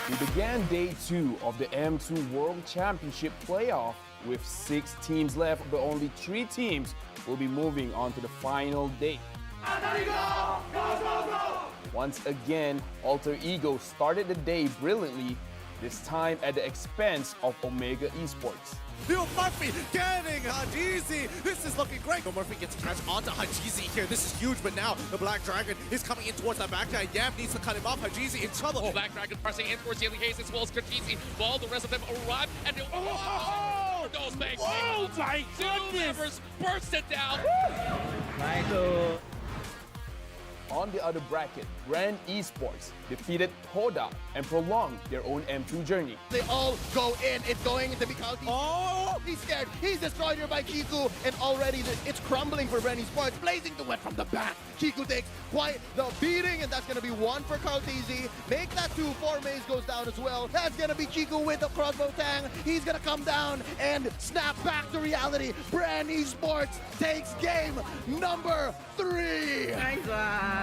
We began day 2 of the M2 World Championship playoff with 6 teams left, but only 3 teams will be moving on to the final day. Once again, Alter Ego started the day brilliantly, this time at the expense of Omega Esports. Bill Murphy getting Hajizi. This is looking great. Bill Murphy gets catch onto Hajizi here. This is huge, but now the Black Dragon is coming in towards that back guy. Yam needs to cut him off. Hajizi in trouble. Oh, Black Dragon pressing in towards Yelly Hayes as well as Kajizi, while the rest of them arrive and those bangs. Oh my Two goodness! members burst it down. On the other bracket, Brand Esports defeated Hoda and prolonged their own M2 journey. They all go in. It's going into Mikal. Oh! He's scared. He's destroyed here by Kiku. And already it's crumbling for Brand Esports. Blazing the wet from the back. Kiku takes quite the beating. And that's going to be 1 for Kaltizi. Make that 2. 4 Maze goes down as well. That's going to be Kiku with the crossbow tang. He's going to come down and snap back to reality. Brand Esports takes game number 3. Nice one.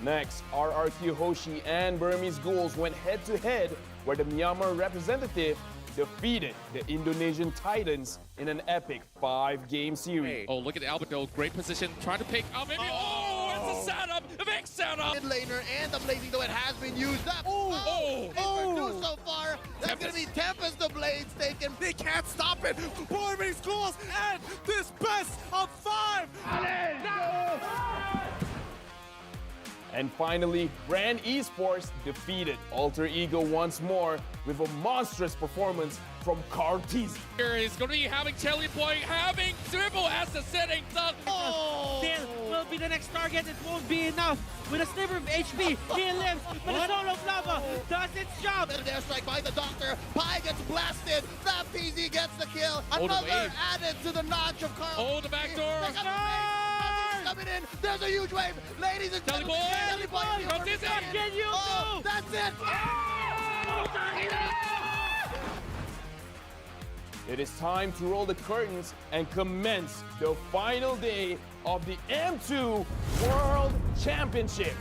Next, RRQ Hoshi and Burmese Ghouls went head-to-head, where the Myanmar representative defeated the Indonesian Titans in an epic 5-game series. Oh, look at Alberto. Great position. Trying to pick up. Maybe. Oh, it's a setup. A big setup. Mid laner and the Blazing Duet has been used up. Oh. For 2 so far. That's going to be Tempest the Blades taken. They can't stop it. Bournemouth schools and this best of 5. And finally, Brand Esports defeated Alter Ego once more with a monstrous performance from Kartizi. Here is going to be having Telepoint, having Dribble as the setting done. Still will be the next target. It won't be enough. With a sliver of HP, he lives, but the Soul of Lava does its job. And there strike by the Doctor. Pi gets blasted. That PZ gets the kill. the Another wave. added to the notch of Carl. Oh, the back door. They got the wave. Coming in. There's a huge wave. Ladies and gentlemen. Telepoint. Telepoint. Kartizi. What can you do? That's it. It is time to roll the curtains and commence the final day of the M2 World Championship.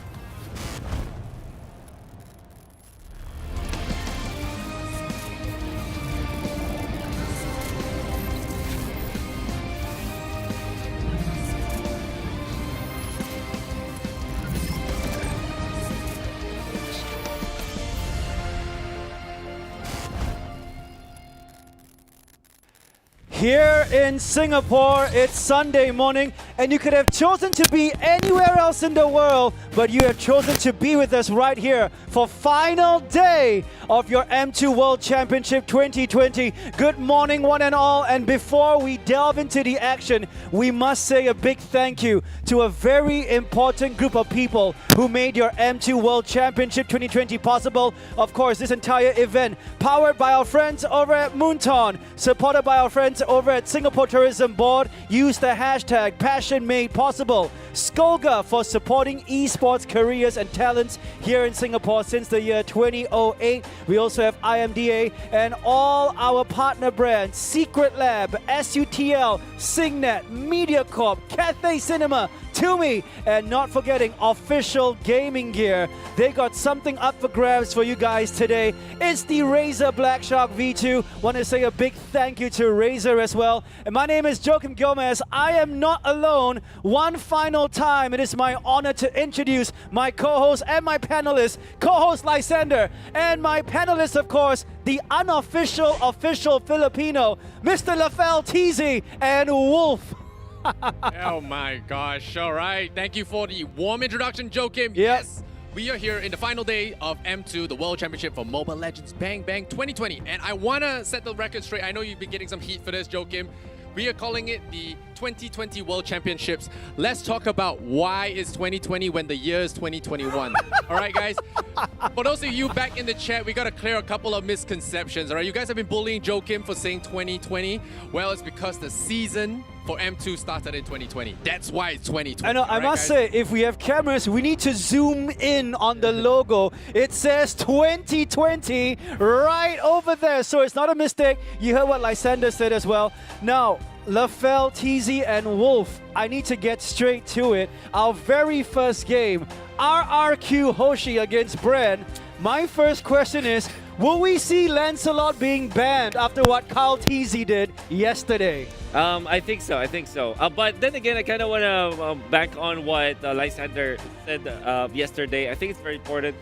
Here in Singapore, it's Sunday morning, and you could have chosen to be anywhere else in the world, but you have chosen to be with us right here for final day of your M2 World Championship 2020. Good morning, one and all, and before we delve into the action, we must say a big thank you to a very important group of people who made your M2 World Championship 2020 possible. Of course, this entire event powered by our friends over at Moonton, supported by our friends over at Singapore Tourism Board. Use the hashtag PassionMadePossible. Skolga for supporting esports careers and talents here in Singapore since the year 2008. We also have IMDA and all our partner brands, Secret Lab, SUTL, Signet, MediaCorp, Cathay Cinema, Tumi, and not forgetting Official Gaming Gear. They got something up for grabs for you guys today. It's the Razer Black Shark V2. Want to say a big thank you to Razer as well. And my name is Joachim Gomez. I am not alone. One final time, it is my honor to introduce my co-host and my panelists, co-host Lysander, and my panelists, of course, the unofficial official Filipino, Mr. Lafel Teasy and Wolf. Oh my gosh. All right. Thank you for the warm introduction, Joachim. Yes. We are here in the final day of M2, the World Championship for Mobile Legends Bang Bang 2020. And I want to set the record straight. I know you've been getting some heat for this, Joachim. We are calling it the 2020 World Championships. Let's talk about why it's 2020 when the year is 2021. All right, guys? For those of you back in the chat, we got to clear a couple of misconceptions. All right, you guys have been bullying Joachim for saying 2020. Well, it's because the season for M2 started in 2020. That's why it's 2020. I know, I must say, if we have cameras, we need to zoom in on the logo. It says 2020 right over there. So it's not a mistake. You heard what Lysander said as well. Now, Lafel, TZ, and Wolf, I need to get straight to it. Our very first game, RRQ Hoshi against Bren. My first question is, will we see Lancelot being banned after what Kyle Teasy did yesterday? I think so. But then again, I kind of want to bank on what Lysander said yesterday. I think it's very important.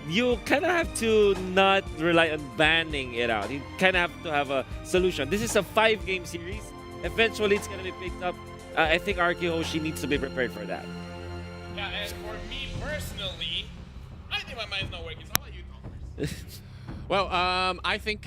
You kind of have to not rely on banning it out. You kind of have to have a solution. This is a 5-game series. Eventually, it's going to be picked up. I think RQ Hoshi needs to be prepared for that. Yeah, and for me personally, I think my mind's not working. So how about you, Thomas? Well, I think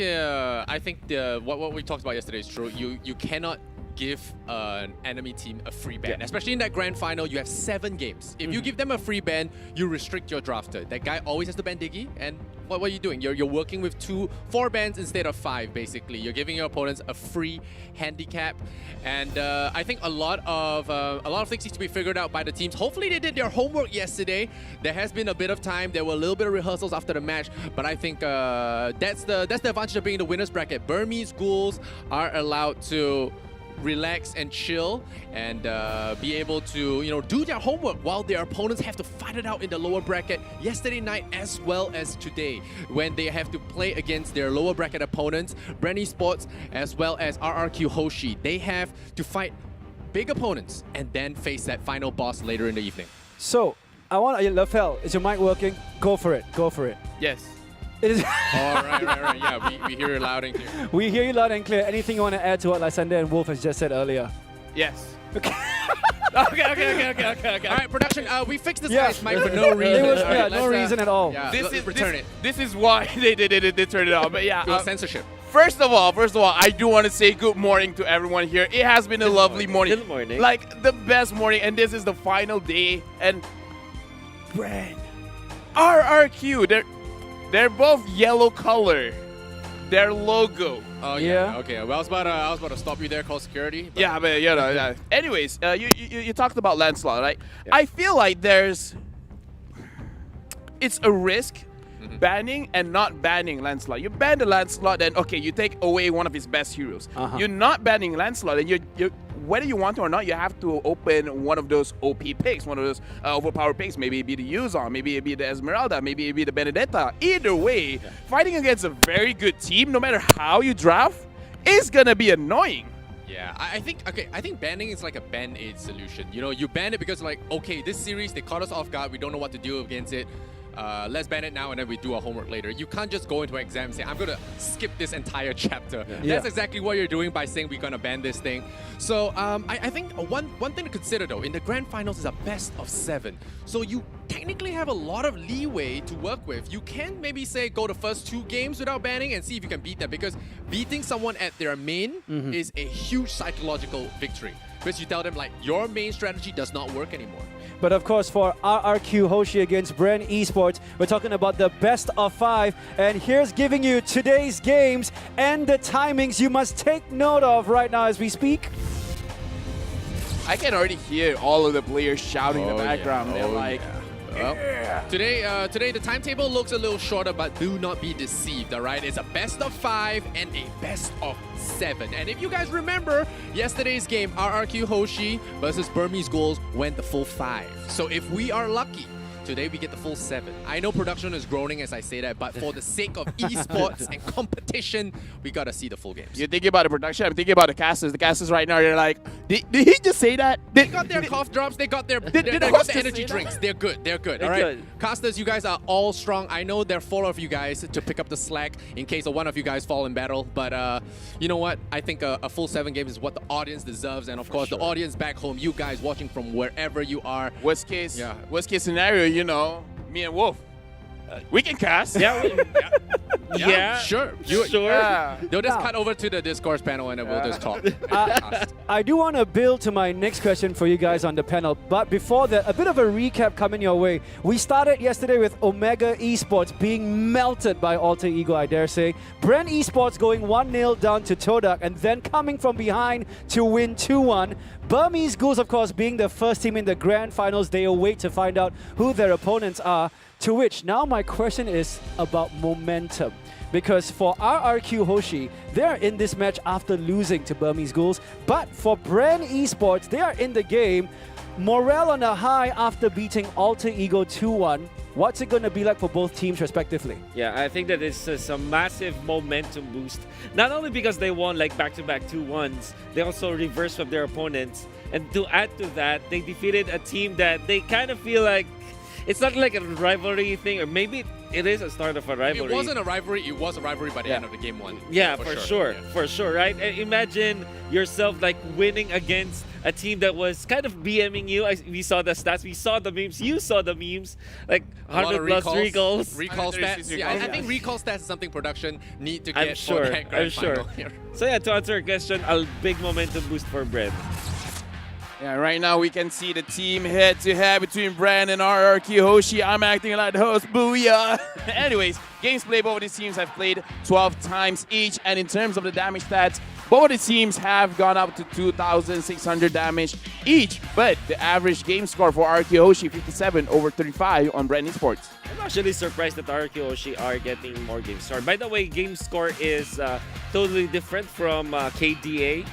what we talked about yesterday is true. You cannot give an enemy team a free ban. Especially in that grand final, you have 7 games. If you give them a free ban, you restrict your drafter. That guy always has to ban Diggy, and what are you doing? You're working with 4 bans instead of 5, basically. You're giving your opponents a free handicap, and I think a lot of things need to be figured out by the teams. Hopefully they did their homework yesterday. There has been a bit of time. There were a little bit of rehearsals after the match, but I think that's the advantage of being in the winners bracket. Burmese Ghouls are allowed to relax and chill and be able to do their homework while their opponents have to fight it out in the lower bracket yesterday night as well as today, when they have to play against their lower bracket opponents, Brand Esports as well as RRQ Hoshi. They have to fight big opponents and then face that final boss later in the evening. So, I want Lafel, is your mic working? Go for it. Yes. It is right. Yeah, we hear you loud and clear. We hear you loud and clear. Anything you want to add to what Lysander and Wolf has just said earlier? Yes. Okay. Okay. All right, production. We fixed this guy's mic for no reason. It was, All right, no reason at all. Yeah, Return it. This is why they turned it off. But yeah, It was censorship. First of all, I do want to say good morning to everyone here. It has been a lovely morning. Good morning. Like the best morning, and this is the final day. And Brand, RRQ, they're both yellow color. Their logo. Oh yeah. Okay. Well, I was about to stop you there, call security. But Yeah, but yeah. Anyways, you talked about Lancelot, right? Yeah. I feel like it's a risk banning and not banning Lancelot. You ban the Lancelot, then okay, you take away one of his best heroes. You're not banning Lancelot, and you whether you want to or not, you have to open one of those OP picks, one of those overpowered picks. Maybe it be the Yuzon, maybe it be the Esmeralda, maybe it be the Benedetta. Either way, fighting against a very good team, no matter how you draft, is gonna be annoying. Yeah, I think banning is like a band-aid solution. You ban it because like, okay, this series, they caught us off guard. We don't know what to do against it. Let's ban it now and then we do our homework later. You can't just go into an exam and say, I'm going to skip this entire chapter. That's exactly what you're doing by saying we're going to ban this thing. So I think one thing to consider though, in the grand finals is a best of 7. So you technically have a lot of leeway to work with. You can maybe say go the first 2 games without banning and see if you can beat them, because beating someone at their main is a huge psychological victory. Because you tell them like, your main strategy does not work anymore. But of course, for RRQ Hoshi against Brand Esports, we're talking about the best of 5. And here's giving you today's games and the timings you must take note of right now as we speak. I can already hear all of the players shouting in the background. They're like, well, today the timetable looks a little shorter, but do not be deceived, all right? It's a best of 5 and a best of 7. And if you guys remember, yesterday's game, RRQ Hoshi versus Burmese Ghouls went the full 5. So if we are lucky, today we get the full 7. I know production is groaning as I say that, but for the sake of esports and competition, we gotta see the full games. You're thinking about the production, I'm thinking about the casters. The casters right now, they're like, did he just say that? They got their cough drops, they got their energy drinks. They're good, all right? Casters, you guys are all strong. I know there are 4 of you guys to pick up the slack in case one of you guys fall in battle, but you know what? I think a full 7 games is what the audience deserves, and of course the audience back home, you guys watching from wherever you are. Worst case scenario, me and Wolf, we can cast. Yeah, sure. Yeah. They'll just cut over to the Discourse panel and then we'll just talk. I do want to build to my next question for you guys on the panel, but before that, a bit of a recap coming your way. We started yesterday with Omega Esports being melted by Alter Ego, I dare say. Brand Esports going 1-0 down to Todak and then coming from behind to win 2-1. Burmese Ghouls, of course, being the first team in the grand finals. They await to find out who their opponents are. To which, now my question is about momentum. Because for RRQ Hoshi, they're in this match after losing to Burmese Ghouls. But for Brand Esports, they are in the game. Morale on a high after beating Alter Ego 2-1. What's it going to be like for both teams respectively? Yeah, I think that it's a massive momentum boost. Not only because they won like back-to-back 2-1s, they also reversed from their opponents. And to add to that, they defeated a team that they kind of feel like it's not like a rivalry thing, or maybe it is a start of a rivalry. It wasn't a rivalry, it was a rivalry by the end of the game one. Yeah, for sure. For sure, right? And imagine yourself like winning against a team that was kind of BMing you. We saw the stats, we saw the memes, you saw the memes, like 100 plus recalls. Recall stats. Yeah, I think recall stats is something production need to get for that grand final here. So yeah, to answer your question, a big momentum boost for Bren. Yeah, right now we can see the team head-to-head between Bren and RRQ Hoshi. I'm acting like the host, booyah! Anyways, games played, both of these teams have played 12 times each, and in terms of the damage stats, both of the teams have gone up to 2,600 damage each, but the average game score for RRQ Hoshi, 57 over 35 on Bren Esports. I'm actually surprised that RRQ Hoshi are getting more game score. By the way, game score is totally different from KDA.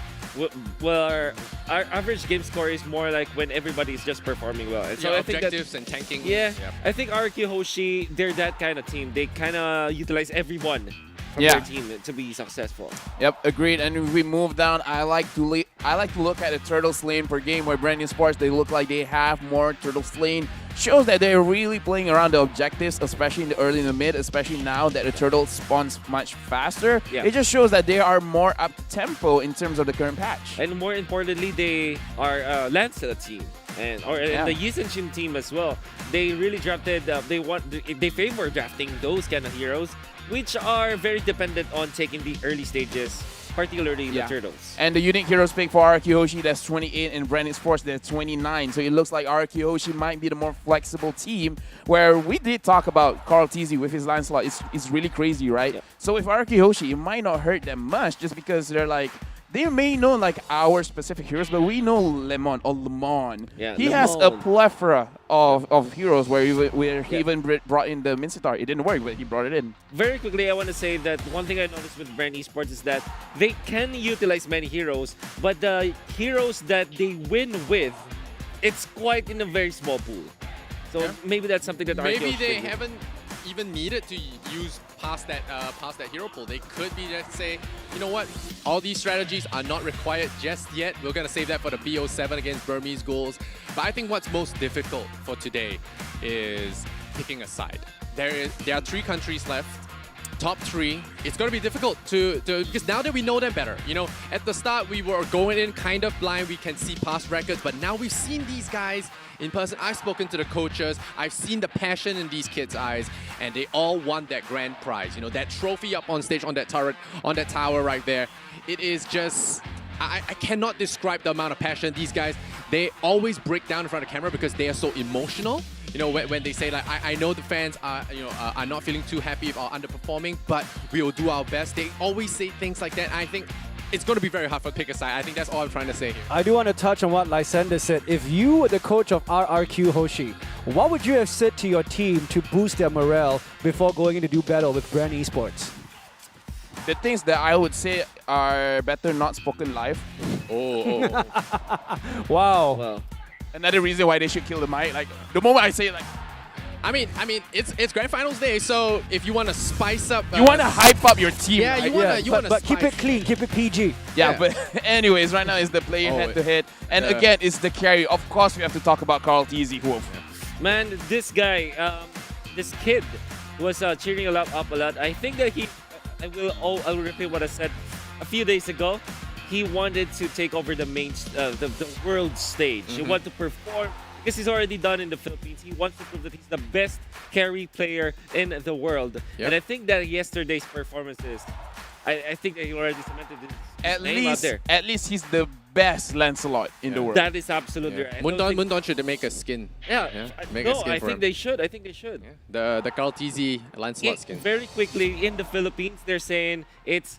Well, our average game score is more like when everybody is just performing well. And so I think objectives and tanking. Yeah, I think RQ Hoshi, they're that kind of team. They kind of utilize everyone from their team to be successful. Yep, agreed. And if we move down, I like to look at the turtle slain per game where Bren Esports, they look like they have more turtle slain. Shows that they're really playing around the objectives, especially in the early and the mid, especially now that the turtle spawns much faster. Yeah. It just shows that they are more up tempo in terms of the current patch. And more importantly, they are Lancelot team and the Yisenshin team as well. They really drafted. They favor drafting those kind of heroes, which are very dependent on taking the early stages, particularly the turtles. And the unique heroes pick for RQ Hoshi, that's 28, and Bren Esports, that's 29. So it looks like RQ Hoshi might be the more flexible team, where we did talk about Carl Teasy with his Lancelot. It's really crazy, right? Yep. So with RQ Hoshi, it might not hurt them much just because they're like, they may know like our specific heroes, but we know Lemon or Lemon. Yeah, he has a plethora of heroes where he even brought in the Mincetar. It didn't work, but he brought it in. Very quickly, I want to say that one thing I noticed with Bren Esports is that they can utilize many heroes, but the heroes that they win with, it's quite in a very small pool. So maybe that's something that maybe they haven't even needed to use past that hero pool. They could be just say, you know what, all these strategies are not required just yet. We're gonna save that for the BO7 against Burmese Ghouls. But I think what's most difficult for today is picking a side. There are 3 countries left. Top 3, it's going to be difficult to because now that we know them better, you know, at the start we were going in kind of blind, we can see past records, but now we've seen these guys in person. I've spoken to the coaches, I've seen the passion in these kids' eyes, and they all want that grand prize, you know, that trophy up on stage on that turret, on that tower right there. It is just, I cannot describe the amount of passion these guys, they always break down in front of the camera because they are so emotional. You know, when they say like, I know the fans are, are not feeling too happy about underperforming, but we will do our best. They always say things like that. I think it's going to be very hard for pick a side. I think that's all I'm trying to say here. I do want to touch on what Lysander said. If you were the coach of RRQ Hoshi, what would you have said to your team to boost their morale before going in to do battle with Bren Esports? The things that I would say are better not spoken live. Wow. Well, another reason why they should kill the mic. Like the moment I say it, like, I mean, it's Grand Finals day, so if you want to spice up, you want to hype up your team. Yeah, right? you want to. But keep it clean, keep it PG. Yeah, but anyways, right now is the player head-to-head, and again, it's the carry. Of course, we have to talk about Carl Teasy. man, this guy, this kid was cheering up a lot. I think that I'll repeat what I said a few days ago. He wanted to take over the world stage. He wanted to perform because he's already done in the Philippines. He wants to prove that he's the best carry player in the world. Yep. And I think that yesterday's performances, I think that he already cemented his name out there. At least he's the best Lancelot in the world. That is absolutely right. Mundon should make a skin. Make a skin I think they should. I think they should. Yeah. The Carl Teasy Lancelot skin. Very quickly, in the Philippines, they're saying it's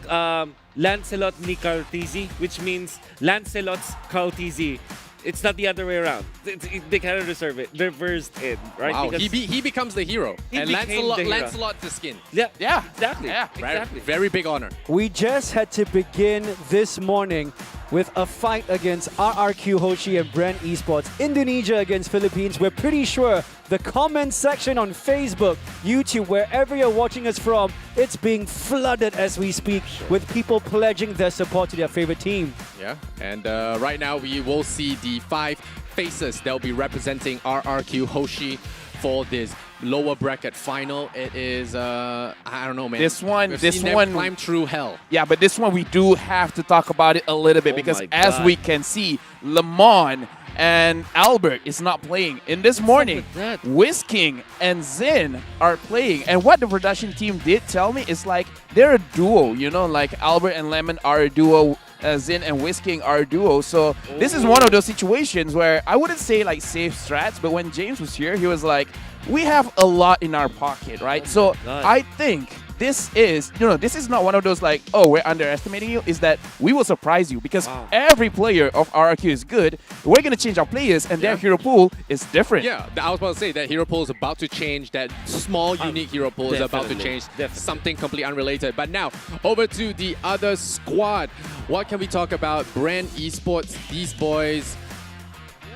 Lancelot ni Carl Teasy, which means Lancelot's Carl Teasy. It's not the other way around. They kind of reversed it, right? Wow, because he becomes the hero. And Lancelot's the skin. Yeah, exactly. Yeah, exactly. Very big honor. We just had to begin this morning with a fight against RRQ Hoshi and Brand Esports. Indonesia against Philippines. We're pretty sure the comment section on Facebook, YouTube, wherever you're watching us from, it's being flooded as we speak with people pledging their support to their favorite team. Yeah, and right now we will see the 5 faces that will be representing RRQ Hoshi for this lower bracket final. It is, I don't know, man. This one, We've this seen them one, climb through hell. yeah, but this one we do have to talk about it a little bit Oh because my as God. we can see, Lemon and Albert is not playing. In this morning, with that? Whisking and Zin are playing. And what the production team did tell me is like they're a duo, you know, like Albert and Lemon are a duo. Zin and Whisking are a duo. So this is one of those situations where I wouldn't say like safe strats, but when James was here, he was like, we have a lot in our pocket, right? So God. I think this is, you know, this is not one of those like, oh, we're underestimating you. Is that we will surprise you because every player of RRQ is good. We're going to change our players and their hero pool is different. Yeah, I was about to say that hero pool is about to change. That small, unique hero pool is about to definitely, change. definitely. Something completely unrelated. But now, over to the other squad. What can we talk about? Brand Esports, these boys.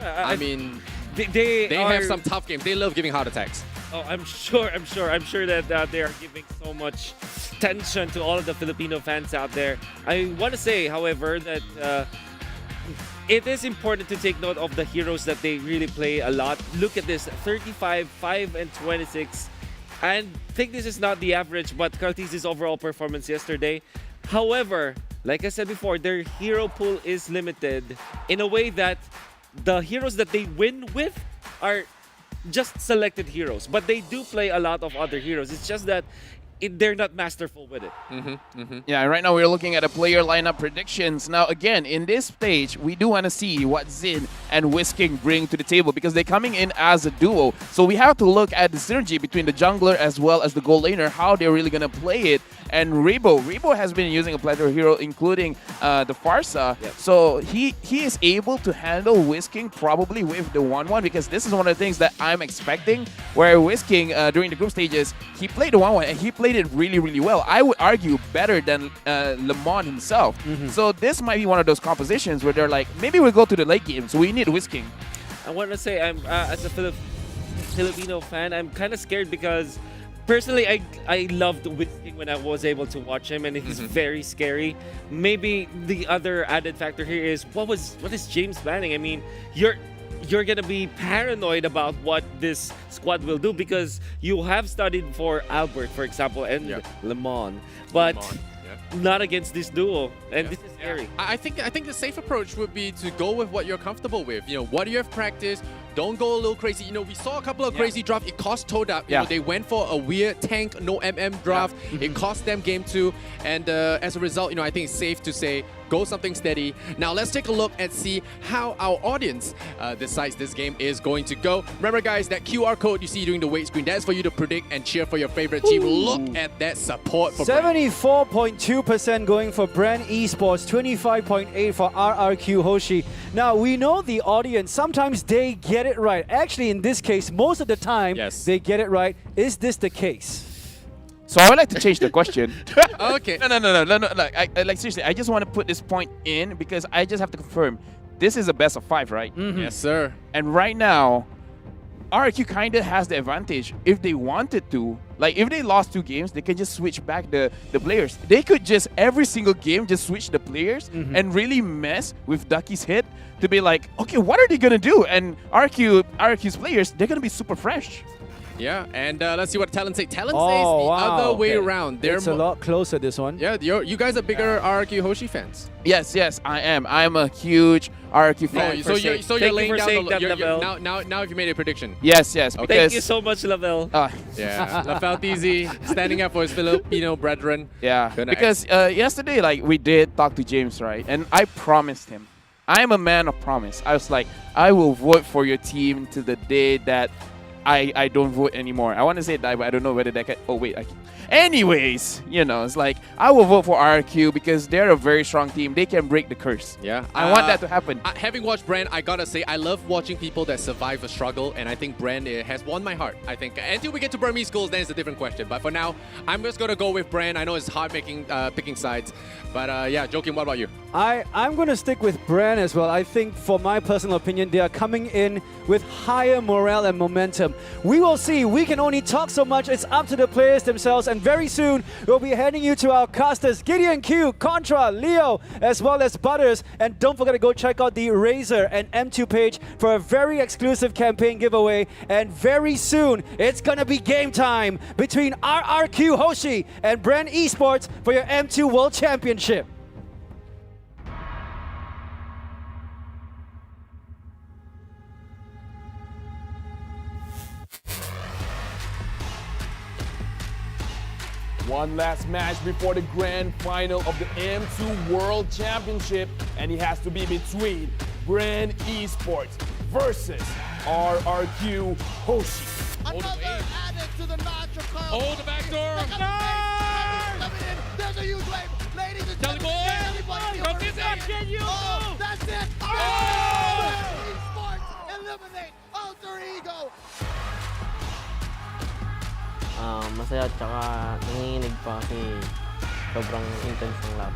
I mean, They they are, have some tough games. They love giving heart attacks. Oh, I'm sure that they are giving so much tension to all of the Filipino fans out there. I want to say, however, that it is important to take note of the heroes that they really play a lot. Look at this, 35, 5, and 26. And I think this is not the average, but Cartesi's overall performance yesterday. However, like I said before, their hero pool is limited in a way that the heroes that they win with are just selected heroes, but they do play a lot of other heroes. It's just that they're not masterful with it. Yeah, right now we're looking at a player lineup predictions. Now, again, in this stage, we do want to see what Zin and Whisking bring to the table because they're coming in as a duo. So we have to look at the synergy between the jungler as well as the gold laner, how they're really going to play it. And Rebo has been using a plethora of hero, including the Farsa. Yep. So he is able to handle Whisking probably with the 1-1 because this is one of the things that I'm expecting. Where Whisking, during the group stages, he played the 1-1 and he played it really, really well. I would argue better than Lemon himself. So this might be one of those compositions where they're like, maybe we'll go to the late game, so we need Whisking. I want to say, I'm as a Filipino fan, I'm kind of scared because personally, I loved Whisking when I was able to watch him, and he's very scary. Maybe the other added factor here is what is James banning? I mean, you're gonna be paranoid about what this squad will do because you have studied for Albert, for example, and Lemon, but not against this duo, and this is scary. I think the safe approach would be to go with what you're comfortable with. You know, what do you have practiced? Don't go a little crazy. You know, we saw a couple of crazy drafts. It cost Toadap. You know, they went for a weird tank, no MM draft. It cost them game 2. And as a result, you know, I think it's safe to say go something steady. Now let's take a look and see how our audience decides this game is going to go. Remember, guys, that QR code you see during the wait screen, that's for you to predict and cheer for your favorite team. Look at that support for 74.2% going for Brand Esports, 25.8% for RRQ Hoshi. Now, we know the audience, sometimes they get it right. Actually, in this case, most of the time, they get it right. Is this the case? So I would like to change the question. Okay. No. Like seriously, I just want to put this point in because I just have to confirm. This is a best of 5, right? Yes, sir. And right now, RRQ kind of has the advantage. If they wanted to, like if they lost 2 games, they can just switch back the players. They could just every single game just switch the players and really mess with Ducky's hit to be like, okay, what are they gonna do? And RRQ's players, they're gonna be super fresh. Yeah, and let's see what Talon say. Talon says the other way around. It's a lot closer, this one. Yeah, you guys are bigger RRQ Hoshi fans. Yes, I am. I'm a huge RRQ fan. So you're laying down the now if you made a prediction. Yes, because Thank you so much, Lavelle. Yeah, Lafeltizi standing up for his Filipino brethren. Yeah, because yesterday, like, we did talk to James, right? And I promised him. I'm a man of promise. I was like, I will vote for your team to the day that I don't vote anymore. I want to say that, but I don't know whether that can. Oh wait. Anyways, it's like I will vote for RRQ because they're a very strong team. They can break the curse. Yeah, I want that to happen. Having watched Brand, I gotta say I love watching people that survive a struggle, and I think Brand has won my heart. I think until we get to Burmese schools, then it's a different question. But for now, I'm just gonna go with Brand. I know it's hard picking sides, but yeah, Joakim, what about you? I'm going to stick with Brand as well. I think, for my personal opinion, they are coming in with higher morale and momentum. We will see. We can only talk so much. It's up to the players themselves. And very soon, we'll be heading you to our casters, Gideon Q, Contra, Leo, as well as Butters. And don't forget to go check out the Razor and M2 page for a very exclusive campaign giveaway. And very soon, it's going to be game time between RRQ Hoshi and Brand Esports for your M2 World Championship. One last match before the grand final of the M2 World Championship, and it has to be between Brand Esports versus RRQ Hoshi. Another added to the notch of Carl. Oh, the back door. There's a huge wave. Ladies and Jelly gentlemen, boy. oh, that's it. Oh! Esports eliminate Alter Ego. Masaya at saka nanginginig pa kasi sobrang intense ng lab.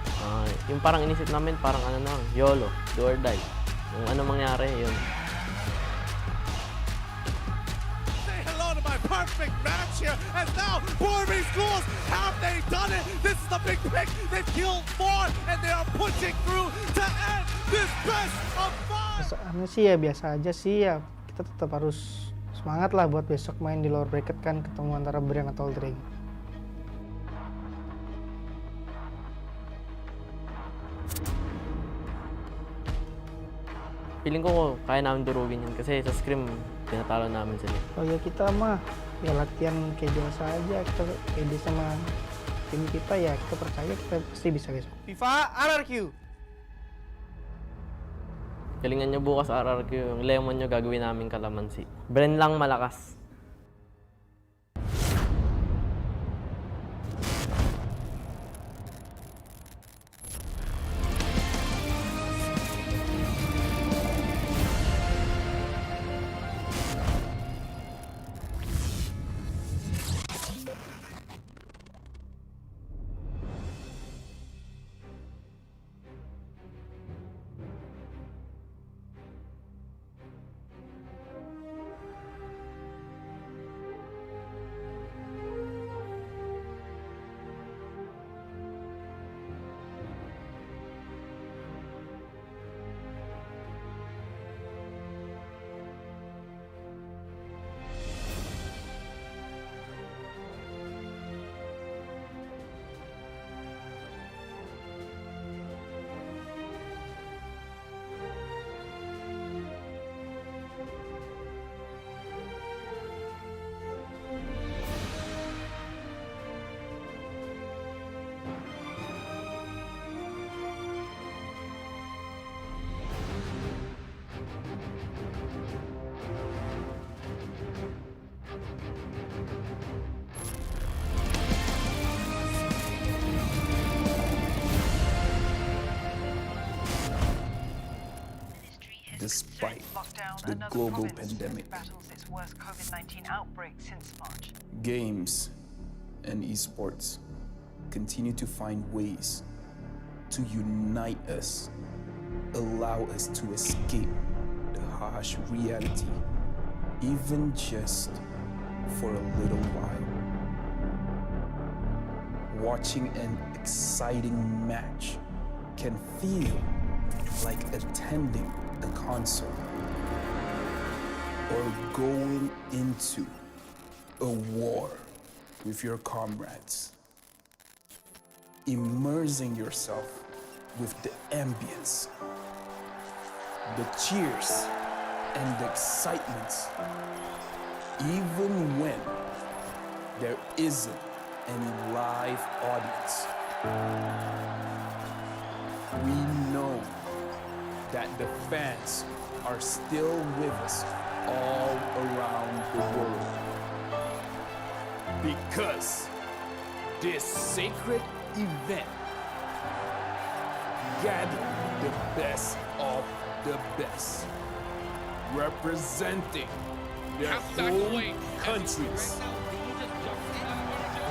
Yung parang inisip namin parang YOLO, do or die. Yung ano mangyari, yun. Say hello to my perfect match here, as now Burmese schools, have they done it? This is the big pick. They've killed 4 and they are pushing through to end this best of 5. Sih ya biasa aja sih ya, kita tetap harus semangat lah buat besok main di lower bracket kan, ketemu antara Brand atau Alter Ego. Feeling ko kaya namin durugin yun kasi sa scrim tinatalo namin sila. Oh ya kita mah ya latihan kayak biasa aja, kita pede sama tim kita ya, kita percaya kita pasti bisa besok. FIFA RRQ. Galingan nyo bukas RRQ, yung lemon nyo gagawin namin kalamansi. Brand lang malakas. Despite the global pandemic, games and esports continue to find ways to unite us, allow us to escape the harsh reality, even just for a little while. Watching an exciting match can feel like attending a concert or going into a war with your comrades. Immersing yourself with the ambience, the cheers and the excitement, even when there isn't any live audience. We know that the fans are still with us all around the world. Because this sacred event gathered the best of the best, representing their home countries.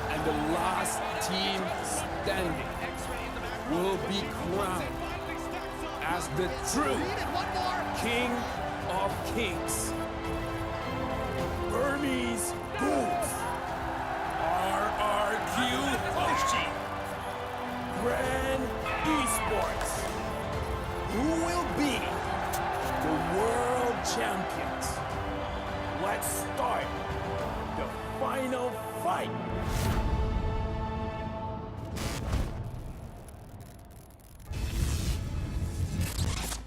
And the last team standing will be crowned as the true King of Kings. Burmese Bulls, RRQ Hoshi, Grand Esports, who will be the world champions. Let's start the final fight.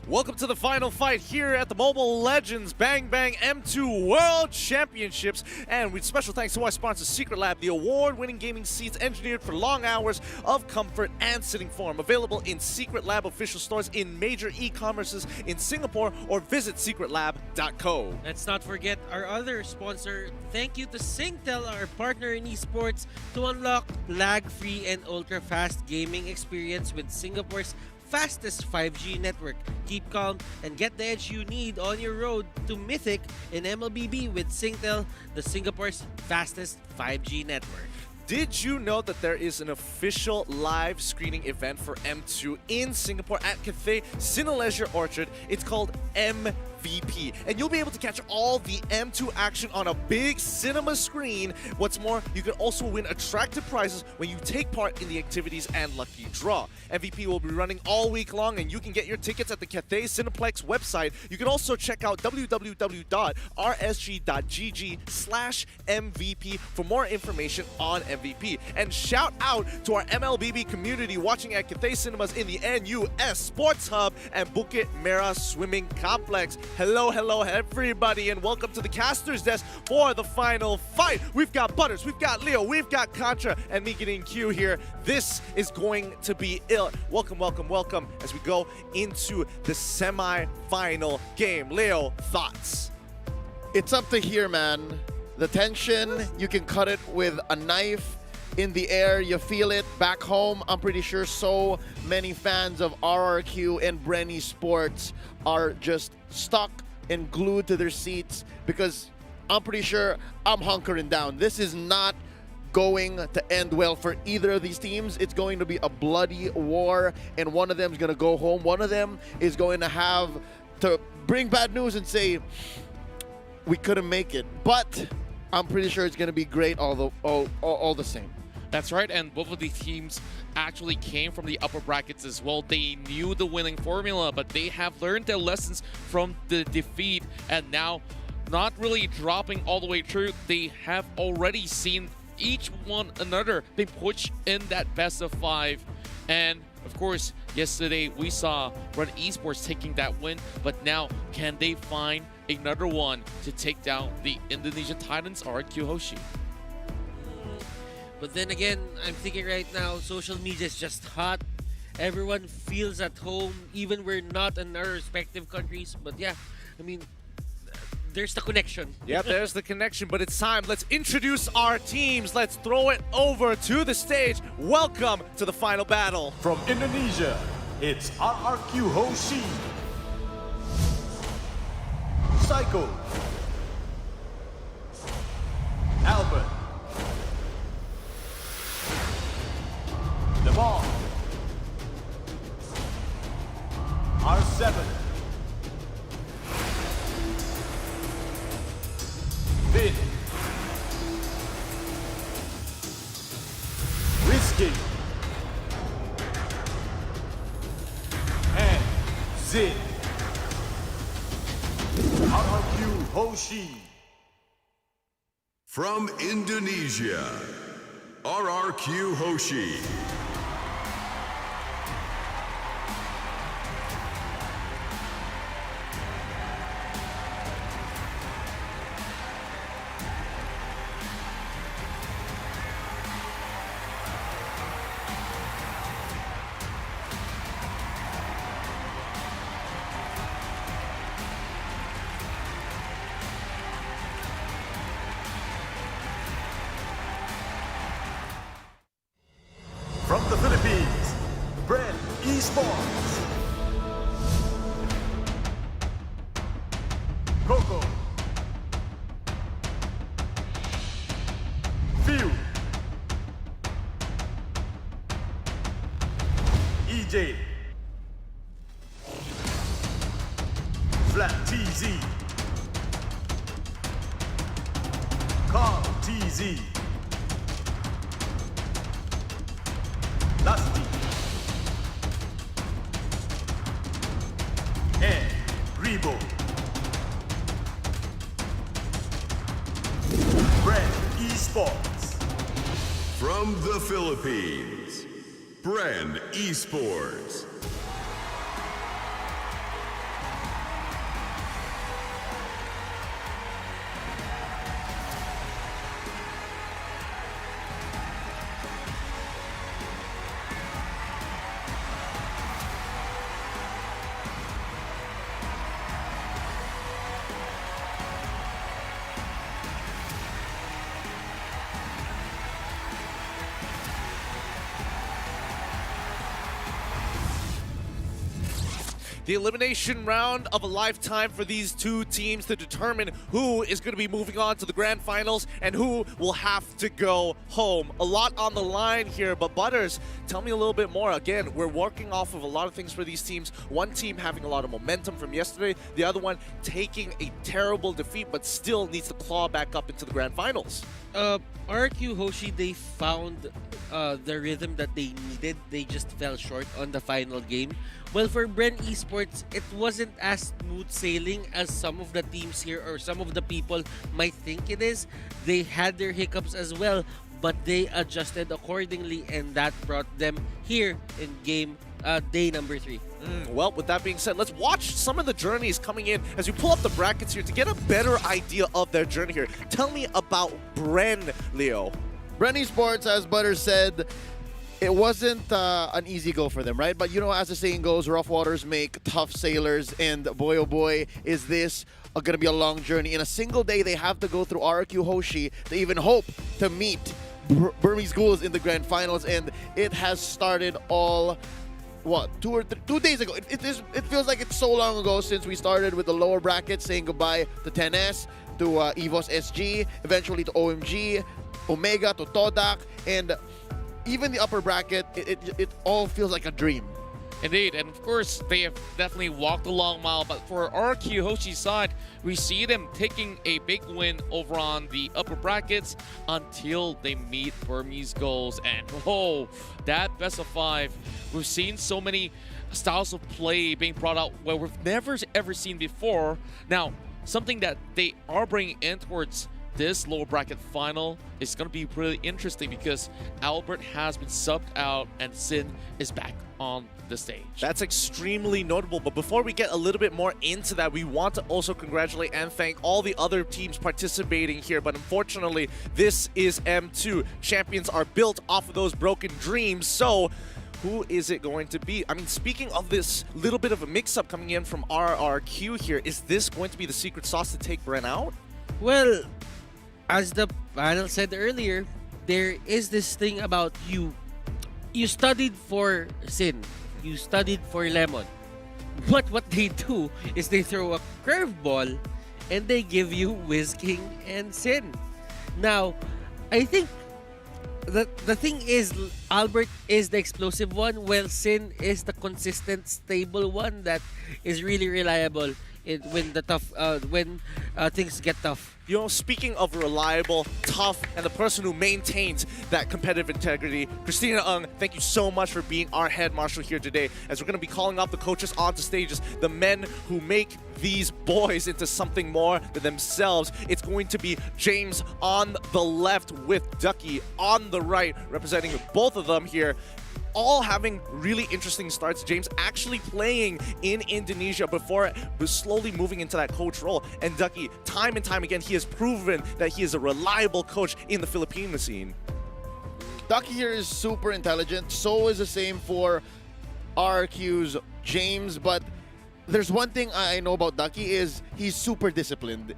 Welcome to the final fight here at the Mobile Legends Bang Bang M2 World Championships. And with special thanks to our sponsor, Secret Lab, the award-winning gaming seats engineered for long hours of comfort and sitting form. Available in Secret Lab official stores in major e-commerces in Singapore, or visit secretlab.co. Let's not forget our other sponsor. Thank you to Singtel, our partner in esports, to unlock lag-free and ultra-fast gaming experience with Singapore's fastest 5G network. Keep calm and get the edge you need on your road to Mythic in MLBB with Singtel, the Singapore's fastest 5G network. Did you know that there is an official live screening event for M2 in Singapore at Cathay Cineleisure Orchard? It's called MVP, and you'll be able to catch all the M2 action on a big cinema screen. What's more, you can also win attractive prizes when you take part in the activities and lucky draw. MVP will be running all week long, and you can get your tickets at the Cathay Cineplex website. You can also check out www.rsg.gg/MVP for more information on MVP. And shout out to our MLBB community watching at Cathay Cinemas in the NUS Sports Hub and Bukit Merah Swimming Complex. Hello, hello, everybody, and welcome to the caster's desk for the final fight. We've got Butters, we've got Leo, we've got Contra, and me getting Q here. This is going to be ill. Welcome, welcome, welcome as we go into the semi-final game. Leo, thoughts? It's up to here, man. The tension, you can cut it with a knife. In the air, you feel it. Back home, I'm pretty sure so many fans of RRQ and Bren Esports are just stuck and glued to their seats because I'm pretty sure I'm hunkering down. This is not going to end well for either of these teams. It's going to be a bloody war, and one of them is going to go home. One of them is going to have to bring bad news and say, we couldn't make it. But I'm pretty sure it's going to be great all the same. That's right, and both of these teams actually came from the upper brackets as well. They knew the winning formula, but they have learned their lessons from the defeat, and now not really dropping all the way through. They have already seen each one another being pushed in that best of 5. And of course, yesterday we saw Run Esports taking that win, but now can they find another one to take down the Indonesian Titans, RQ Hoshi? But then again, I'm thinking right now, social media is just hot. Everyone feels at home, even we're not in our respective countries. But yeah, I mean, there's the connection. Yep, there's the connection, but it's time. Let's introduce our teams. Let's throw it over to the stage. Welcome to the final battle. From Indonesia, it's RRQ Hoshi, Psycho, Albert, Devon, R7, Vin, Whiskey, and Zin. RRQ Hoshi. From Indonesia, RRQ Hoshi. From the Philippines, Bren Esports. Coco. View. EJ. Flat TZ. Carl TZ. Lusty. And Rebo. Brand Esports. From the Philippines, Brand Esports. The elimination round of a lifetime for these two teams to determine who is going to be moving on to the grand finals and who will have to go home. A lot on the line here, but Butters, tell me a little bit more. Again, we're working off of a lot of things for these teams. One team having a lot of momentum from yesterday, the other one taking a terrible defeat, but still needs to claw back up into the grand finals. RQ Hoshi, they found the rhythm that they needed. They just fell short on the final game. Well, for Bren Esports, it wasn't as smooth sailing as some of the teams here or some of the people might think it is. They had their hiccups as well, but they adjusted accordingly, and that brought them here in game day number 3. Well, with that being said, let's watch some of the journeys coming in as we pull up the brackets here to get a better idea of their journey here. Tell me about Bren, Leo. Bren Esports, as Butters said, it wasn't an easy go for them, right? But you know, as the saying goes, rough waters make tough sailors, and boy oh boy, is this going to be a long journey. In a single day, they have to go through RQ Hoshi to even hope to meet Burmese Ghouls in the grand finals, and it has started all... what, 2 days ago. It feels like it's so long ago since we started with the lower bracket, saying goodbye to 10S, to EVOS SG, eventually to OMG, Omega, to Todak, and even the upper bracket. It all feels like a dream. Indeed, and of course, they have definitely walked a long mile, but for RQ Hoshi's side, we see them taking a big win over on the upper brackets until they meet Burmese Ghouls, and oh, that best of 5. We've seen so many styles of play being brought out where we've never ever seen before. Now, something that they are bringing in towards this lower bracket final is going to be really interesting because Albert has been subbed out and Sin is back on the stage. That's extremely notable, but before we get a little bit more into that, we want to also congratulate and thank all the other teams participating here, but unfortunately, this is M2. Champions are built off of those broken dreams, so who is it going to be? I mean, speaking of this little bit of a mix-up coming in from RRQ here, is this going to be the secret sauce to take Bren out? Well, as the panel said earlier, there is this thing about you studied for Sin, you studied for Lemon. But what they do is they throw a curveball and they give you Wiz King and Sin. Now, I think the thing is, Albert is the explosive one, while Sin is the consistent, stable one that is really reliable when things get tough. You know, speaking of reliable, tough, and the person who maintains that competitive integrity, Christina Ng, thank you so much for being our head marshal here today, as we're going to be calling up the coaches onto stages, the men who make these boys into something more than themselves. It's going to be James on the left with Ducky on the right, representing both of them here. All having really interesting starts. James actually playing in Indonesia before slowly moving into that coach role. And Ducky, time and time again, he has proven that he is a reliable coach in the Filipino scene. Ducky here is super intelligent. So is the same for RQ's James, but there's one thing I know about Ducky is he's super disciplined.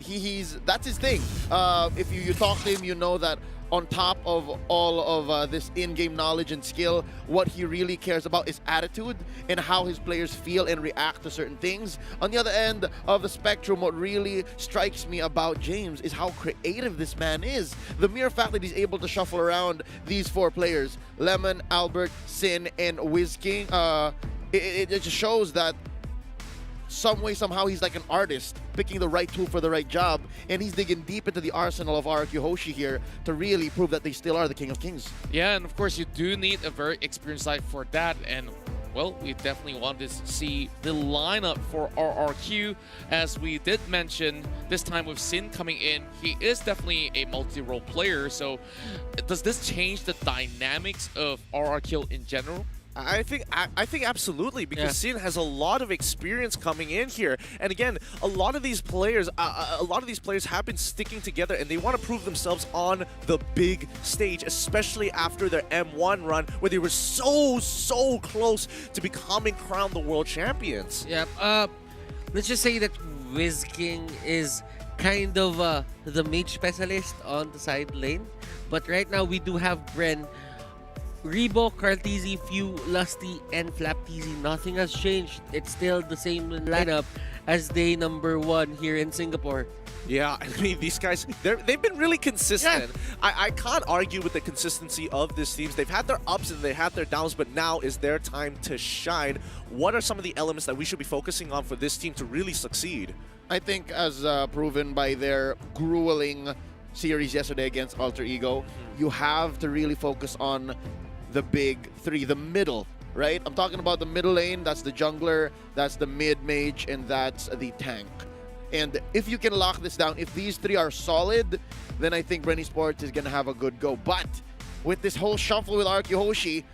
That's his thing. If you talk to him, you know that on top of all of this in-game knowledge and skill, what he really cares about is attitude and how his players feel and react to certain things. On the other end of the spectrum, what really strikes me about James is how creative this man is. The mere fact that he's able to shuffle around these 4 players, Lemon, Albert, Sin, and Wiz King, it just shows that some way, somehow, he's like an artist, picking the right tool for the right job, and he's digging deep into the arsenal of RRQ Hoshi here to really prove that they still are the King of Kings. Yeah, and of course, you do need a very experienced side for that, and well, we definitely want to see the lineup for RRQ. As we did mention, this time with Sin coming in, he is definitely a multi-role player, so does this change the dynamics of RRQ in general? I think absolutely, because Sin has a lot of experience coming in here, and again, a lot of these players have been sticking together, and they want to prove themselves on the big stage, especially after their M1 run, where they were so close to becoming crowned the world champions. Yeah. Let's just say that Wiz King is kind of the mage specialist on the side lane, but right now we do have Bren, Rebo, Cartesi, Few, Lusty, and Flapteasy. Nothing has changed. It's still the same lineup as day number 1 here in Singapore. Yeah, I mean, these guys, they've been really consistent. Yeah. I can't argue with the consistency of these teams. They've had their ups and they had their downs, but now is their time to shine. What are some of the elements that we should be focusing on for this team to really succeed? I think, as proven by their grueling series yesterday against Alter Ego, you have to really focus on the big 3, the middle, right? I'm talking about the middle lane. That's the jungler, that's the mid mage, and that's the tank. And if you can lock this down, if these 3 are solid, then I think Bren Esports is going to have a good go. But with this whole shuffle with RRQ Hoshi,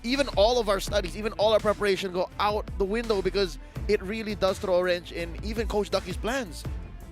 even all of our studies, even all our preparation go out the window, because it really does throw a wrench in even Coach Ducky's plans.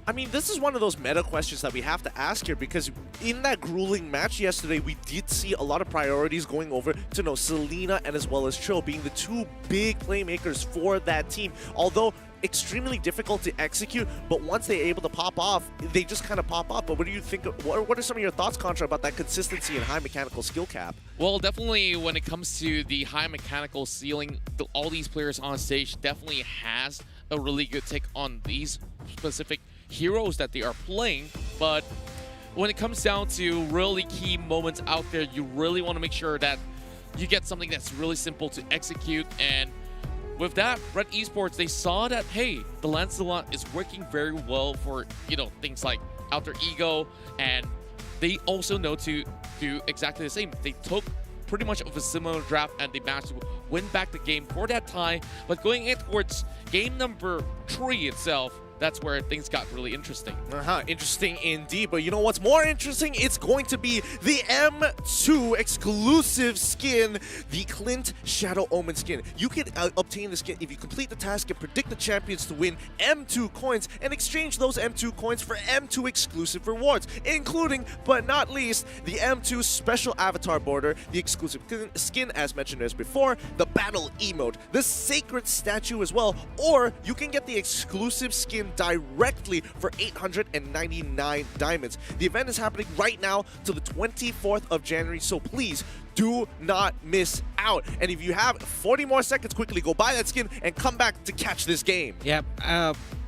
I mean, this is one of those meta questions that we have to ask here, because in that grueling match yesterday, we did see a lot of priorities going over to Selena and as well as Trill being the 2 big playmakers for that team. Although extremely difficult to execute, but once they're able to pop off, they just kind of pop up. But what do you think? What are some of your thoughts, Contra, about that consistency and high mechanical skill cap? Well, definitely when it comes to the high mechanical ceiling, all these players on stage definitely has a really good take on these specific heroes that they are playing. But when it comes down to really key moments out there, you really want to make sure that you get something that's really simple to execute. And with that, Red Esports, they saw that, hey, the Lancelot is working very well for, things like Alter Ego, and they also know to do exactly the same. They took pretty much of a similar draft, and they managed to win back the game for that tie. But going in towards game number 3 itself, that's where things got really interesting. Interesting indeed. But you know what's more interesting? It's going to be the M2 exclusive skin, the Clint Shadow Omen skin. You can obtain the skin if you complete the task and predict the champions to win M2 coins and exchange those M2 coins for M2 exclusive rewards, including, but not least, the M2 special avatar border, the exclusive skin as mentioned as before, the battle emote, the sacred statue as well, or you can get the exclusive skin directly for 899 diamonds. The event is happening right now till the 24th of January, so please do not miss out. And if you have 40 more seconds, quickly go buy that skin and come back to catch this game. Yep.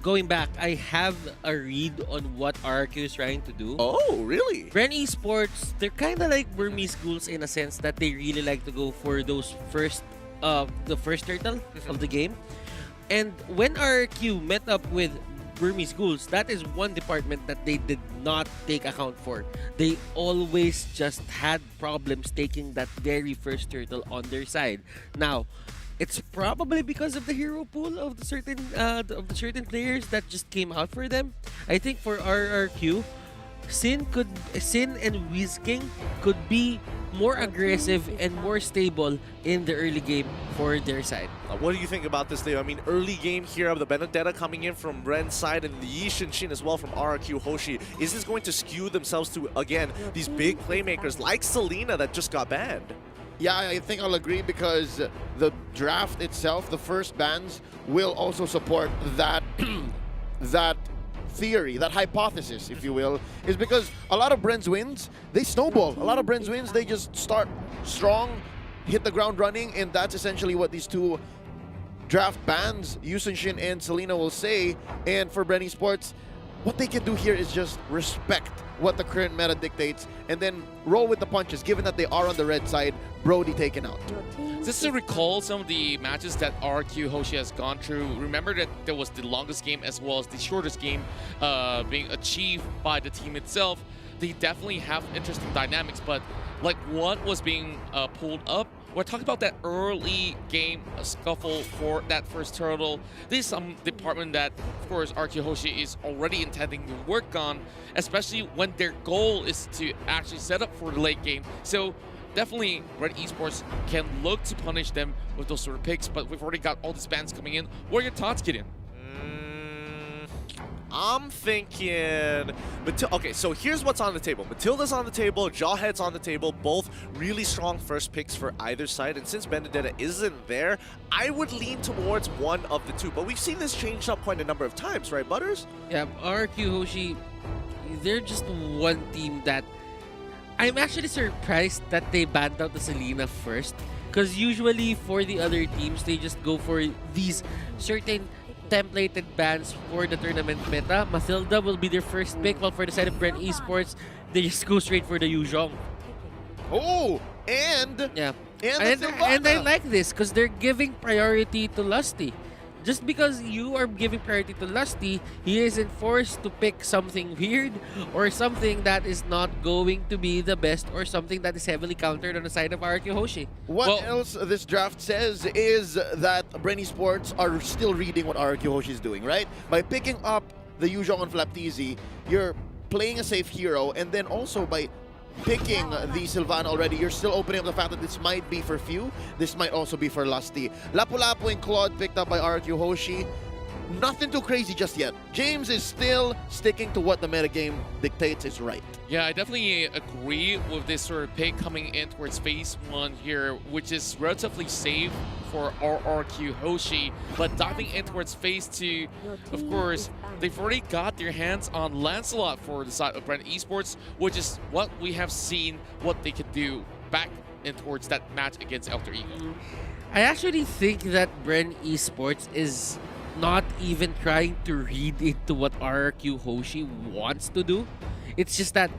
Going back, I have a read on what RRQ is trying to do. Oh, really? Bren Esports, they're kind of like Burmese schools in a sense that they really like to go for those the first turtle of the game. And when RRQ met up with Burmese schools, that is one department that they did not take account for. They always just had problems taking that very first turtle on their side. Now, it's probably because of the hero pool of the certain players that just came out for them. I think for RRQ, Sin and Wiz King could be more aggressive and more stable in the early game for their side. What do you think about this, Leo? I mean, early game here of the Benedetta coming in from Ren's side and the Yi Shin as well from RRQ Hoshi. Is this going to skew themselves to, again, these big playmakers like Selena that just got banned? Yeah, I think I'll agree because the draft itself, the first bans, will also support that that theory, that hypothesis, if you will, is because a lot of Bren's wins, they snowball. A lot of Bren's wins, they just start strong, hit the ground running, and that's essentially what these two draft bans, Yusunshin and Selena, will say. And for Bren Esports, what they can do here is just respect what the current meta dictates and then roll with the punches, given that they are on the red side. Brody taken out. Just to recall some of the matches that RQ Hoshi has gone through, remember that there was the longest game as well as the shortest game being achieved by the team itself. They definitely have interesting dynamics, but like what was being pulled up, we're talking about that early game scuffle for that first turtle. This is some department that, of course, RQ Hoshi is already intending to work on, especially when their goal is to actually set up for the late game. So definitely Red Esports can look to punish them with those sort of picks, but we've already got all these bans coming in. What are your thoughts, Gideon? I'm thinking... Okay, so here's what's on the table. Matilda's on the table, Jawhead's on the table, both really strong first picks for either side. And since Benedetta isn't there, I would lean towards one of the two. But we've seen this change up quite a number of times, right, Butters? Yeah, RQ Hoshi, they're just one team that... I'm actually surprised that they banned out the Selena first. Because usually for the other teams, they just go for these certain templated bans for the tournament meta. Matilda will be their first pick, while for the side of Bren Esports, they just go straight for the Yuzhong. Oh, and yeah, and I like this because they're giving priority to Lusty. Just because you are giving priority to Lusty, he isn't forced to pick something weird or something that is not going to be the best or something that is heavily countered on the side of RQ Hoshi. What else this draft says is that Bren Esports are still reading what RQ Hoshi is doing, right? By picking up the Yuzhong on Flaptizi, you're playing a safe hero, and then also by picking the Sylvana already, you're still opening up the fact that this might be for few, this might also be for Lusty. Lapu-Lapu and Claude picked up by RQ Hoshi. Nothing too crazy just yet. James is still sticking to what the metagame dictates is right. Yeah, I definitely agree with this sort of pick coming in towards phase 1 here, which is relatively safe for RQ Hoshi. But diving in towards phase 2, of course, they've already got their hands on Lancelot for the side of Brent Esports, which is what we have seen what they could do back in towards that match against Elder Eagle. I actually think that Bren Esports is not even trying to read into what RQ Hoshi wants to do. It's just that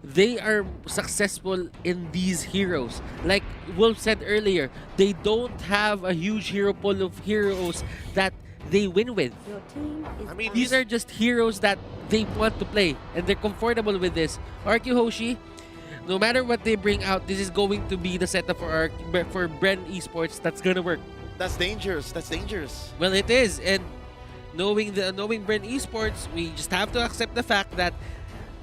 they are successful in these heroes. Like Wolf said earlier, they don't have a huge hero pool of heroes that they win with. I mean, these are just heroes that they want to play and they're comfortable with this. RQ Hoshi, no matter what they bring out, this is going to be the setup for Bren Esports that's gonna work. That's dangerous. That's dangerous. Well, it is, and knowing Bren Esports, we just have to accept the fact that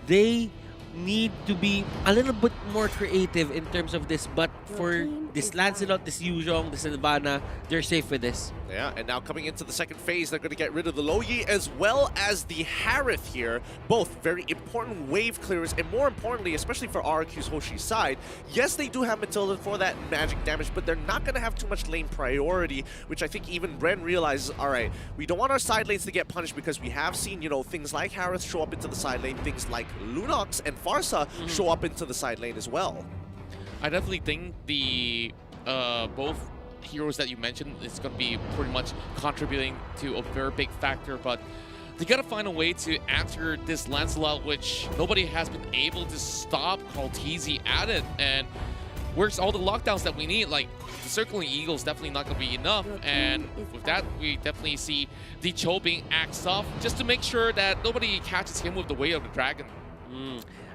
they need to be a little bit more creative in terms of this. But for this Lancelot, this Yuzhong, this Sylvana, they're safe with this. Yeah, and now coming into the second phase, they're going to get rid of the Loyi as well as the Harith here. Both very important wave clearers, and more importantly, especially for RQ's Hoshi's side, yes, they do have Matilda for that magic damage, but they're not going to have too much lane priority, which I think even Bren realizes, all right, we don't want our side lanes to get punished because we have seen, you know, things like Harith show up into the side lane, things like Lunox and Farsa show up into the side lane as well. I definitely think the both heroes that you mentioned is going to be pretty much contributing to a very big factor, but they got to find a way to answer this Lancelot, which nobody has been able to stop Kaltizi at it, and works all the lockdowns that we need. Like, the Circling Eagle is definitely not going to be enough, and with that, we definitely see the Cho being axed off just to make sure that nobody catches him with the Way of the Dragon.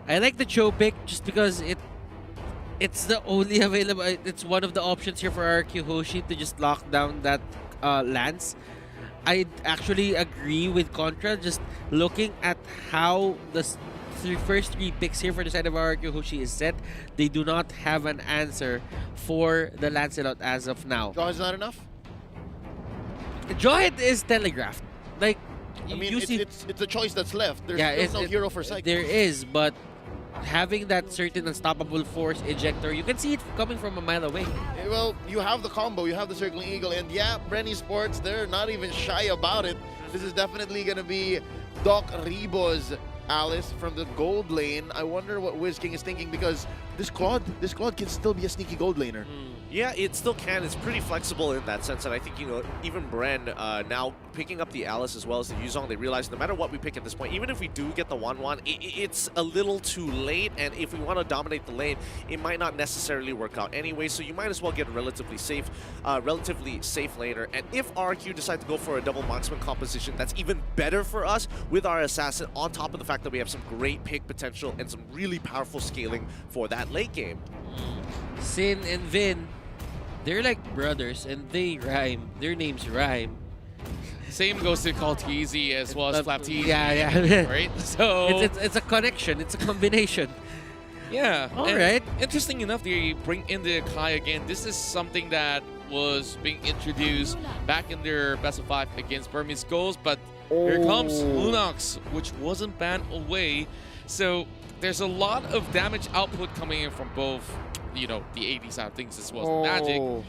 I like the Cho pick just because it's the only available. It's one of the options here for RQ Hoshi to just lock down that Lance. I actually agree with Contra. Just looking at how the first three picks here for the side of RQ Hoshi is set, they do not have an answer for the Lancelot as of now. Jawhead's not enough? Jawhead is telegraphed. Like, I mean, it's a choice that's left. There's no hero for Cyclops. There is, but having that certain unstoppable force ejector, you can see it coming from a mile away. Well, you have the combo, you have the circling eagle, and yeah, Bren Esports, they're not even shy about it. This is definitely going to be Doc Ribo's Alice from the gold lane. I wonder what Wiz King is thinking, because this Claude can still be a sneaky gold laner. Yeah, it still can. It's pretty flexible in that sense, and I think, even Bren now picking up the Alice as well as the Yuzong, they realize no matter what we pick at this point, even if we do get the 1-1, it's a little too late, and if we want to dominate the lane, it might not necessarily work out anyway, so you might as well get a relatively safe laner. And if RQ decide to go for a double marksman composition, that's even better for us with our assassin, on top of the fact that we have some great pick potential and some really powerful scaling for that late game. Sin and Vin, they're like brothers, and they rhyme. Their names rhyme. Same goes to Kaltizi as well as Flaptizi. Yeah. Right? So It's a connection. It's a combination. yeah. All and right. Interesting enough, they bring in the Kai again. This is something that was being introduced back in their best of 5 against Burmese Ghosts, but here comes Lunox, which wasn't banned away. So there's a lot of damage output coming in from both, the AD side of things as well as the Magic.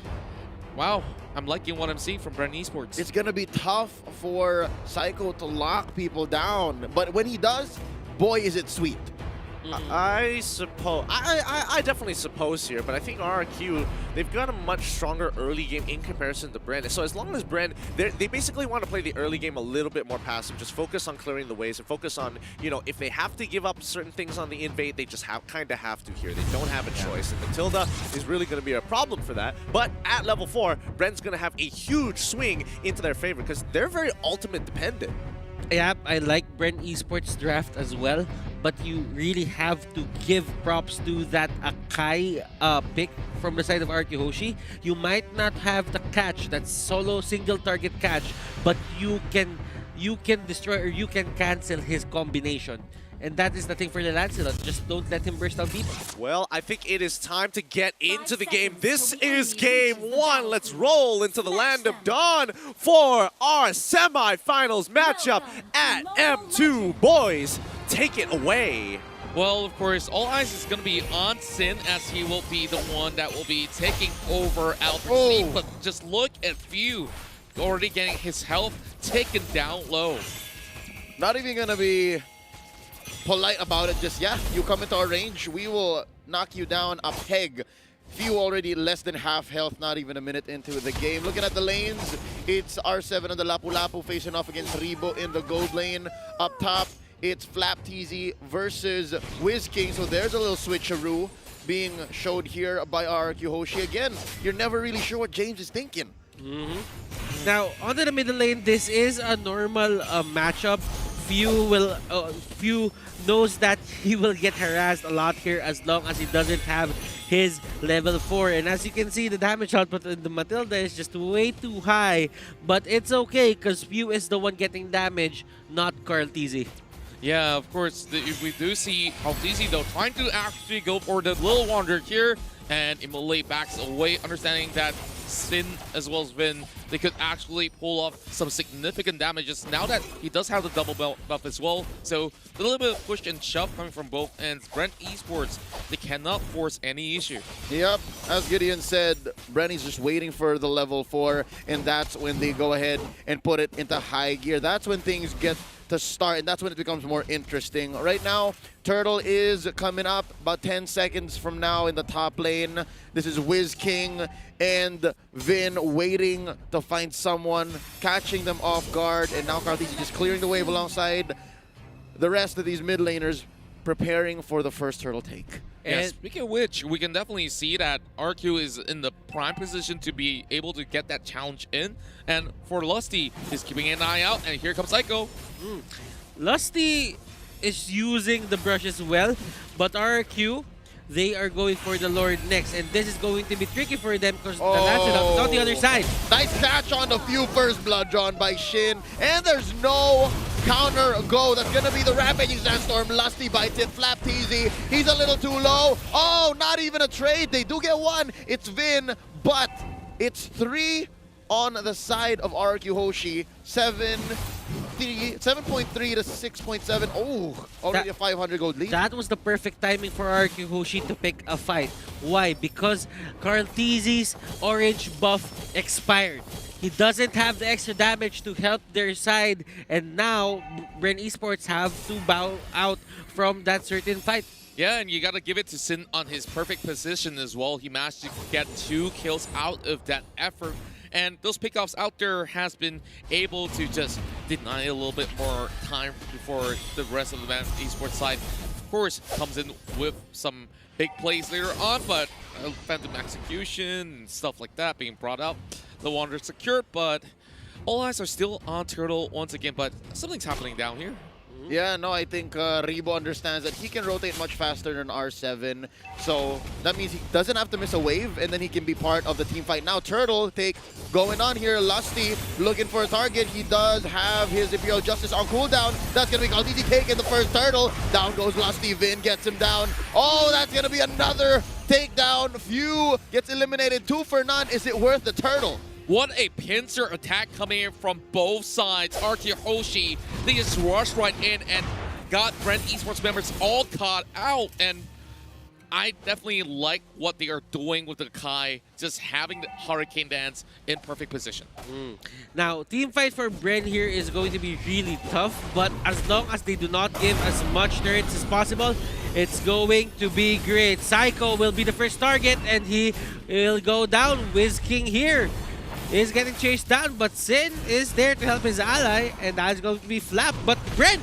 Wow, I'm liking what I'm seeing from Bren Esports. It's going to be tough for Psycho to lock people down, but when he does, boy, is it sweet. I suppose. I definitely suppose here, but I think RRQ, they've got a much stronger early game in comparison to Bren. So as long as Bren, they basically want to play the early game a little bit more passive, just focus on clearing the waves and focus on, if they have to give up certain things on the invade, they just kind of have to here. They don't have a choice. And Matilda is really going to be a problem for that. But at level 4, Bren's going to have a huge swing into their favor because they're very ultimate dependent. Yeah, I like Bren Esports draft as well, but you really have to give props to that Akai pick from the side of RQ Hoshi. You might not have the catch, that solo single target catch, but you can destroy or you can cancel his combination. And that is the thing for the Lancelot. Just don't let him burst out people. Well, I think it is time to get into the game. This is game 1. Let's roll into the land of dawn for our semifinals matchup at M2. Boys, take it away. Well, of course, all eyes is going to be on Sin, as he will be the one that will be taking over Alfred's lead. But just look at Few already getting his health taken down low. Not even going to be polite about it, just you come into our range, we will knock you down a peg. Few already less than half health, not even a minute into the game. Looking at the lanes, it's R7 on the Lapu Lapu facing off against Ribo in the gold lane. Up top, it's Flaptizi versus Wiz King, so there's a little switcheroo being showed here by RQ Hoshi. Again, you're never really sure what James is thinking. Now, onto the middle lane, this is a normal matchup. Few knows that he will get harassed a lot here as long as he doesn't have his level 4. And as you can see, the damage output in the Matilda is just way too high. But it's okay because Few is the one getting damage, not Kaltizi. Yeah, of course, we do see Kaltizi, though, trying to actually go for the Little Wonder here. And Imole backs away, understanding that Sin as well as Vin, they could actually pull off some significant damages now that he does have the double buff as well. So a little bit of push and shove coming from both ends. Bren Esports, they cannot force any issue. Yep, as Gideon said, Brenny's just waiting for the level 4, and that's when they go ahead and put it into high gear. That's when things get to start, and that's when it becomes more interesting. Right now, Turtle is coming up about 10 seconds from now in the top lane. This is Wiz King and Vin waiting to find someone, catching them off guard, and now Kaltizi just clearing the wave alongside the rest of these mid laners, preparing for the first turtle take. Yeah, speaking of which, we can definitely see that RQ is in the prime position to be able to get that challenge in. And for Lusty, he's keeping an eye out, and here comes Psycho. Lusty is using the brush as well, but RQ, they are going for the Lord next, and this is going to be tricky for them because the Lancelot is on the other side. Nice catch on the Few first blood drawn by Shin, and there's no counter go. That's gonna be the Rampaging Sandstorm. Lusty bites it. Flaptizi, he's a little too low. Oh, not even a trade. They do get one. It's Vin, but it's 3 on the side of RQ Hoshi. 7 7.3 to 6.7. Oh, already a 500 gold lead. That was the perfect timing for RQ Hoshi to pick a fight. Why? Because Carl Tizzy's orange buff expired. He doesn't have the extra damage to help their side, and now Bren Esports have to bow out from that certain fight. Yeah, and you got to give it to Sin on his perfect position as well. He managed to get 2 kills out of that effort. And those pickoffs out there has been able to just deny a little bit more time before the rest of the Esports side, of course, comes in with some big plays later on, but phantom execution and stuff like that being brought out. The Wanderer secured, but all eyes are still on Turtle once again, but something's happening down here. Yeah, no, I think Rebo understands that he can rotate much faster than R7. So that means he doesn't have to miss a wave, and then he can be part of the team fight. Now, Turtle take going on here. Lusty looking for a target. He does have his Imperial Justice on cooldown. That's going to be Kaltizi taking the first Turtle. Down goes Lusty. Vin gets him down. Oh, that's going to be another takedown. Few gets eliminated. 2 for none. Is it worth the Turtle? What a pincer attack coming in from both sides. RQ Hoshi, they just rushed right in and got Bren Esports members all caught out. And I definitely like what they are doing with the Kai, just having the Hurricane Dance in perfect position. Now, team fight for Bren here is going to be really tough, but as long as they do not give as much turrets as possible, it's going to be great. Psycho will be the first target, and he will go down. Wiz King here is getting chased down, but Sin is there to help his ally, and that's going to be Flap. But Bren,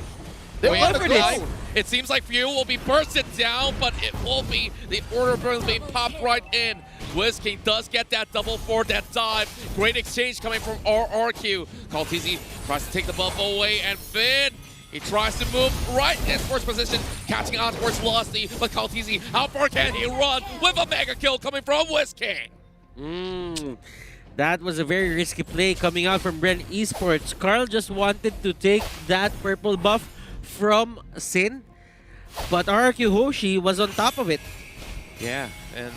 it seems like Fuel will be bursted down, but it will be the order burns being popped right in. Wiz King does get that double for that dive. Great exchange coming from RRQ. Kaltizi tries to take the buff away, and Finn, he tries to move right in first position, catching on towards Lusty, but Kaltizi, how far can he run with a mega kill coming from Wiz King? That was a very risky play coming out from Bren Esports. Carl just wanted to take that purple buff from Sin, but RQ Hoshi was on top of it. Yeah, and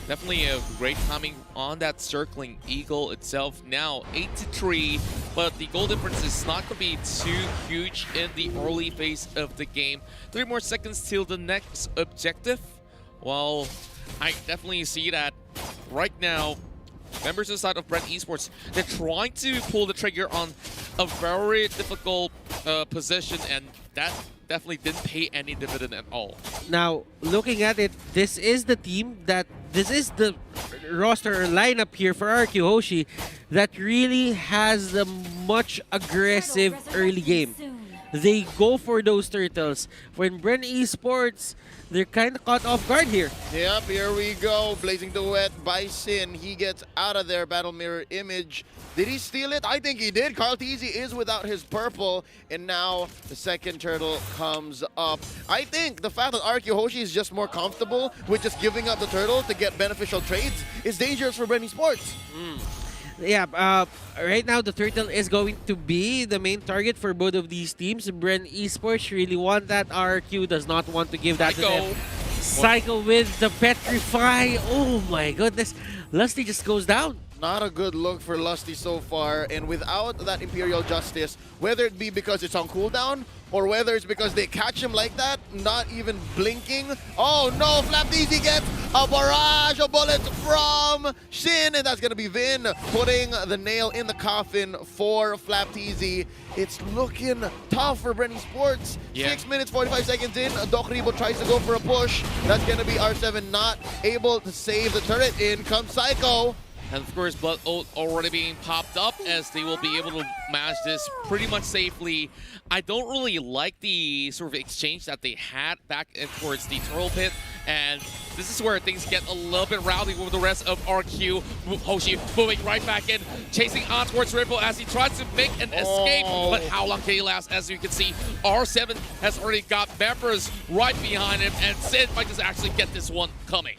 definitely a great timing on that circling Eagle itself. Now 8-3, but the goal difference is not going to be too huge in the early phase of the game. 3 more seconds till the next objective. Well, I definitely see that right now. Members inside of Bren Esports, they're trying to pull the trigger on a very difficult position, and that definitely didn't pay any dividend at all. Now, looking at it, this is the team this is the roster or lineup here for RQ Hoshi that really has a much aggressive early game. They go for those turtles. When Bren Esports, they're kind of caught off guard here. Yep, here we go. Blazing Duet by Sin. He gets out of there. Battle Mirror Image. Did he steal it? I think he did. Carl Tizzy is without his purple. And now the second turtle comes up. I think the fact that RQ Hoshi is just more comfortable with just giving up the turtle to get beneficial trades is dangerous for Bren Esports. Yeah, right now the turtle is going to be the main target for both of these teams. Bren Esports really want that. RQ does not want to give that to them. Cycle with the Petrify. Oh my goodness. Lusty just goes down. Not a good look for Lusty so far, and without that Imperial Justice, whether it be because it's on cooldown or whether it's because they catch him like that, not even blinking. Oh no, Flapteezy gets a barrage of bullets from Shin, and that's gonna be Vin putting the nail in the coffin for Flapteezy. It's looking tough for Bren Esports. 6 minutes, 45 seconds in, Doc Rebo tries to go for a push. That's gonna be R7 not able to save the turret. In comes Psycho. And of course, Blood Oath already being popped up as they will be able to manage this pretty much safely. I don't really like the sort of exchange that they had back towards the Turtle Pit, and this is where things get a little bit rowdy with the rest of RQ. Hoshi moving right back in, chasing on towards Ripple as he tries to make an escape, but how long can he last? As you can see, R7 has already got members right behind him, and Sid might just actually get this one coming.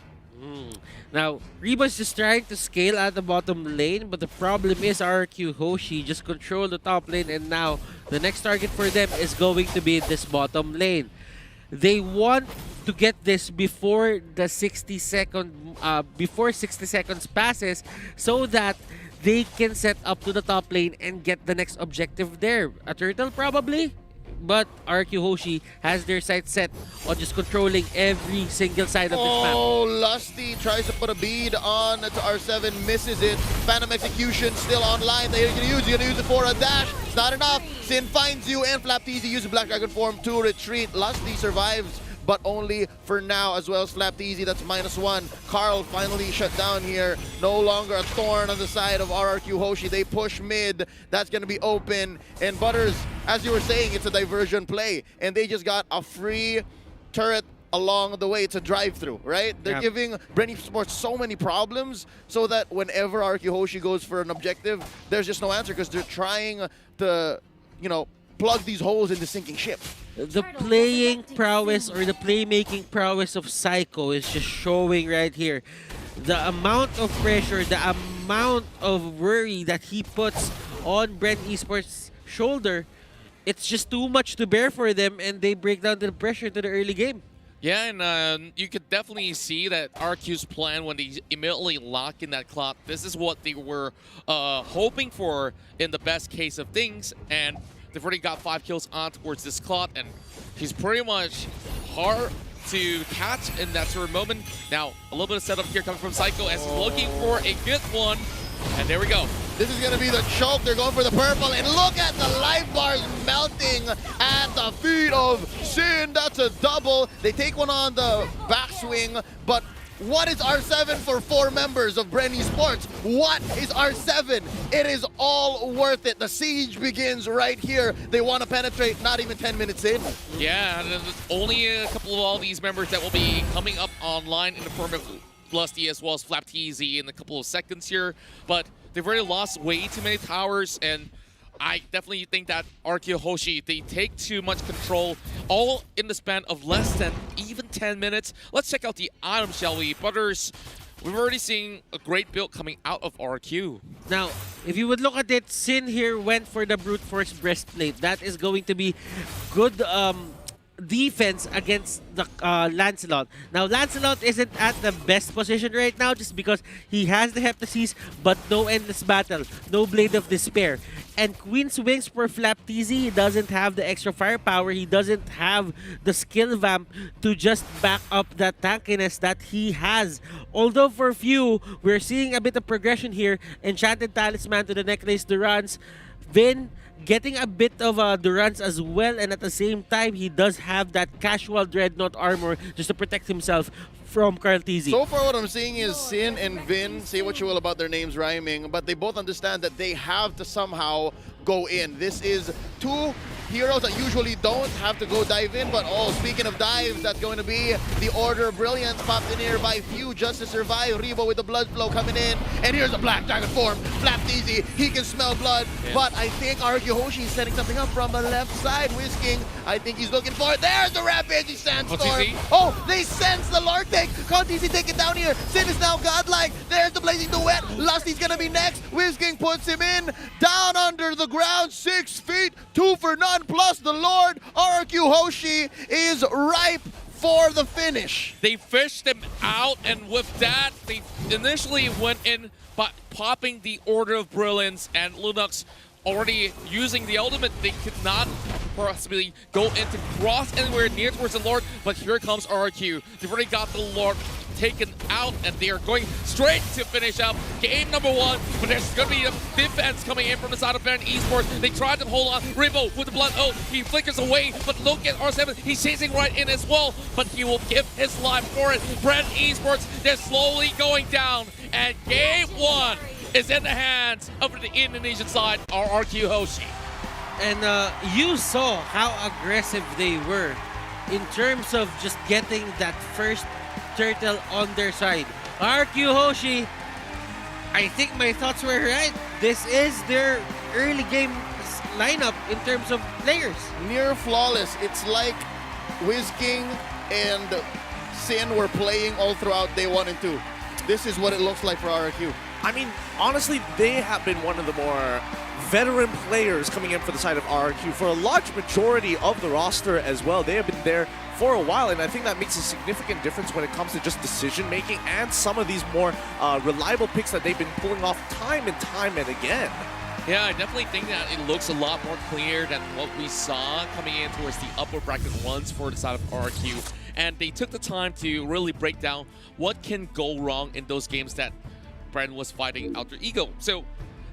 Now, Reba's just trying to scale at the bottom lane, but the problem is RQ Hoshi just control the top lane, and now the next target for them is going to be this bottom lane. They want to get this before the 60 seconds passes, so that they can set up to the top lane and get the next objective there. A turtle probably, but RQ Hoshi has their sights set on just controlling every single side of this map. Oh, Lusty tries to put a bead on to R7, misses it. Phantom Execution still online. They're gonna use it for a dash. It's not enough. Sin finds you, and Flapteasy uses Black Dragon form to retreat. Lusty survives, but only for now, as well as Flapteasy. That's -1. Carl finally shut down here. No longer a thorn on the side of RRQ Hoshi. They push mid. That's going to be open. And Butters, as you were saying, it's a diversion play. And they just got a free turret along the way. It's a drive-through, right? They're giving Bren Esports so many problems so that whenever RQ Hoshi goes for an objective, there's just no answer because they're trying to, you know, plug these holes in the sinking ship. The playing prowess or the playmaking prowess of Psycho is just showing right here. The amount of pressure, the amount of worry that he puts on Brent Esports' shoulder, it's just too much to bear for them, and they break down the pressure to the early game. Yeah, and you could definitely see that RQ's plan when they immediately lock in that clock, this is what they were hoping for in the best case of things, and they've already got 5 kills on towards this clock, and he's pretty much hard to catch in that sort of moment. Now, a little bit of setup here coming from Psycho as he's looking for a good one, and there we go. This is going to be the choke. They're going for the purple, and look at the life bars melting at the feet of Sin. That's a double. They take one on the backswing, but what is R7 for 4 members of Bren Esports? What is R7? It is all worth it. The siege begins right here. They want to penetrate, not even 10 minutes in. Yeah, and there's only a couple of all these members that will be coming up online in the form of Lusty as well as Flapteasy in a couple of seconds here. But they've already lost way too many towers, and I definitely think that RQ Hoshi, they take too much control, all in the span of less than even 10 minutes. Let's check out the item, shall we? Butters, we've already seen a great build coming out of RQ. Now, if you would look at it, Sin here went for the brute force breastplate. That is going to be good defense against the Lancelot. Now, Lancelot isn't at the best position right now just because he has the Heptasis, but no Endless Battle, no Blade of Despair. And Queen's Wings for Flapteasy, he doesn't have the extra firepower, he doesn't have the skill vamp to just back up that tankiness that he has. Although for few, we're seeing a bit of progression here. Enchanted Talisman to the Necklace Durance. Vin getting a bit of a Durance as well, and at the same time, he does have that casual Dreadnought armor just to protect himself from Carl TZ. So far what I'm seeing is Sin and Vin, say what you will about their names rhyming, but they both understand that they have to somehow go in. This is 2 heroes that usually don't have to go dive in, but oh, speaking of dives, that's going to be the Order of Brilliance popped in here by few just to survive. Rebo with the blood flow coming in, and here's a Black Dragon form. Flapteasy, he can smell blood, but I think RQ Hoshi is setting something up from the left side. Whisking, I think he's looking for it. There's the Rampaging Sandstorm. Oh, they sense the Lord take. TZ take it down here. Sin is now godlike. There's the Blazing Duet. Lusty's gonna be next. Whisking puts him in. Down under the ground, 6 feet, 2 for none. Plus the Lord, RQ Hoshi is ripe for the finish. They fished them out, and with that, they initially went in by popping the Order of Brilliance, and Lunox already using the ultimate. They could not possibly go into cross anywhere near towards the Lord, but here comes RQ. They've already got the Lord taken out, and they are going straight to finish up game number 1. But there's going to be a defense coming in from the side of Bren Esports. They tried to hold on. Rivo with the blood. Oh, he flickers away, but look at R7. He's chasing right in as well, but he will give his life for it. Bren Esports, they're slowly going down, and game 1 is in the hands of the Indonesian side, RQ Hoshi. And you saw how aggressive they were in terms of just getting that first turtle on their side. RQ Hoshi, I think my thoughts were right. This is their early game lineup in terms of players. Near flawless. It's like Whisking and Sin were playing all throughout day 1 and 2. This is what it looks like for RQ. I mean, honestly, they have been one of the more veteran players coming in for the side of RQ for a large majority of the roster as well. They have been there for a while, and I think that makes a significant difference when it comes to just decision making and some of these more reliable picks that they've been pulling off time and again. Yeah, I definitely think that it looks a lot more clear than what we saw coming in towards the upper bracket runs for the side of RRQ. And they took the time to really break down what can go wrong in those games that Brent was fighting Alter Ego. So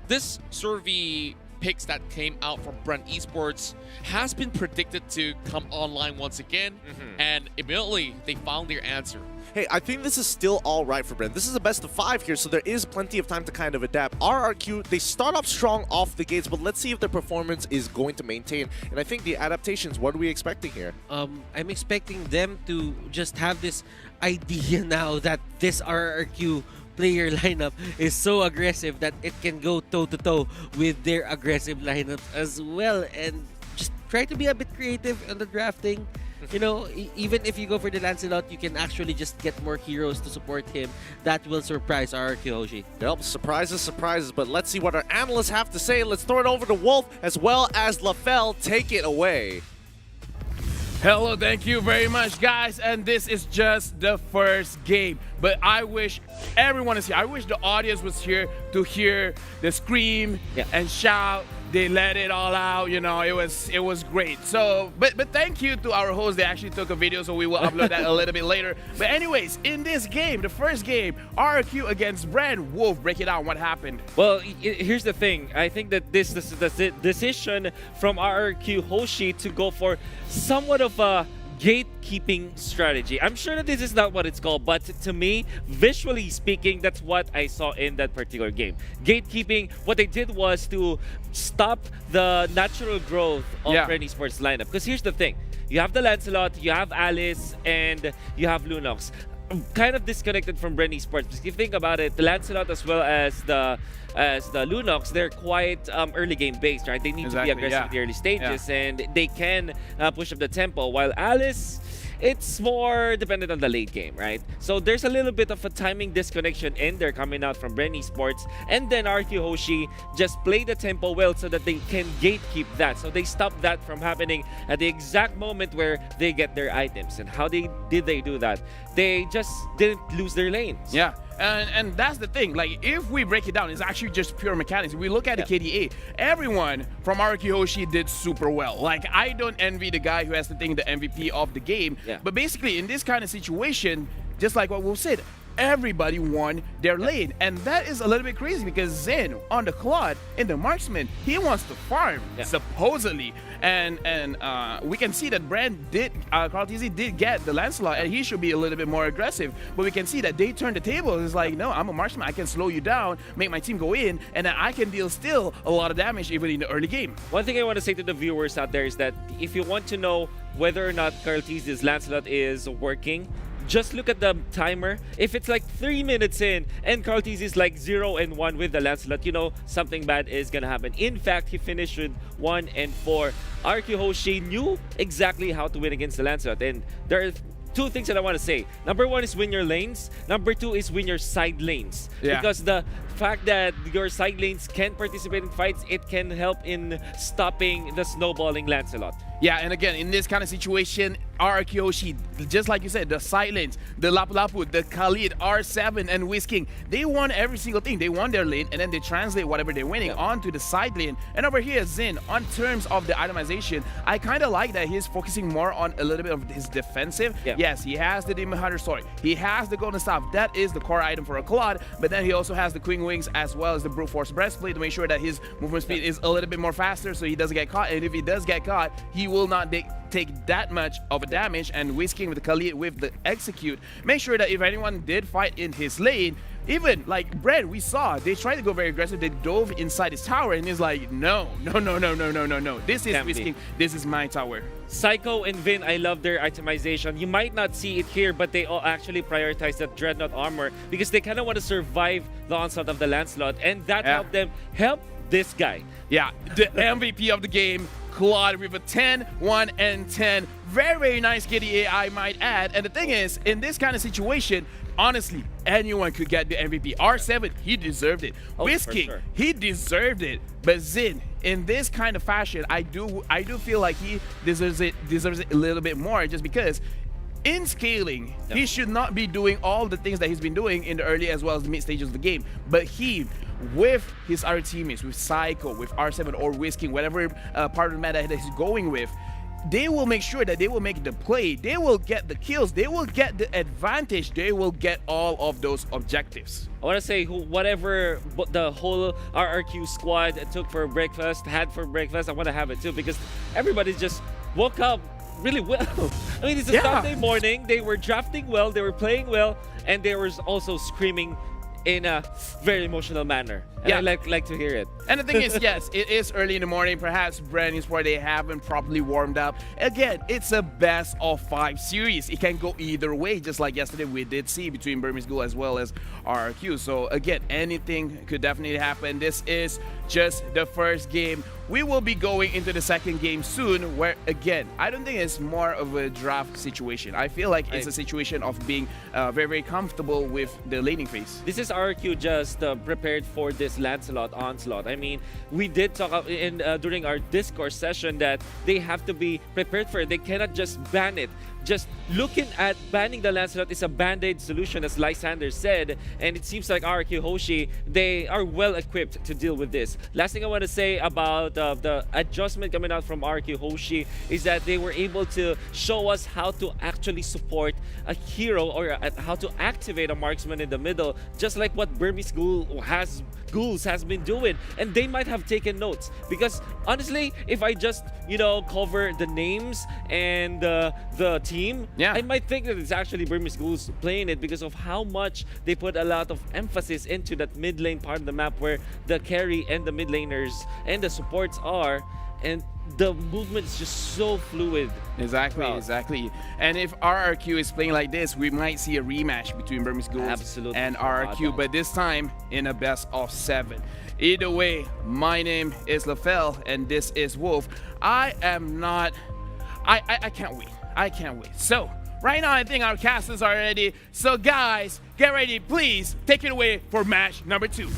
this survey picks that came out from Brent Esports has been predicted to come online once again, and immediately they found their answer. Hey, I think this is still all right for Brent. This is a best of 5 here, so there is plenty of time to kind of adapt. RRQ, they start off strong off the gates, but let's see if their performance is going to maintain. And I think the adaptations, what are we expecting here? I'm expecting them to just have this idea now that this RRQ player lineup is so aggressive that it can go toe-to-toe with their aggressive lineups as well, and just try to be a bit creative on the drafting. You know, even if you go for the Lancelot, you can actually just get more heroes to support him. That will surprise RRQ Hoshi. Yep, surprises, but let's see what our analysts have to say. Let's throw it over to Wolf as well as LaFell. Take it away. Hello, thank you very much, guys. And this is just the first game. But I wish everyone is here. I wish the audience was here to hear the scream and shout. They let it all out, you know, it was great. So, but thank you to our host. They actually took a video, so we will upload that a little bit later. But anyways, in this game, the first game, RRQ against Brand. Wolf, break it down. What happened? Well, here's the thing. I think that this is the decision from RRQ Hoshi to go for somewhat of a gatekeeping strategy. I'm sure that this is not what it's called, but to me, visually speaking, that's what I saw in that particular game. Gatekeeping, what they did was to stop the natural growth of Brand Esports lineup. Because here's the thing. You have the Lancelot, you have Alice, and you have Lunox. Kind of disconnected from Brand Esports. If you think about it, the Lancelot as well as the Lunox, they're quite early game based, right? They need to be aggressive in the early stages, and they can push up the tempo. While Alice, it's more dependent on the late game, right? So there's a little bit of a timing disconnection in there coming out from Brand Esports, and then RQ Hoshi just play the tempo well so that they can gatekeep that. So they stop that from happening at the exact moment where they get their items. And how did they do that? They just didn't lose their lanes. Yeah. And that's the thing, like if we break it down, it's actually just pure mechanics. If we look at the KDA, everyone from RQ Hoshi did super well. Like I don't envy the guy who has to think the MVP of the game. But basically in this kind of situation, just like what Wolf said, everybody won their lane. And that is a little bit crazy because Zen on the Claude in the marksman, he wants to farm, supposedly. And we can see that Brand did, Carl TZ did get the Lancelot, and he should be a little bit more aggressive. But we can see that they turned the table. It's like, no, I'm a marksman. I can slow you down, make my team go in, and then I can deal still a lot of damage even in the early game. One thing I want to say to the viewers out there is that if you want to know whether or not Carl TZ's Lancelot is working, just look at the timer. If it's like 3 minutes in and Carl TZ is like 0 and 1 with the Lancelot, you know something bad is gonna happen. In fact, he finished with 1 and 4. RQ Hoshi knew exactly how to win against the Lancelot, and there are 2 things that I want to say. Number 1 is win your lanes. Number 2 is win your side lanes. Because the fact that your side lanes can participate in fights, it can help in stopping the snowballing Lancelot. Yeah, and again, in this kind of situation, RRQ Hoshi, just like you said, the Silence, the Lapu Lapu, the Khalid, R7, and Whisking, they won every single thing. They won their lane, and then they translate whatever they're winning onto the side lane. And over here, Zin, on terms of the itemization, I kind of like that he's focusing more on a little bit of his defensive. Yes, he has the Demon Hunter Sword. He has the Golden Staff. That is the core item for a Claude, but then he also has the Queen Wings as well as the Brute Force Breastplate to make sure that his movement speed is a little bit more faster so he doesn't get caught. And if he does get caught, he will not take that much of a damage. And Whisking with the Khalid with the Execute, make sure that if anyone did fight in his lane, even like Brad, we saw they tried to go very aggressive. They dove inside his tower, and he's like, no. This is Whisking. This is my tower. Psycho and Vin, I love their itemization. You might not see it here, but they all actually prioritize that Dreadnought armor because they kind of want to survive the onslaught of the Lancelot, and that helped them help this guy. Yeah, the MVP of the game, Claude, with a 10, 1, and 10. Very, very nice KDA, I might add. And the thing is, in this kind of situation, honestly, anyone could get the MVP. R7, he deserved it. Oh, for Whisking, sure. he deserved it. But Zin, in this kind of fashion, I do feel like he deserves it a little bit more, just because in scaling, he should not be doing all the things that he's been doing in the early as well as the mid stages of the game. But he, with his other teammates, with Psycho, with R7 or Whisking, whatever part of the meta that he's going with, they will make sure that they will make the play, they will get the kills, they will get the advantage, they will get all of those objectives. I want to say whatever the whole RRQ squad took for breakfast, had for breakfast, I want to have it too, because everybody just woke up really well. I mean, it's a Sunday morning, they were drafting well, they were playing well, and they were also screaming in a very emotional manner. And I like to hear it. And the thing is, yes, it is early in the morning. Perhaps Brand Esports, they haven't properly warmed up. Again, it's a best of 5 series. It can go either way, just like yesterday we did see between Burmese Ghoul as well as RRQ. So again, anything could definitely happen. This is just the first game. We will be going into the second game soon, where again, I don't think it's more of a draft situation. I feel like it's a situation of being very, very comfortable with the laning phase. This is RQ just prepared for this Lancelot onslaught. I mean, we did talk during our Discord session that they have to be prepared for it. They cannot just ban it. Just looking at banning the Lancelot is a band-aid solution, as Lysander said, and it seems like RQ Hoshi, they are well equipped to deal with this. Last thing I want to say about the adjustment coming out from RQ Hoshi is that they were able to show us how to actually support a hero, or how to activate a marksman in the middle, just like what Burmese Ghouls has been doing. And they might have taken notes, because honestly, if I just cover the names and the team, I might think that it's actually Burmese Ghouls playing it, because of how much they put a lot of emphasis into that mid lane part of the map, where the carry and the mid laners and the supports are, and the movement is just so fluid. Exactly. And if RRQ is playing like this, we might see a rematch between Burmese Ghouls and RRQ, but this time in a best of 7. Either way, my name is LaFell and this is Wolf. I can't wait. I can't wait. So right now, I think our casters are ready. So guys, get ready. Please take it away for match number 2.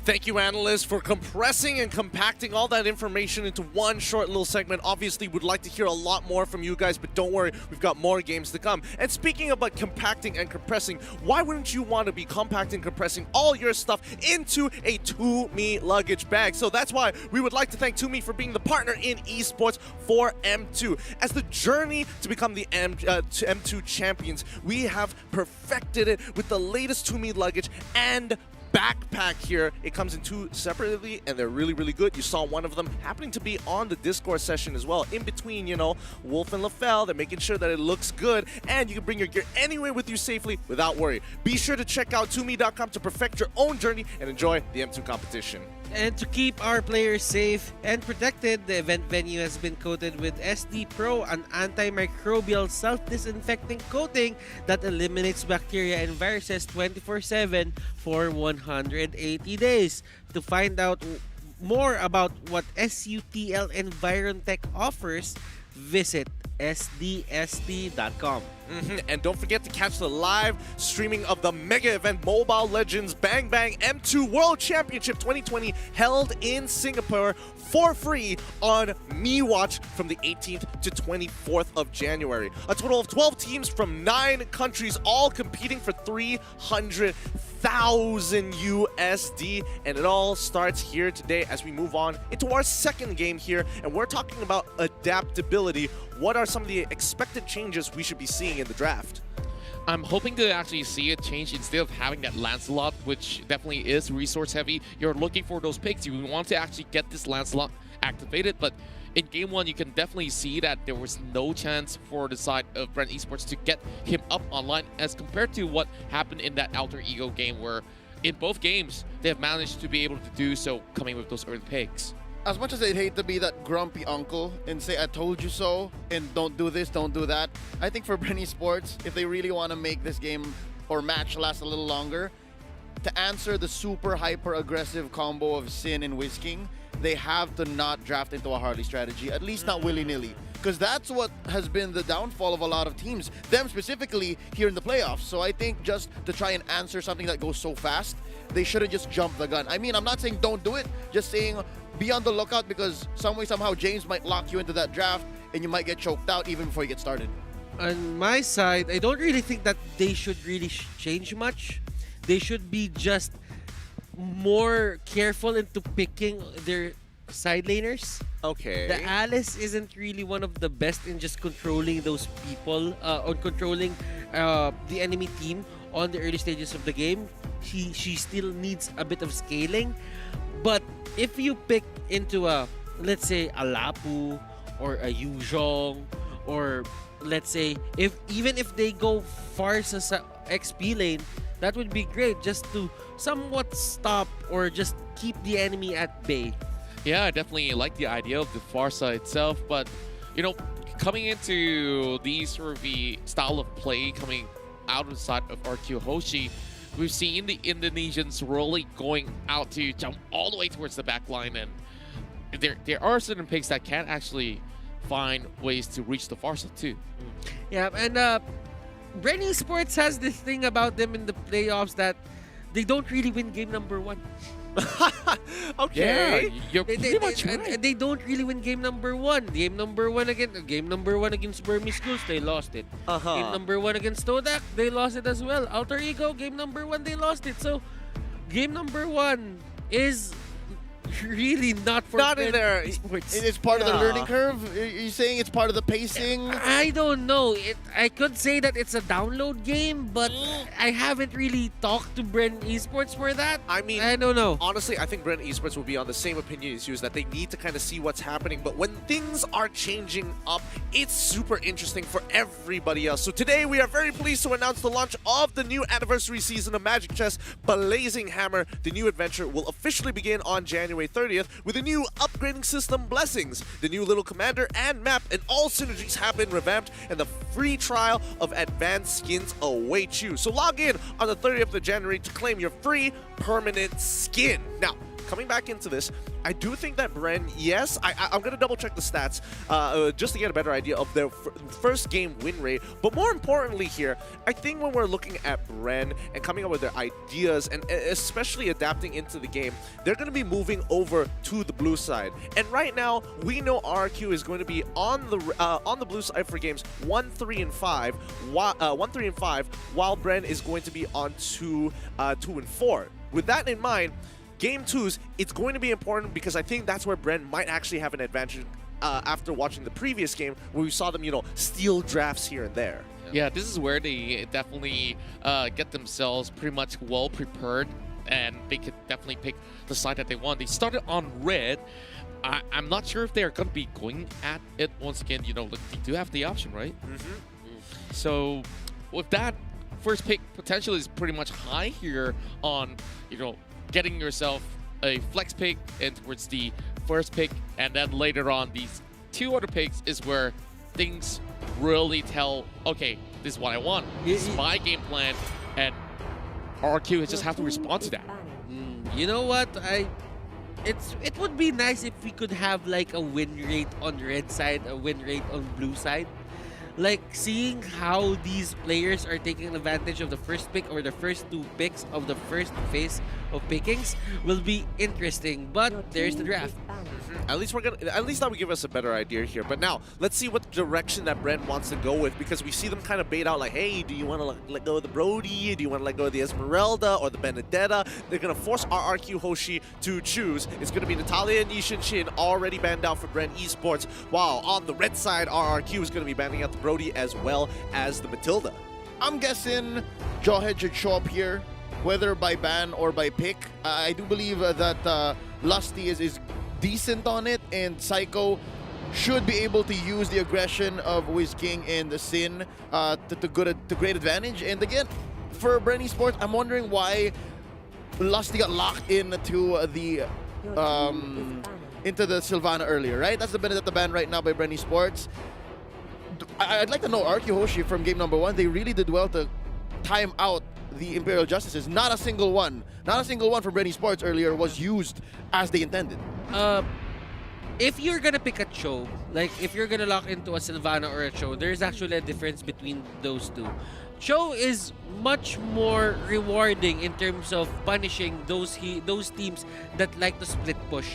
Thank you, analysts, for compressing and compacting all that information into one short little segment. Obviously, we'd like to hear a lot more from you guys, but don't worry, we've got more games to come. And speaking about compacting and compressing, why wouldn't you want to be compacting and compressing all your stuff into a 2Me luggage bag? So that's why we would like to thank 2Me for being the partner in esports for M2. As the journey to become the M2 champions, we have perfected it with the latest 2Me luggage and backpack here. It comes in 2 separately, and they're really, really good. You saw one of them happening to be on the Discord session as well. In between, Wolf and LaFell, they're making sure that it looks good, and you can bring your gear anywhere with you safely without worry. Be sure to check out 2me.com to perfect your own journey and enjoy the M2 competition. And to keep our players safe and protected, the event venue has been coated with SD Pro, an antimicrobial self-disinfecting coating that eliminates bacteria and viruses 24/7 for 180 days. To find out more about what SUTL Environtech offers, visit sdst.com. And don't forget to catch the live streaming of the mega event Mobile Legends Bang Bang M2 World Championship 2020 held in Singapore for free on MeWatch from the 18th to 24th of January. A total of 12 teams from 9 countries, all competing for 300,000 USD, and it all starts here today as we move on into our second game here, and we're talking about adaptability. What are some of the expected changes we should be seeing in the draft? I'm hoping to actually see a change. Instead of having that Lancelot, which definitely is resource heavy, you're looking for those picks. You want to actually get this Lancelot activated, but in game 1, you can definitely see that there was no chance for the side of Brand Esports to get him up online as compared to what happened in that Alter Ego game, where in both games, they have managed to be able to do so coming with those early picks. As much as I'd hate to be that grumpy uncle and say, I told you so, and don't do this, don't do that, I think for Brand Esports, if they really want to make this game or match last a little longer, to answer the super hyper aggressive combo of Sin and Whisking, they have to not draft into a Harley strategy, at least not willy-nilly. because that's what has been the downfall of a lot of teams, them specifically here in the playoffs. So I think just to try and answer something that goes so fast, they shouldn't just jump the gun. I mean, I'm not saying don't do it, just saying be on the lookout, because some way, somehow, James might lock you into that draft and you might get choked out even before you get started. On my side, I don't really think that they should really change much. They should be just more careful into picking their side laners. Okay. The Alice isn't really one of the best in just controlling those people, on controlling the enemy team on the early stages of the game. She still needs a bit of scaling. But if you pick into let's say a Lapu or a Yuzhong, or let's say even if they go Farsa sa XP lane, that would be great, just to somewhat stop or just keep the enemy at bay. Yeah, I definitely like the idea of the Farsa itself, but you know, coming into the sort of the style of play coming out of the side of RQ Hoshi, we've seen the Indonesians really going out to jump all the way towards the back line, and there are certain picks that can actually find ways to reach the Farsa too. Yeah, and Bren Esports has this thing about them in the playoffs that they don't really win game number 1. Okay. Yeah, you're pretty much right. They don't really win game number 1. Game number 1 against Burmese Schools, they lost it. Game number 1 against Todak, they lost it as well. Alter Ego, game number 1, they lost it. So, game number 1 is really not for Not in there. Esports. It is part of the learning curve? Are you saying it's part of the pacing? I don't know. I could say that it's a download game, but I haven't really talked to Bren Esports for that. I mean, I don't know. Honestly, I think Brent Esports will be on the same opinion as you, is that they need to kind of see what's happening. But when things are changing up, it's super interesting for everybody else. So today, we are very pleased to announce the launch of the new anniversary season of Magic Chess Blazing Hammer. The new adventure will officially begin on January 30th with a new upgrading system, Blessings. The new little commander and map and all synergies have been revamped, and the free trial of advanced skins await you. So log in on the 30th of January to claim your free permanent skin. Now, coming back into this, I do think that Bren, yes, I'm going to double check the stats just to get a better idea of their first game win rate. But more importantly here, I think when we're looking at Bren and coming up with their ideas and especially adapting into the game, they're going to be moving over to the blue side. And right now, we know RQ is going to be on the blue side for games 1, 3, and 5, while 1, 3, and 5, while Bren is going to be on 2, 2, and 4. With that in mind, Game 2s, it's going to be important because I think that's where Bren might actually have an advantage after watching the previous game where we saw them, steal drafts here and there. Yeah, this is where they definitely get themselves pretty much well prepared, and they could definitely pick the side that they want. They started on red. I'm not sure if they're going to be going at it once again. Look, they do have the option, right? So with that, first pick potential is pretty much high here on, getting yourself a flex pick and towards the first pick, and then later on these 2 other picks is where things really tell, okay, this is what I want. This is my game plan, and RQ just have to respond to that. You know what? It would be nice if we could have like a win rate on red side, a win rate on blue side. Like, seeing how these players are taking advantage of the first pick or the first 2 picks of the first phase of pickings will be interesting. But there's the draft. At least that would give us a better idea here. But now, let's see what direction that Bren wants to go with, because we see them kind of bait out like, hey, do you want to let go of the Brody? Do you want to let go of the Esmeralda or the Benedetta? They're going to force RRQ Hoshi to choose. It's going to be Natalia and Yishin Shin already banned out for Bren Esports, while on the red side, RRQ is going to be banning out the Brody as well as the Matilda. I'm guessing Jawhead should show up here, whether by ban or by pick. I do believe that Lusty is decent on it, and Psycho should be able to use the aggression of Wiz King and the Sin to great advantage. And again, for Bren Esports, I'm wondering why Lusty got locked into the Sylvana earlier, right? That's the Benedetta ban right now by Bren Esports. I'd like to know RQ Hoshi from game number 1. They really did well to time out the Imperial Justices. Not a single one from Bren Esports earlier was used as they intended. if you're gonna pick a Cho, like if you're gonna lock into a Sylvana or a Cho, there's actually a difference between those two. Cho is much more rewarding in terms of punishing those teams that like to split push.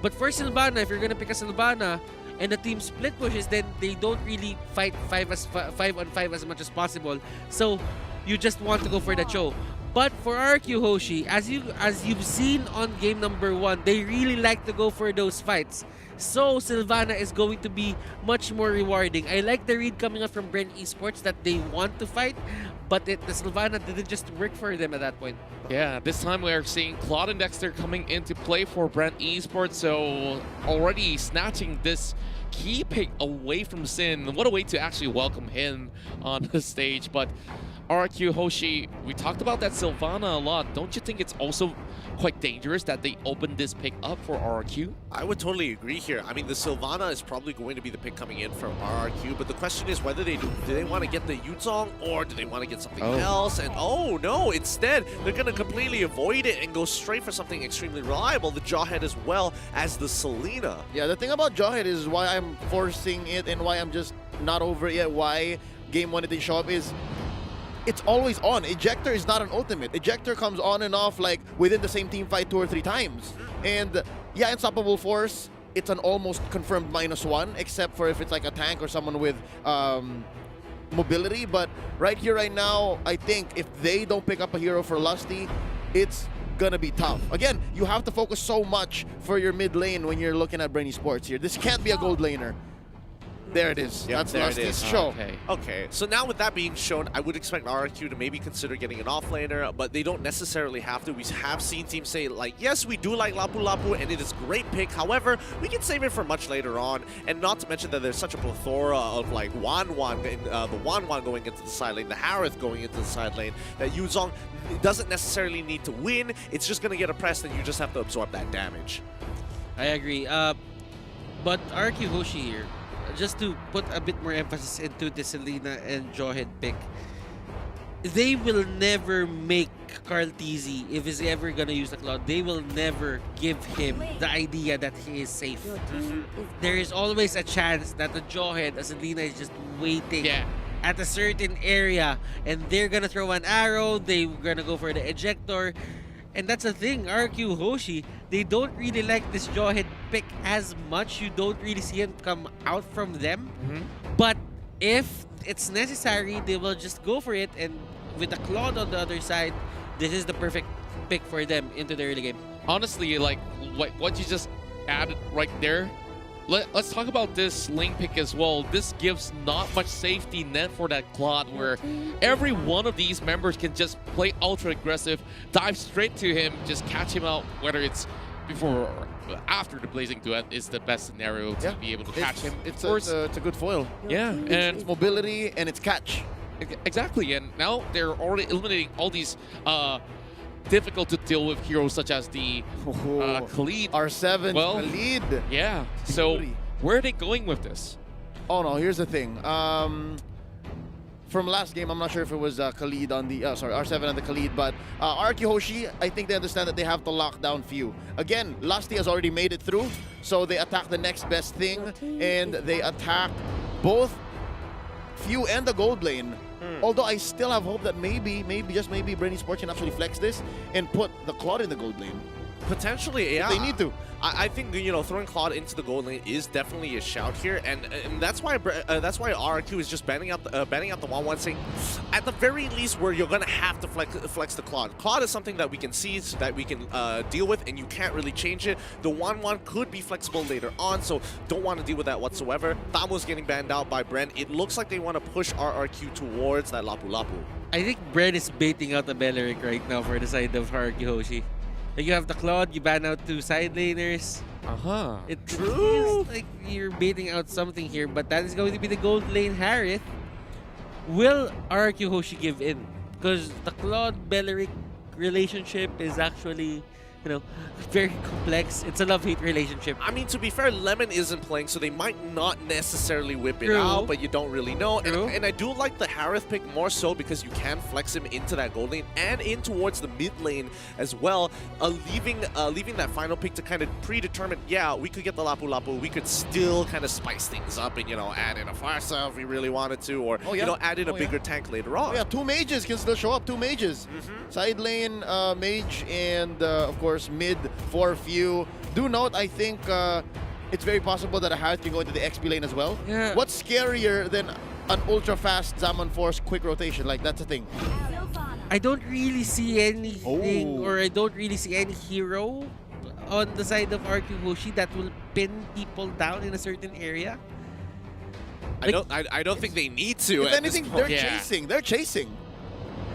But for Sylvana, if you're gonna pick a Sylvana and the team split pushes, then they don't really fight 5-on-5 as much as possible. So you just want to go for the Cho. But for RQ Hoshi, as you've seen on game number 1, they really like to go for those fights. So Sylvana is going to be much more rewarding. I like the read coming up from Bren Esports that they want to fight, but the Sylvana didn't just work for them at that point. Yeah, this time we are seeing Claude and Dexter coming into play for Brent Esports, so already snatching this key pick away from Sin. What a way to actually welcome him on the stage. But RQ Hoshi, we talked about that Sylvana a lot. Don't you think it's also quite dangerous that they opened this pick up for RQ? I would totally agree here. I mean, the Sylvana is probably going to be the pick coming in from RRQ, but the question is whether do they want to get the Yuzong or do they want to get something else? And oh no, instead, they're going to completely avoid it and go straight for something extremely reliable, the Jawhead as well as the Selena. Yeah, the thing about Jawhead is why I'm forcing it and why I'm just not over it yet, why game 1 it didn't show up is it's always on. Ejector is not an ultimate. Ejector comes on and off like within the same team fight 2 or 3 times. And yeah, Unstoppable Force, it's an almost confirmed -1, except for if it's like a tank or someone with mobility. But right here, right now, I think if they don't pick up a hero for Lusty, it's gonna be tough. Again, you have to focus so much for your mid lane when you're looking at Brainy Sports here. This can't be a gold laner. There it is. Yep, That's there Lusty's show. Okay, so now with that being shown, I would expect RRQ to maybe consider getting an offlaner, but they don't necessarily have to. We have seen teams say, like, yes, we do like Lapu Lapu, and it is a great pick. However, we can save it for much later on, and not to mention that there's such a plethora of, like, Wanwan, the Wanwan going into the side lane, the Harith going into the side lane, that Yuzong doesn't necessarily need to win. It's just going to get oppressed, and you just have to absorb that damage. I agree. But RQ Hoshi here, just to put a bit more emphasis into the Selena and Jawhead pick, they will never make Carl TZ, if he's ever gonna use the Cloud, they will never give him the idea that he is safe. There is always a chance that the Jawhead, a Selena, is just waiting at a certain area, and they're gonna throw an arrow, they're gonna go for the ejector. And that's the thing, RQ Hoshi, they don't really like this Jawhead pick as much. You don't really see him come out from them. But if it's necessary, they will just go for it. And with the Claude on the other side, this is the perfect pick for them into the early game. Honestly, like what you just added right there, let's talk about this lane pick as well. This gives not much safety net for that Claude, where every one of these members can just play ultra aggressive, dive straight to him, just catch him out, whether it's before or after the Blazing Duet is the best scenario to be able to catch him. It's a good foil. Yeah, and it's mobility and it's catch. Exactly, and now they're already eliminating all these difficult to deal with heroes such as the Khalid. R7, well, Khalid. Yeah, so where are they going with this? Oh no, here's the thing. From last game, I'm not sure if it was Khalid on the, R7 on the Khalid, but RQ Hoshi, I think they understand that they have to lock down Few. Again, Lusty has already made it through, so they attack the next best thing, and they attack both Few and the gold lane. Although I still have hope that maybe, just maybe, Brainy Sports can actually flex this and put the Claude in the gold lane. Potentially, yeah. If they need to. I think, you know, throwing Claude into the gold lane is definitely a shout here, and that's why RRQ is just banning out the 1-1, saying at the very least where you're gonna have to flex the Claude. Claude is something that we can see, so that we can deal with, and you can't really change it. The 1-1 could be flexible later on, so don't want to deal with that whatsoever. Thamo's getting banned out by Bren. It looks like they want to push RRQ towards that Lapu Lapu. I think Bren is baiting out the Beleric right now for the side of RQ Hoshi. Like, you have the Claude, you ban out 2 side laners. It feels like you're baiting out something here, but that is going to be the gold lane Harith. Will RQ Hoshi give in? Because the Claude Beleric relationship is actually very complex. It's a love-hate relationship. I mean, to be fair, Lemon isn't playing, so they might not necessarily whip it True. out, but you don't really know. True. And I do like the Harith pick more so because you can flex him into that gold lane and in towards the mid lane as well, leaving that final pick to kind of predetermine, yeah, we could get the Lapu Lapu, we could still kind of spice things up and, add in a Farsa if we really wanted to, or, add in a bigger tank later on. Yeah, 2 mages can still show up, 2 mages. Side lane, mage, and of course, mid for few. Do note, I think it's very possible that a Harith can go into the XP lane as well. Yeah. What's scarier than an ultra-fast Zaman Force quick rotation? Like, that's the thing. I don't really see anything, or I don't really see any hero on the side of RQ Hoshi that will pin people down in a certain area. I don't think they need to. If at anything, this they're point. chasing. They're chasing.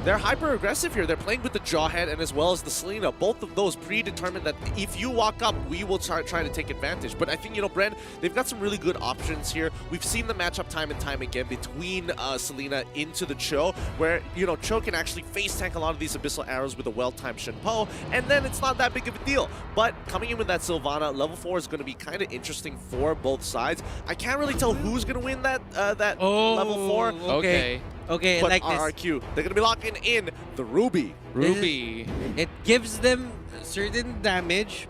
They're hyper aggressive here. They're playing with the Jawhead and as well as the Selena. Both of those predetermined that if you walk up, we will try to take advantage. But I think, Brent, they've got some really good options here. We've seen the matchup time and time again between Selena into the Cho, where, Cho can actually face tank a lot of these Abyssal Arrows with a well-timed Shenpo, and then it's not that big of a deal. But coming in with that Sylvana, level 4 is going to be kind of interesting for both sides. I can't really tell who's going to win that level 4. Okay. Okay, But I like this. RRQ, they're going to be locking in the Ruby. It gives them certain damage,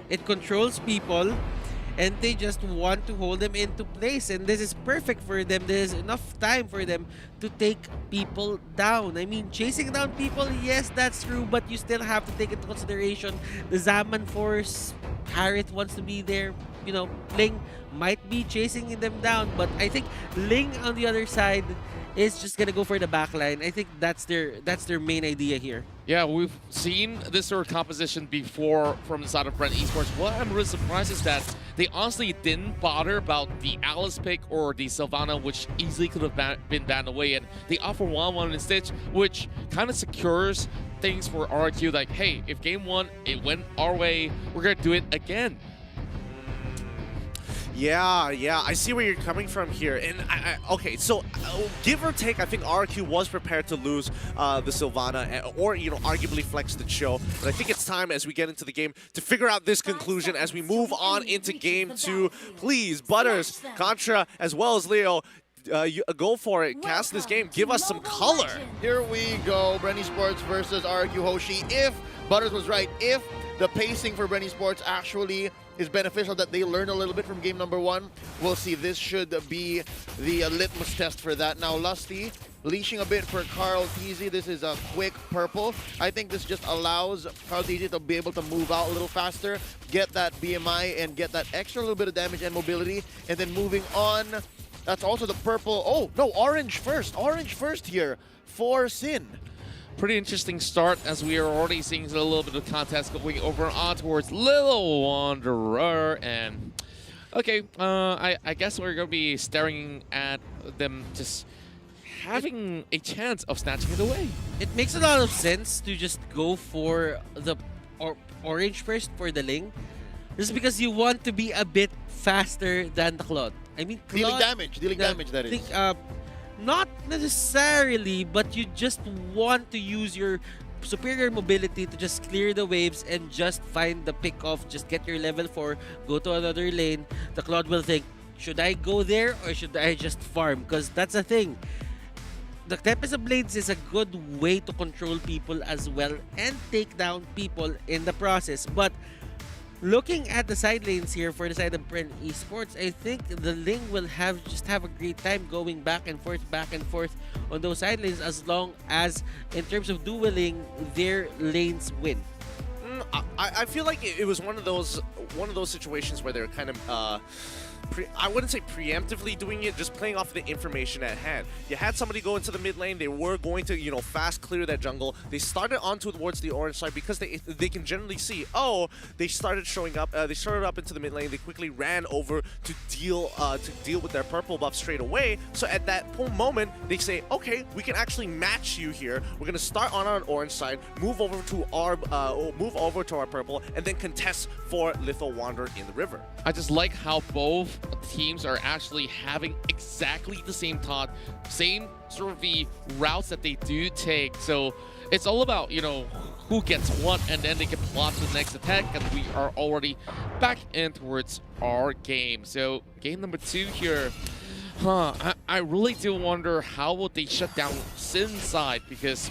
it controls people, and they just want to hold them into place. And this is perfect for them. There's enough time for them to take people down. I mean, chasing down people, yes, that's true, but you still have to take into consideration the Zaman Force. Harith wants to be there. Ling might be chasing them down, but I think Ling on the other side is just gonna go for the backline. I think that's their main idea here. Yeah, we've seen this sort of composition before from the side of Brent Esports. What I'm really surprised is that they honestly didn't bother about the Alice pick or the Sylvana, which easily could have been banned away, and they offer 1-1 instead, which kind of secures things for RQ. Like, hey, if game 1 it went our way, we're gonna do it again. Yeah, I see where you're coming from here. And okay, so give or take, I think RQ was prepared to lose the Sylvana, or arguably flex the Cho. But I think it's time as we get into the game to figure out this conclusion as we move on into game 2. Please, Butters, Contra, as well as Leo, go for it. Cast this game. Give us some color. Here we go. Brent Esports versus RQ Hoshi. If Butters was right, if the pacing for Brent Esports actually is beneficial, that they learn a little bit from game number 1, we'll see. This should be the litmus test for that. Now, Lusty leashing a bit for Carl TZ. This is a quick purple. I think this just allows Carl TZ to be able to move out a little faster, get that BMI, and get that extra little bit of damage and mobility. And then moving on, that's also the purple. Oh, no, orange first. Orange first here for Sin. Pretty interesting start as we are already seeing a little bit of contest going over on towards Little Wanderer. And okay, I guess we're going to be staring at them just having a chance of snatching it away. It makes a lot of sense to just go for the orange first for the Ling, just because you want to be a bit faster than the Claude. I mean, Dealing Claude, damage, that is. Not necessarily, but you just want to use your superior mobility to just clear the waves and just find the pick off, just get your level 4, go to another lane. The Claude will think, should I go there or should I just farm? Because that's the thing. The Tempest of Blades is a good way to control people as well and take down people in the process. But looking at the side lanes here for the side of Brent Esports, I think the Ling will have a great time going back and forth on those side lanes, as long as in terms of dueling, their lanes win. I feel like it was one of those situations where they're kind of I wouldn't say preemptively doing it, just playing off the information at hand. You had somebody go into the mid lane, they were going to, fast clear that jungle. They started on towards the orange side because they can generally see, oh, they started showing up, they started up into the mid lane, they quickly ran over to deal with their purple buff straight away. So at that moment, they say, okay, we can actually match you here. We're gonna start on our orange side, move over to our purple, and then contest for Little Wanderer in the river. I just like how both teams are actually having exactly the same thought, same sort of the routes that they do take. So it's all about, you know, who gets what, and then they can plot to the next attack, and we are already back in towards our game. So game number 2 here. I really do wonder how would they shut down Sin's side, because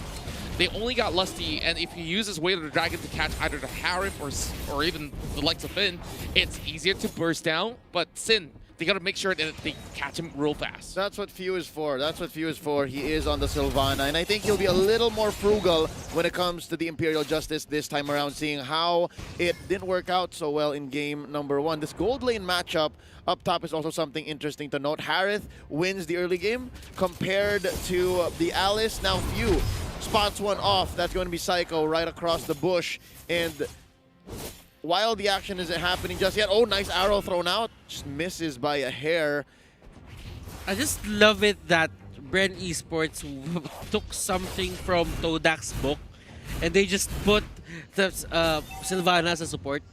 they only got Lusty, and if he uses Way of the Dragon to catch either the Harif or even the likes of Finn, it's easier to burst down, but Sin, they gotta make sure that they catch him real fast. That's what Few is for. That's what Few is for. He is on the Sylvana, and I think he'll be a little more frugal when it comes to the Imperial Justice this time around, seeing how it didn't work out so well in game number 1. This gold lane matchup up top is also something interesting to note. Harith wins the early game compared to the Alice. Now Few spots one off. That's going to be Psycho right across the bush, and while the action isn't happening just yet, oh, nice arrow thrown out. Just misses by a hair. I just love it that Bren Esports took something from Todak's book and they just put the Sylvana as a support.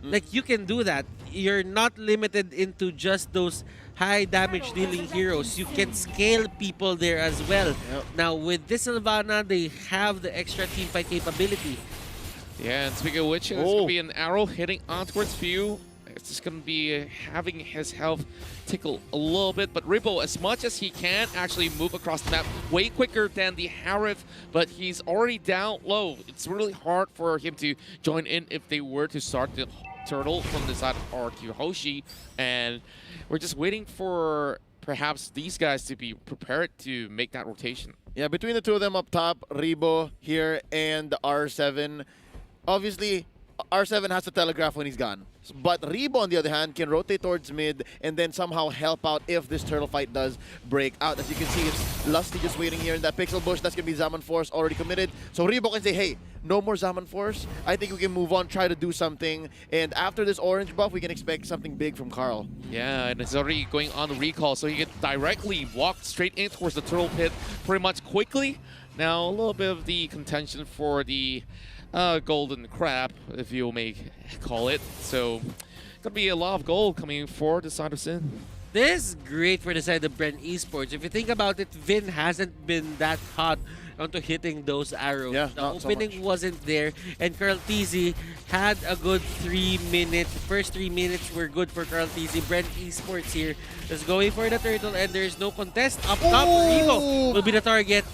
Like, you can do that. You're not limited into just those high damage dealing heroes. You can scale people there as well. Now, with this Sylvana, they have the extra teamfight capability. Yeah, and speaking of which, there's going to be an arrow hitting on towards Few. It's just going to be having his health tickle a little bit. But Ribbo, as much as he can, actually move across the map way quicker than the Harif, but he's already down low. It's really hard for him to join in if they were to start the turtle from the side of RQ Hoshi. And we're just waiting for perhaps these guys to be prepared to make that rotation. Yeah, between the two of them up top, Ribbo here and R7. Obviously, R7 has to telegraph when he's gone. But Ribbo, on the other hand, can rotate towards mid and then somehow help out if this turtle fight does break out. As you can see, it's Lusty just waiting here in that pixel bush. That's going to be Zaman Force already committed. So Ribbo can say, hey, no more Zaman Force. I think we can move on, try to do something. And after this orange buff, we can expect something big from Carl. Yeah, and it's already going on the recall, so he can directly walk straight in towards the turtle pit pretty much quickly. Now, a little bit of the contention for the golden crab, if you may call it. So, gonna be a lot of gold coming for the side of Sin. This is great for the side of Bren Esports. If you think about it, Vin hasn't been that hot onto hitting those arrows. Yeah, the opening wasn't there, and Carl Tizzy had a good 3 minutes. The first 3 minutes were good for Carl Tizzy. Bren Esports here is going for the turtle, and there's no contest. Up top, Ribbo will be the target.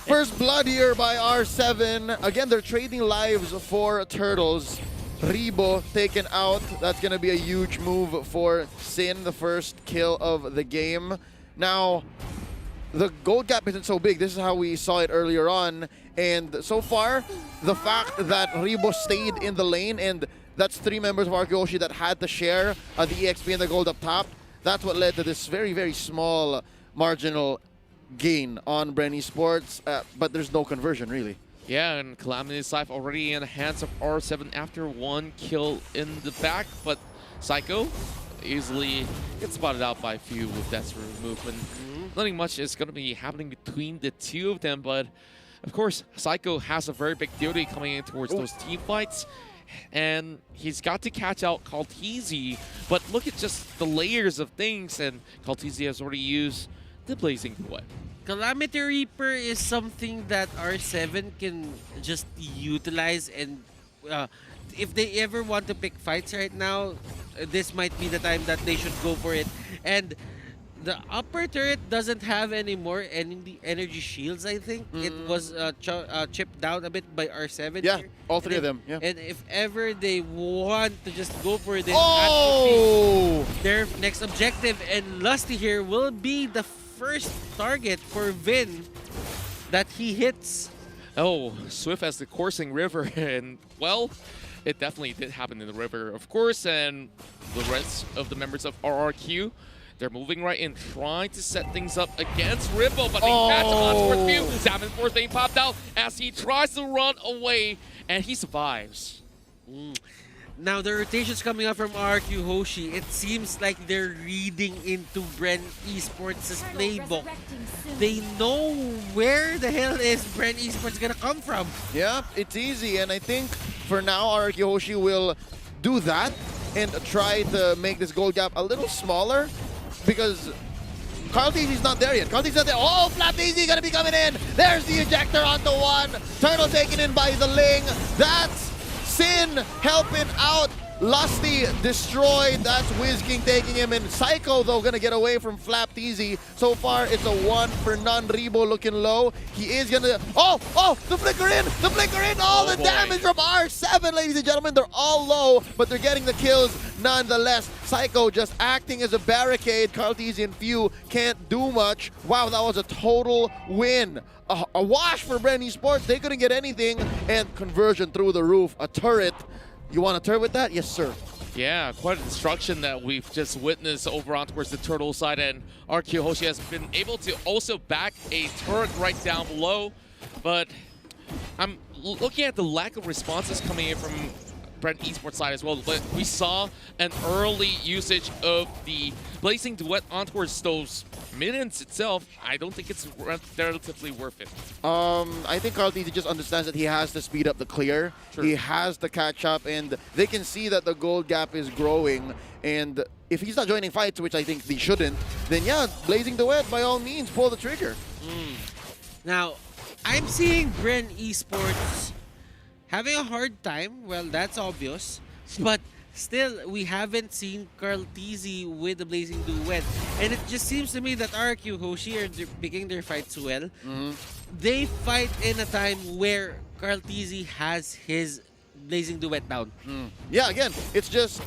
First blood here by R7. Again, they're trading lives for turtles. Ribbo taken out. That's going to be a huge move for Sin, the first kill of the game. Now, the gold gap isn't so big. This is how we saw it earlier on. And so far, the fact that Ribbo stayed in the lane, and that's 3 members of Arkeoshi that had to share the EXP and the gold up top, that's what led to this very, very small marginal gain on Bren Esports, but there's no conversion really. Yeah, and Calamity's life already in the hands of R7 after 1 kill in the back, but Psycho easily gets spotted out by Few with that sort of movement. Nothing much is going to be happening between the two of them, but of course, Psycho has a very big duty coming in towards those team fights, and he's got to catch out Kaltizi, but look at just the layers of things, and Kaltizi has already used the Blazing What? Calamity Reaper is something that R7 can just utilize, and if they ever want to pick fights right now, this might be the time that they should go for it. And the upper turret doesn't have any more energy shields, I think. It was chipped down a bit by R7 Yeah, here. all 3 of them. Yeah. And if ever they want to just go for it, then oh! that would be their next objective. And Lusty here will be the first target for Vin that he hits. Oh, Swift as the coursing river, and well, it definitely did happen in the river, of course, and the rest of the members of RRQ, they're moving right in, trying to set things up against Ribbo, but they catch him on towards Few. Zaman Force being popped out as he tries to run away, and he survives. Now, the rotations coming up from RQ Hoshi, it seems like they're reading into Bren Esports' playbook. They know where the hell is Bren Esports gonna come from. Yeah, it's easy, and I think for now, RQ Hoshi will do that and try to make this gold gap a little smaller, because Carl TZ's not there yet. Carl TZ's not there. Oh, Flap TZ gonna be coming in. There's the ejector onto one. Turtle taken in by the Ling. That's Sin helping out. Lusty destroyed. That's Wiz King taking him in. Psycho, though, gonna get away from Flap TZ. So far, it's a 1 for none. Rebo looking low. He is gonna... Oh! The flicker in! The flicker in! Oh, the damage from R7, ladies and gentlemen. They're all low, but they're getting the kills nonetheless. Psycho just acting as a barricade. Carl TZ and Few can't do much. Wow, that was a total win. A wash for Brand Esports. They couldn't get anything. And conversion through the roof. A turret. You want a turret with that? Yes, sir. Yeah, quite a destruction that we've just witnessed over on towards the turtle side, and RQ Hoshi has been able to also back a turret right down below. But I'm looking at the lack of responses coming in from Brand Esports side as well. But we saw an early usage of the Blazing Duet on towards those minions itself. I don't think it's relatively worth it. I think Carl TZ just understands that he has to speed up the clear. Sure. He has to catch up, and they can see that the gold gap is growing. And if he's not joining fights, which I think he shouldn't, then yeah, Blazing Duet, by all means, pull the trigger. Now, I'm seeing Brand Esports having a hard time. Well, that's obvious. But still, we haven't seen Carl TZ with the Blazing Duet. And it just seems to me that RQ Hoshi are picking their fights well. They fight in a time where Carl TZ has his Blazing Duet down. Yeah, again, it's just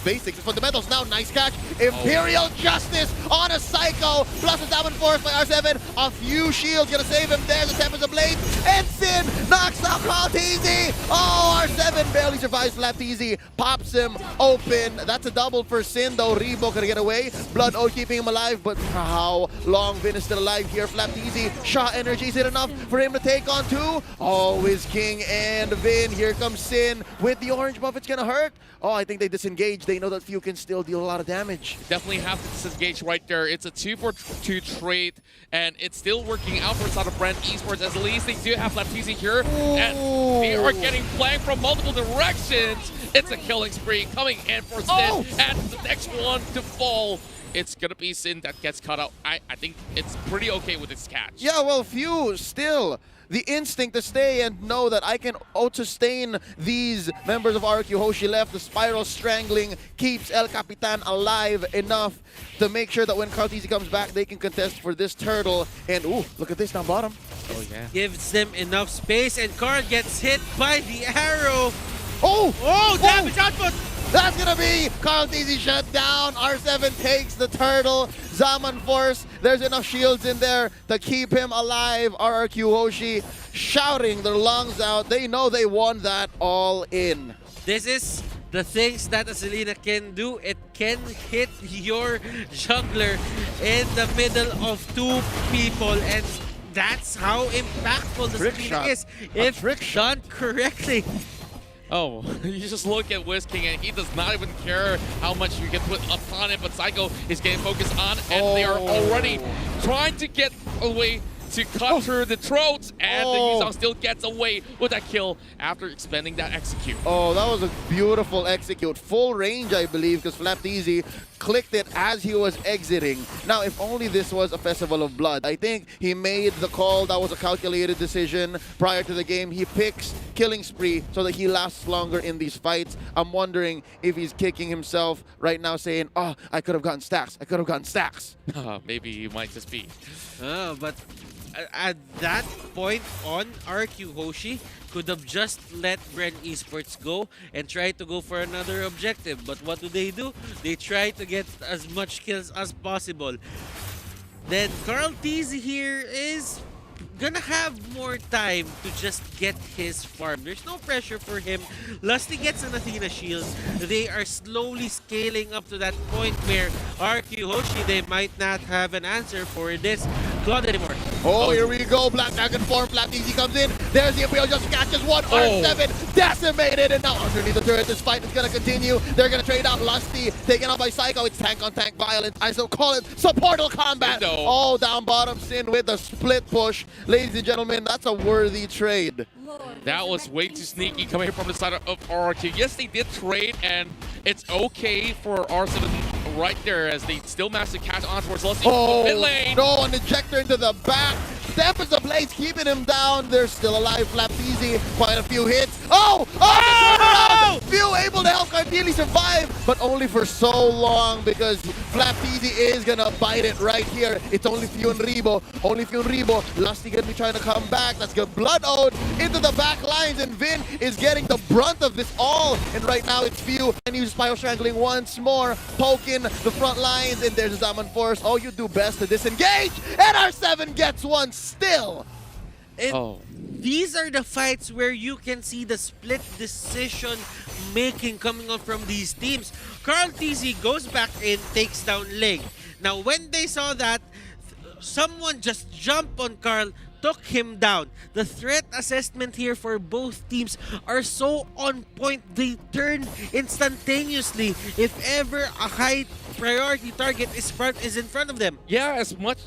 basics, fundamentals. Now, nice catch. Imperial Justice on a Psycho. Plus a down force by R7. A few shields gonna save him. There's the Tempest of Blade. And Sin knocks out Carl TZ. Oh, R7 barely survives. Flap TZ pops him open. That's a double for Sin, though. Rebo gonna get away. Blood Oath keeping him alive, but how long Vin is still alive here? Flap TZ. Shaw energy, is it enough for him to take on two? Oh, Wiz King and Vin. Here comes Sin with the orange buff. It's gonna hurt. Oh, I think they disengage. They know that Few can still deal a lot of damage. Definitely have to disengage right there. It's a 2-for-2 trade, and it's still working out for side of Brand Esports. As at least they do have Laptizzi here, and they are getting flanked from multiple directions. It's a killing spree coming in for Sin, and the next one to fall. It's gonna be Sin that gets cut out. I think it's pretty okay with this catch. Yeah, well, Few still the instinct to stay and know that I can out-sustain these members of RQ Hoshi left. The spiral strangling keeps El Capitan alive enough to make sure that when Carl TZ comes back, they can contest for this turtle. And ooh, look at this down bottom. Oh yeah. Gives them enough space, and Carl gets hit by the arrow. Oh, damage output. That's gonna be Carl TZ shut down. R7 takes the turtle. Zaman Force, there's enough shields in there to keep him alive. RRQ Hoshi shouting their lungs out. They know they won that all in. This is the things that Azelina can do. It can hit your jungler in the middle of two people, and that's how impactful the Azelina is if done correctly. Oh, you just look at Wiz King and he does not even care how much you can put upon it, but Psycho is getting focused on, and they are already trying to get away to cut through the throats, and the Yuzong still gets away with that kill after expending that execute. Oh, that was a beautiful execute. Full range, I believe, because Flap TZ clicked it as he was exiting. Now, if only this was a Festival of Blood. I think he made the call. That was a calculated decision prior to the game. He picks Killing Spree so that he lasts longer in these fights. I'm wondering if he's kicking himself right now saying, oh, I could have gotten stacks. I could have gotten stacks. Maybe you might just be. But at that point on, RQ Hoshi could have just let Brand Esports go and try to go for another objective. But what do? They try to get as much kills as possible. Then Carl TZ here is gonna have more time to just get his farm. There's no pressure for him. Lusty gets an Athena shield. They are slowly scaling up to that point where RQ Hoshi, they might not have an answer for this Claude anymore. Oh, here we go. Black Dragon form. Flap TZ comes in. There's the Imperial just catches one. R7 decimated. And now underneath the turret, this fight is going to continue. They're going to trade out Lusty. Taken out by Psycho. It's tank-on-tank violence. I still call it supportal combat. Oh, down bottom. Sin with a split push. Ladies and gentlemen, that's a worthy trade. That was way too sneaky coming from the side of RRQ. Yes, they did trade, and it's okay for R7 right there as they still manage to catch on towards Lusty. Oh, mid lane. no, an ejector into the back. Tempest Ablaze keeping him down. They're still alive. Flapteezy, quite a few hits. Oh! Oh! The turnaround! Few able to help Cartili survive, but only for so long because Flapteezy is gonna bite it right here. It's only Few and Rebo. Only Few and Rebo. Lusty gonna be trying to come back. That's good. Blood Ode into the back lines, and Vin is getting the brunt of this all. And right now it's Few, and he's Spyro Strangling once more, poking the front lines, and there's a Zaman Force. Oh, you do best to disengage, and R7 gets one still. These are the fights where you can see the split decision making coming up from these teams. Carl TZ goes back in, takes down Ling. Now when they saw that, someone just jumped on Carl, took him down. The threat assessment here for both teams are so on point. They turn instantaneously if ever a high priority target is in front of them. Yeah, as much...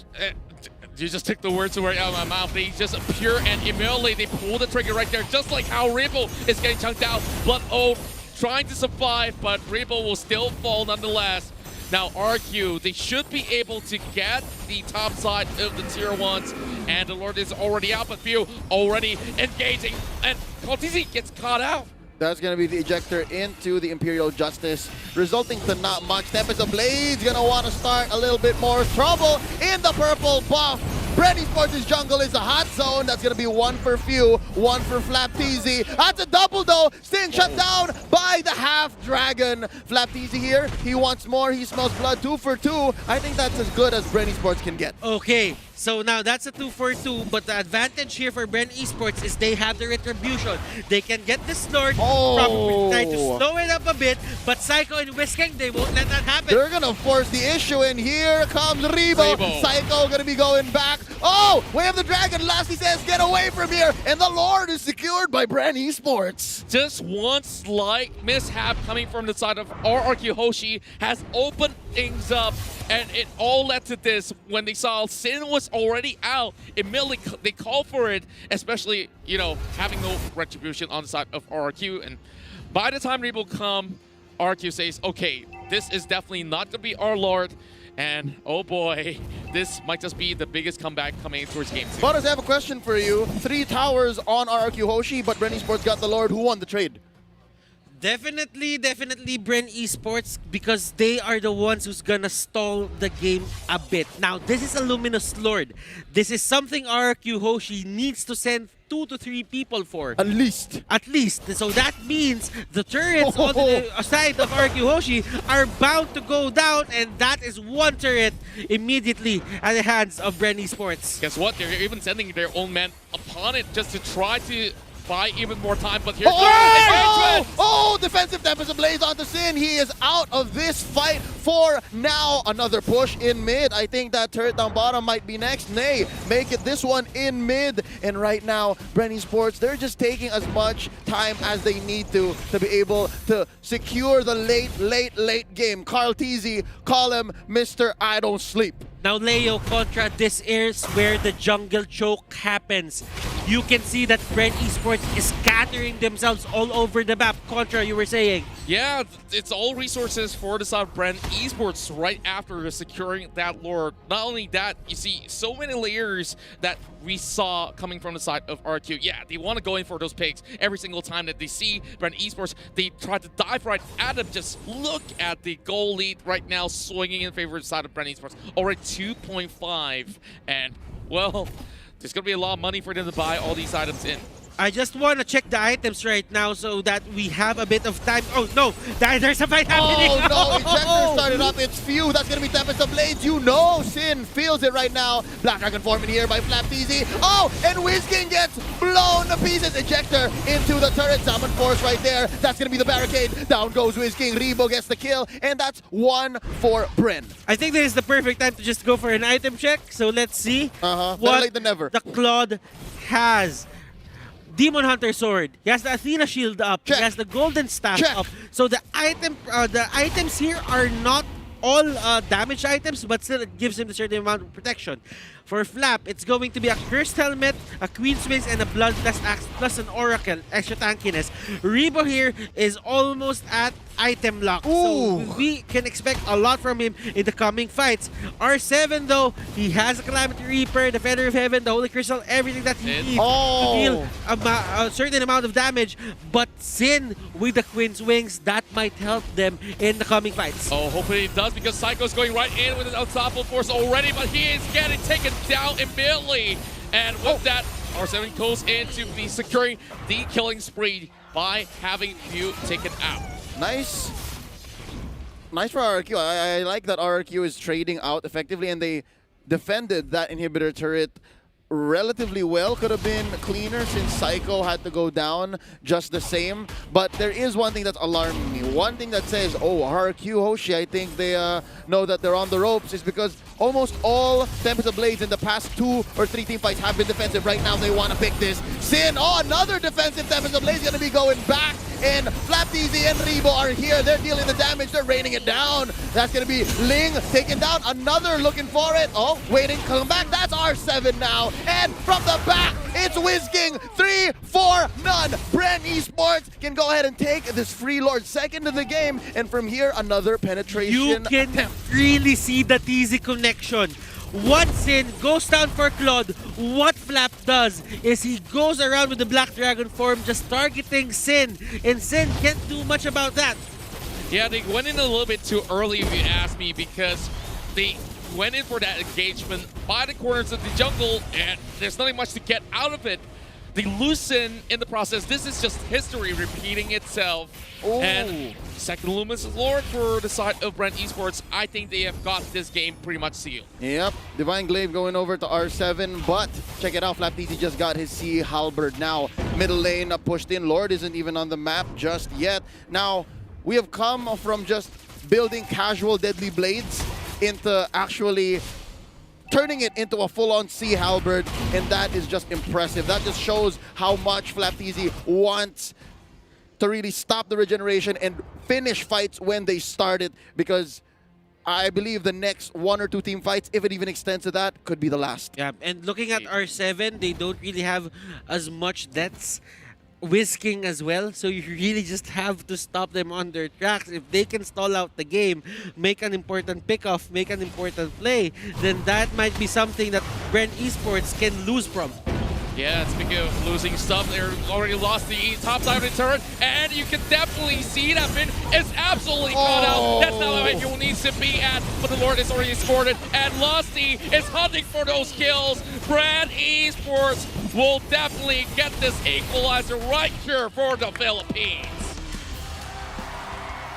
you just took the words right out of my mouth. They just appear and immediately they pull the trigger right there, just like how Rebo is getting chunked out. Blood Ode trying to survive, but Rebo will still fall nonetheless. Now RQ, they should be able to get the top side of the tier 1s, and the Lord is already out, but Few already engaging, and Kaltizi gets caught out. That's going to be the ejector into the Imperial Justice, resulting to not much. Tempest Ablaze going to want to start a little bit more trouble in the purple buff. Brand Esports' jungle is a hot zone. That's going to be one for Few, one for Flapteezy. That's a double though. Sting shut down by the half dragon. Flapteezy here, he wants more. He smells blood. 2 for 2. I think that's as good as Brand Esports can get. Okay, so now that's a 2 for 2, but the advantage here for Brand Esports is they have the retribution. They can get this Lord, probably try to slow it up a bit, but Psycho and Whisking, they won't let that happen. They're gonna force the issue, and here comes Rebo. Psycho gonna be going back. Oh, we have the dragon. Lasty says, get away from here, and the Lord is secured by Brand Esports. Just one slight mishap coming from the side of RRQ Hoshi has opened things up, and it all led to this. When they saw Sin was already out, immediately they called for it, especially, you know, having no retribution on the side of RRQ. And by the time Rebo come, RRQ says, okay, this is definitely not going to be our Lord. And oh boy, this might just be the biggest comeback coming towards game 2. Butters, I have a question for you. 3 towers on RRQ Hoshi, but Brand Esports got the Lord. Who won the trade? Definitely Brand Esports, because they are the ones who's gonna stall the game a bit. Now, this is a Luminous Lord. This is something RRQ Hoshi needs to send 2 to 3 people for. At least. At least. So that means the turrets on the side of RRQ Hoshi are bound to go down, and that is one turret immediately at the hands of Brand Esports. Guess what? They're even sending their own men upon it just to try to buy even more time, but here's defensive Tempest Ablaze onto Sin. He is out of this fight for now. Another push in mid. I think that turret down bottom might be next. Nay, make it this one in mid. And right now, Brand Esports, they're just taking as much time as they need to be able to secure the late game. Carl TZ, call him Mr. I Don't Sleep. Now, Leo, Contra, this is where the jungle choke happens. You can see that Brand Esports is scattering themselves all over the map. Contra, you were saying? Yeah, it's all resources for the side of Brand Esports right after securing that Lord. Not only that, you see so many layers that we saw coming from the side of RQ. Yeah, they want to go in for those picks every single time that they see Brand Esports. They try to dive right at them. Just look at the goal lead right now swinging in favor of the side of Brand Esports. Already 2.5, and well, there's going to be a lot of money for them to buy all these items in. I just want to check the items right now so that we have a bit of time. Oh no, there's a fight happening. Oh no, ejector started up. It's Few. That's going to be Tempest Ablaze. You know Sin feels it right now. Black Dragon forming here by Flapteezy. Oh, and Whisking gets blown to pieces. Ejector into the turret. Zaman Force right there. That's going to be the barricade. Down goes Whisking. Rebo gets the kill. And that's 1 for Bryn. I think this is the perfect time to just go for an item check. So let's see what what late than never. the Claude has. Demon Hunter Sword. He has the Athena Shield up. Check. He has the Golden Staff Check. up. So the items here are not all damage items, but still it gives him a certain amount of protection. For Flap, it's going to be a Cursed Helmet, a Queen's Wings, and a Bloodlust Axe plus an Oracle, extra tankiness. Rebo here is almost at item lock. So we can expect a lot from him in the coming fights. R7 though, he has a Calamity Reaper, the Feather of Heaven, the Holy Crystal, everything that he needs to deal a certain amount of damage. But Sin with the Queen's Wings, that might help them in the coming fights. Oh, hopefully it does, because Psycho's going right in with his unstoppable force already, but he is getting taken down immediately. And with that, R7 goes into the securing the killing spree by having Mew taken out. Nice for RRQ. I like that RRQ is trading out effectively, and they defended that inhibitor turret relatively well. Could have been cleaner since Psycho had to go down just the same. But there is one thing that's alarming me. One thing that says, oh, RRQ Hoshi, I think they know that they're on the ropes, is because almost all Tempest of Blades in the past 2 or 3 team fights have been defensive. Right now, they want to pick this. Sin, another defensive Tempest of Blades going to be going back. And FlapDZ and Rebo are here. They're dealing the damage. They're raining it down. That's going to be Ling taken down. Another looking for it. Oh, waiting, come back. That's R7 now. And from the back, it's WizKing. 3-4-0. Brand Esports can go ahead and take this Free Lord second in the game. And from here, another penetration. You can really see the TZ connection. Once Sin goes down for Claude, what Flap does is he goes around with the Black Dragon form, just targeting Sin, and Sin can't do much about that. Yeah, they went in a little bit too early, if you ask me, because they went in for that engagement by the corners of the jungle, and there's nothing much to get out of it. They loosen in the process. This is just history repeating itself. Ooh. And second Luminous Lord for the side of Brand Esports. I think they have got this game pretty much sealed. Yep, Divine Glaive going over to R7, but check it out, FlapDZ just got his Sea Halberd now. Middle lane pushed in. Lord isn't even on the map just yet. Now, we have come from just building casual Deadly Blades into actually turning it into a full-on Sea Halberd, and that is just impressive. That just shows how much FlapDZ wants to really stop the regeneration and finish fights when they started, because I believe the next 1 or 2 team fights, if it even extends to that, could be the last. Yeah, and looking at R7, they don't really have as much deaths. WizKing as well, so you really just have to stop them on their tracks. If they can stall out the game, make an important pickoff, make an important play, then that might be something that Brand Esports can lose from. Yeah, speaking of losing stuff, they're already lost the top side of the turret, and you can definitely see that Finn is absolutely caught out. That's not where you needs to be at, but the Lord is already scored, and Lusty is hunting for those kills. Brand Esports will definitely get this equalizer right here for the Philippines.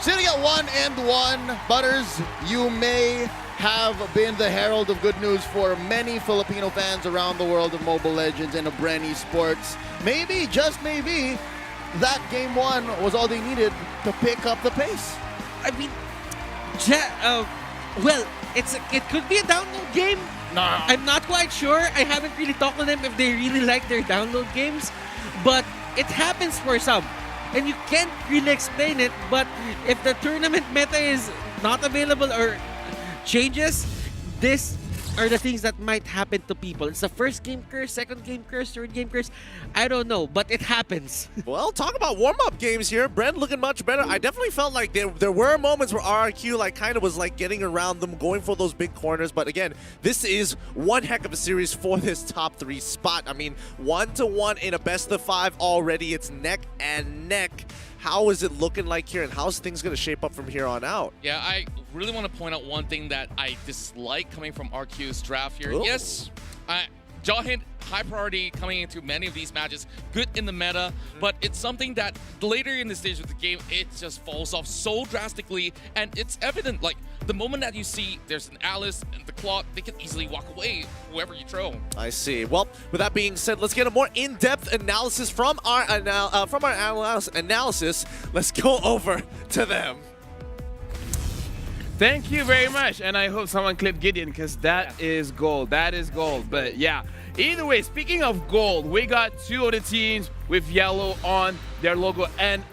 Sitting at 1-1, Butters, you may have been the herald of good news for many Filipino fans around the world of Mobile Legends and of Brand Esports. Maybe, just maybe, that game 1 was all they needed to pick up the pace. I mean, well, it could be a download game. No. I'm not quite sure. I haven't really talked to them if they really like their download games, but it happens for some. And you can't really explain it, but if the tournament meta is not available or changes, this are the things that might happen to people. It's the first game curse, second game curse, third game curse. I don't know, but it happens. Well, talk about warm-up games here. Brent looking much better. I definitely felt like there were moments where RRQ kind of was getting around them, going for those big corners. But again, this is one heck of a series for this top 3 spot. I mean, 1-1 in a best of 5 already. It's neck and neck. How is it looking like here, and how's things going to shape up from here on out? Yeah, I really want to point out one thing that I dislike coming from RQ's draft here. Ooh. Yes, Jawhead, high priority coming into many of these matches, good in the meta, but it's something that later in the stage of the game, it just falls off so drastically, and it's evident, the moment that you see there's an Alice and the clock, they can easily walk away, whoever you throw. I see. Well, with that being said, let's get a more in-depth analysis from our analysis. Let's go over to them. Thank you very much, and I hope someone clipped Gideon, because that is gold. That is gold. But yeah, either way, speaking of gold, we got 2 of the teams with yellow on their logo, and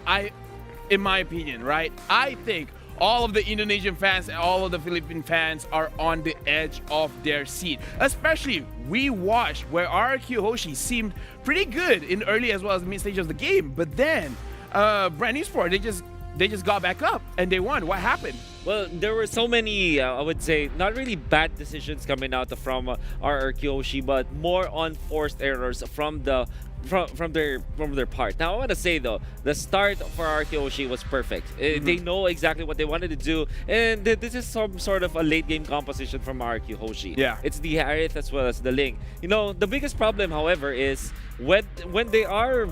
in my opinion, right, I think all of the Indonesian fans and all of the Philippine fans are on the edge of their seat. Especially, we watched where RRQ Hoshi seemed pretty good in early as well as mid stage of the game, but then Brand Esports, they just got back up and they won. What happened? Well, there were so many, I would say, not really bad decisions coming out from RRQ Hoshi, but more on forced errors from their part. Now, I want to say though, the start for RRQ Hoshi was perfect. They know exactly what they wanted to do, and this is some sort of a late game composition from RRQ Hoshi. Yeah, it's the Harith as well as the Ling. You know, the biggest problem, however, is when they are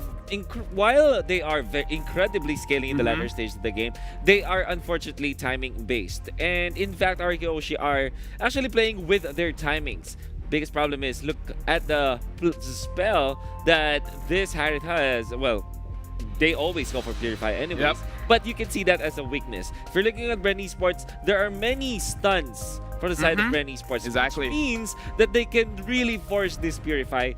while they are incredibly scaling in the latter stage of the game, they are unfortunately timing based. And in fact, RRQ Hoshi are actually playing with their timings. Biggest problem is, look at the spell that this Harith has. Well, they always go for Purify anyways, but you can see that as a weakness. If you're looking at Bren Esports, there are many stuns from the side of Bren Esports, which means that they can really force this Purify.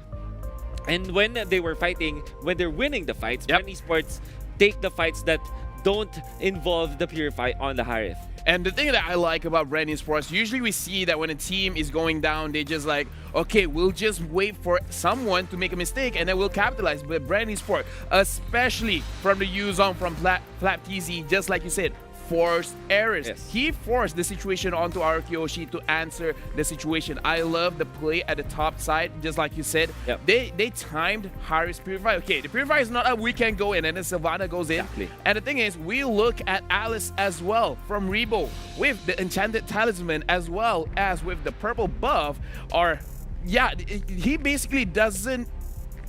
And when they were fighting, when they're winning the fights, Bren Esports take the fights that don't involve the Purify on the Harith. And the thing that I like about Brand Esports, usually we see that when a team is going down, they just like, okay, we'll just wait for someone to make a mistake and then we'll capitalize. But Brand Esports, especially from the Yuzong, from Flap TZ, just like you said, forced errors. He forced the situation onto RRQ Hoshi to answer the situation. I love the play at the top side, just like you said. They timed Harith's Purify. Okay, the Purify is not a weekend go in and then Sylvana goes in. And the thing is, we look at Alice as well from Rebo with the Enchanted Talisman as well as with the purple buff. Or yeah, he basically doesn't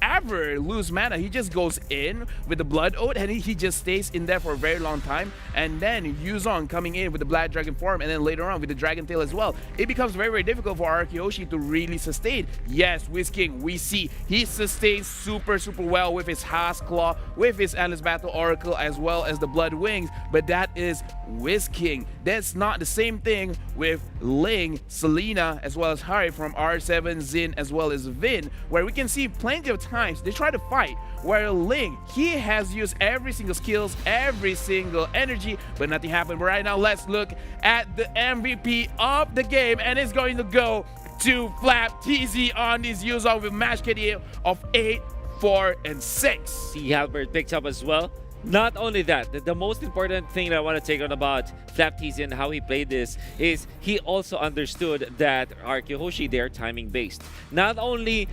ever lose mana. He just goes in with the Blood Oath and he just stays in there for a very long time. And then Yuzong coming in with the Black Dragon form, and then later on with the Dragon Tail as well. It becomes very, very difficult for RRQ Hoshi to really sustain. Yes, Whisking, we see he sustains super, super well with his Haas Claw, with his Endless Battle Oracle, as well as the Blood Wings, but that is Whisking. That's not the same thing with Ling, Selena, as well as Harry from R7, Zin, as well as Vin, where we can see plenty of times they try to fight, where Ling, he has used every single skills, every single energy, but nothing happened. But right now, let's look at the MVP of the game, and it's going to go to Flap TZ on this Yuzong with match KD of 8, 4, and 6. See, Halbert picks up as well. Not only that, the most important thing that I want to take on about Flap TZ and how he played this is he also understood that RRQ Hoshi, they are timing based. Not only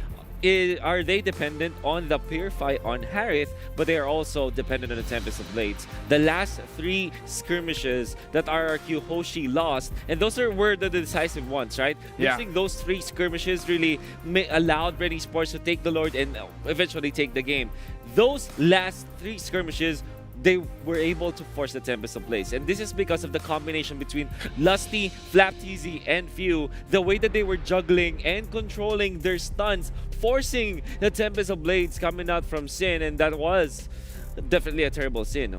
are they dependent on the Purify on Harith, but they are also dependent on the Tempest of Blades. The last 3 skirmishes that RRQ Hoshi lost, and those were the decisive ones, right? I think those 3 skirmishes really allowed Bren Esports to take the Lord and eventually take the game. Those last 3 skirmishes, they were able to force the Tempest of Blades. And this is because of the combination between Lusty, Flap TZ, and Few. The way that they were juggling and controlling their stuns, forcing the Tempest of Blades coming out from Sin, and that was definitely a terrible sin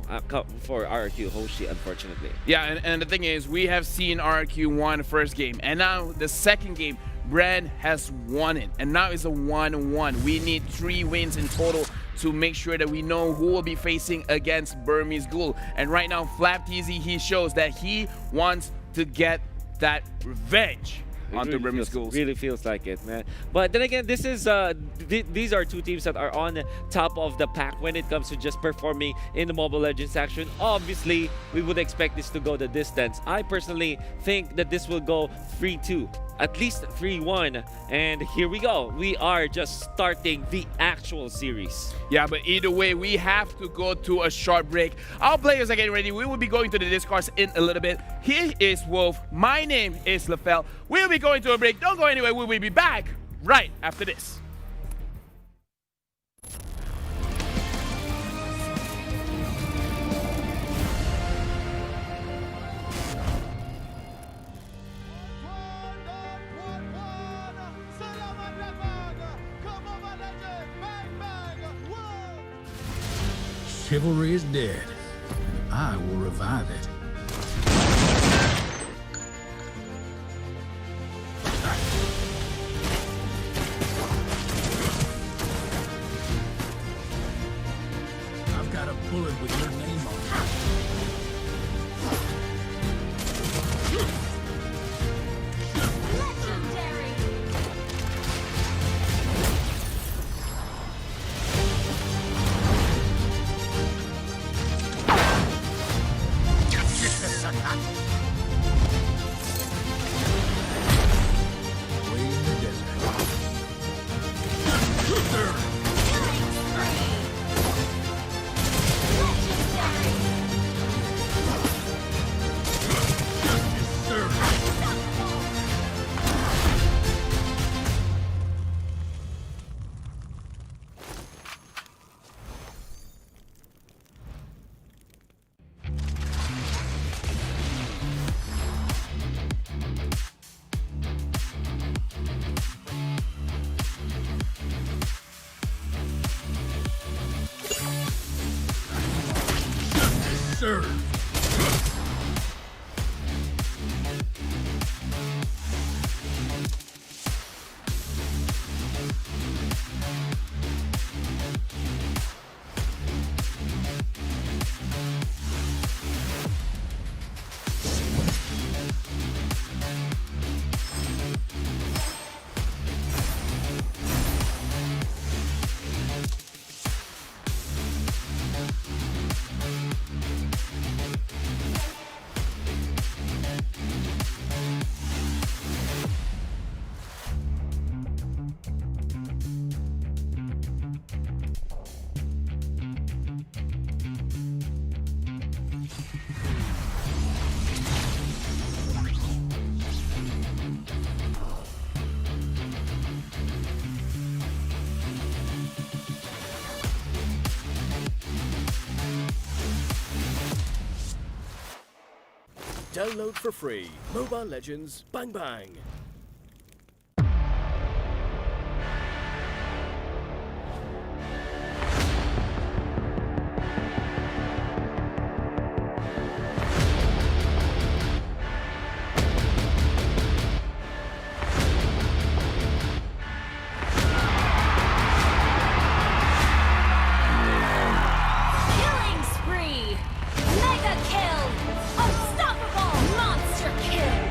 for RRQ Hoshi, unfortunately. Yeah, and the thing is, we have seen RRQ won the first game, and now the second game, Brand has won it, and now it's a 1-1. We need 3 wins in total to make sure that we know who will be facing against Burmese Ghoul. And right now, Flap TZ, he shows that he wants to get that revenge onto Burmese Ghouls. Really feels like it, man. But then again, this is these are 2 teams that are on top of the pack when it comes to just performing in the Mobile Legends action. Obviously, we would expect this to go the distance. I personally think that this will go 3-2. At least 3-1, and here we go. We are just starting the actual series. Yeah, but either way, we have to go to a short break. Our players are getting ready. We will be going to the Discords in a little bit. Here is Wolf. My name is LaFell. We'll be going to a break. Don't go anywhere. We will be back right after this. Chivalry is dead. I will revive it. I've got a bullet with your name on it. serve. Download for free. Mobile Legends Bang Bang. Killing spree! Mega kill! Unstoppable monster kill!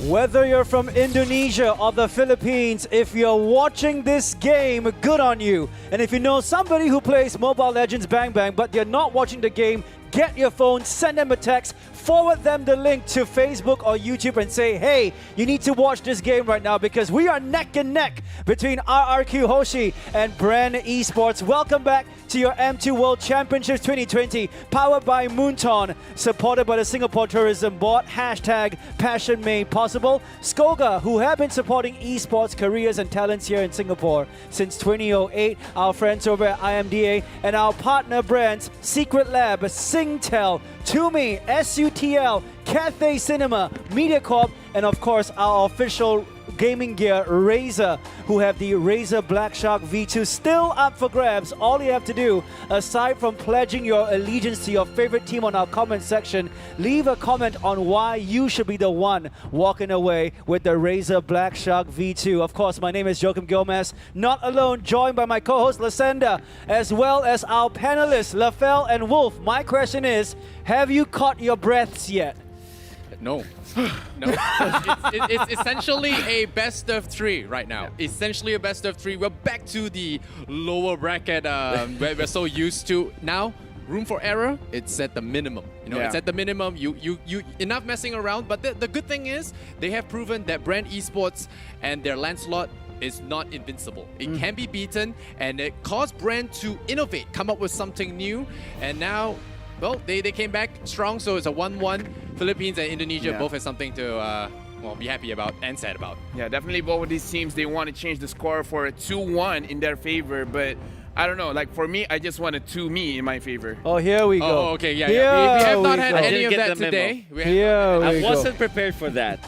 Whether you're from Indonesia or the Philippines, if you're watching this game, good on you. And if you know somebody who plays Mobile Legends Bang Bang, but you're not watching the game, get your phone, send them a text, forward them the link to Facebook or YouTube and say, hey, you need to watch this game right now because we are neck and neck between RRQ Hoshi and Brand Esports. Welcome back to your M2 World Championships 2020, powered by Moonton, supported by the Singapore Tourism Board, hashtag Passion Made Possible. Skoga, who have been supporting esports careers and talents here in Singapore since 2008, our friends over at IMDA, and our partner brands, Secret Lab, Singtel, Tumi, SUTL, Cathay Cinema, MediaCorp, and of course our official gaming gear, Razer, who have the Razer Black Shark V2 still up for grabs. All you have to do, aside from pledging your allegiance to your favorite team on our comment section, leave a comment on why you should be the one walking away with the Razer Black Shark V2. Of course, my name is Joachim Gomez, not alone, joined by my co-host Lasenda, as well as our panelists, Lafell and Wolf. My question is, have you caught your breaths yet? No. No. It's essentially a best of 3 right now. Essentially a best of 3. We're back to the lower bracket where we're so used to. Now, room for error, it's at the minimum. It's at the minimum. You enough messing around. But the good thing is, they have proven that Brand Esports and their Lancelot is not invincible. It can be beaten, and it caused Brand to innovate, come up with something new, and now, well, they came back strong, so it's a 1-1. Philippines and Indonesia both have something to be happy about and sad about. Yeah, definitely both of these teams, they want to change the score for a 2-1 in their favor, but I don't know. Like, for me, I just want a 2-me in my favor. Oh, here we go. Oh, okay, yeah. We have not had any of that today. I wasn't prepared for that.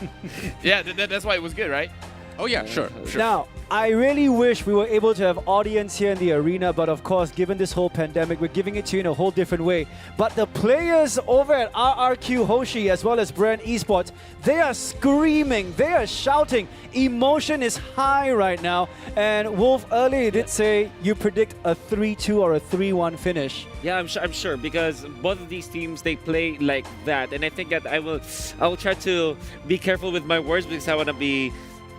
Yeah, that's why it was good, right? Oh, yeah, sure. Now, I really wish we were able to have audience here in the arena, but of course, given this whole pandemic, we're giving it to you in a whole different way. But the players over at RRQ Hoshi, as well as Brand Esports, they are screaming, they are shouting. Emotion is high right now. And Wolf, earlier did say you predict a 3-2 or a 3-1 finish. Yeah, I'm sure because both of these teams, they play like that, and I think that I will try to be careful with my words because I want to be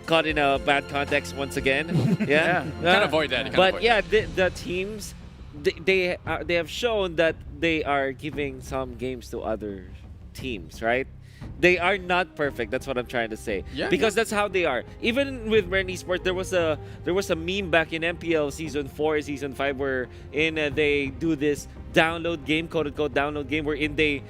caught in a bad context once again. Yeah, Can't avoid that. The teams, they have shown that they are giving some games to other teams, right? They are not perfect. That's what I'm trying to say. Yeah, because that's how they are. Even with Brand Esports, there was a meme back in MPL season 4, season 5, where they do this download game, quote unquote download game, wherein they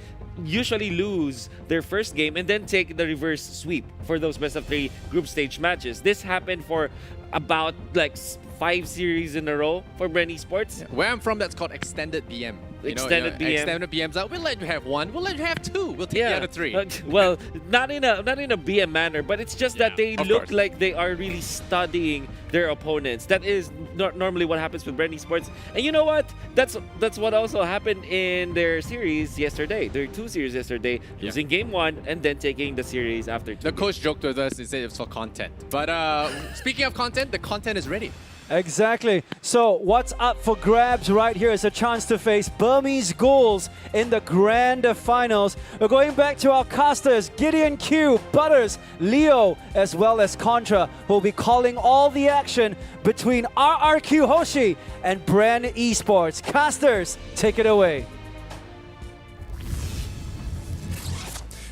usually lose their first game and then take the reverse sweep for those best of 3 group stage matches. This happened for about like 5 series in a row for Brand Esports. Yeah. Where I'm from, that's called extended BM. Extended BM. Extended BM's out. We'll let you have 1. We'll let you have 2. We'll take the other 3. Well, not in a BM manner, but it's just that they look course. like they are really studying their opponents. That is not normally what happens with Brand Esports. And you know what? That's what also happened in their series yesterday. Their 2 series yesterday, losing game 1 and then taking the series after 2. The coach joked with us and said it's for content. But speaking of content, the content is ready. Exactly. So what's up for grabs right here is a chance to face Burmese Ghouls in the grand finals. We're going back to our casters, Gideon Q, Butters, Leo, as well as Contra, who will be calling all the action between RRQ Hoshi and Brand Esports. Casters, take it away.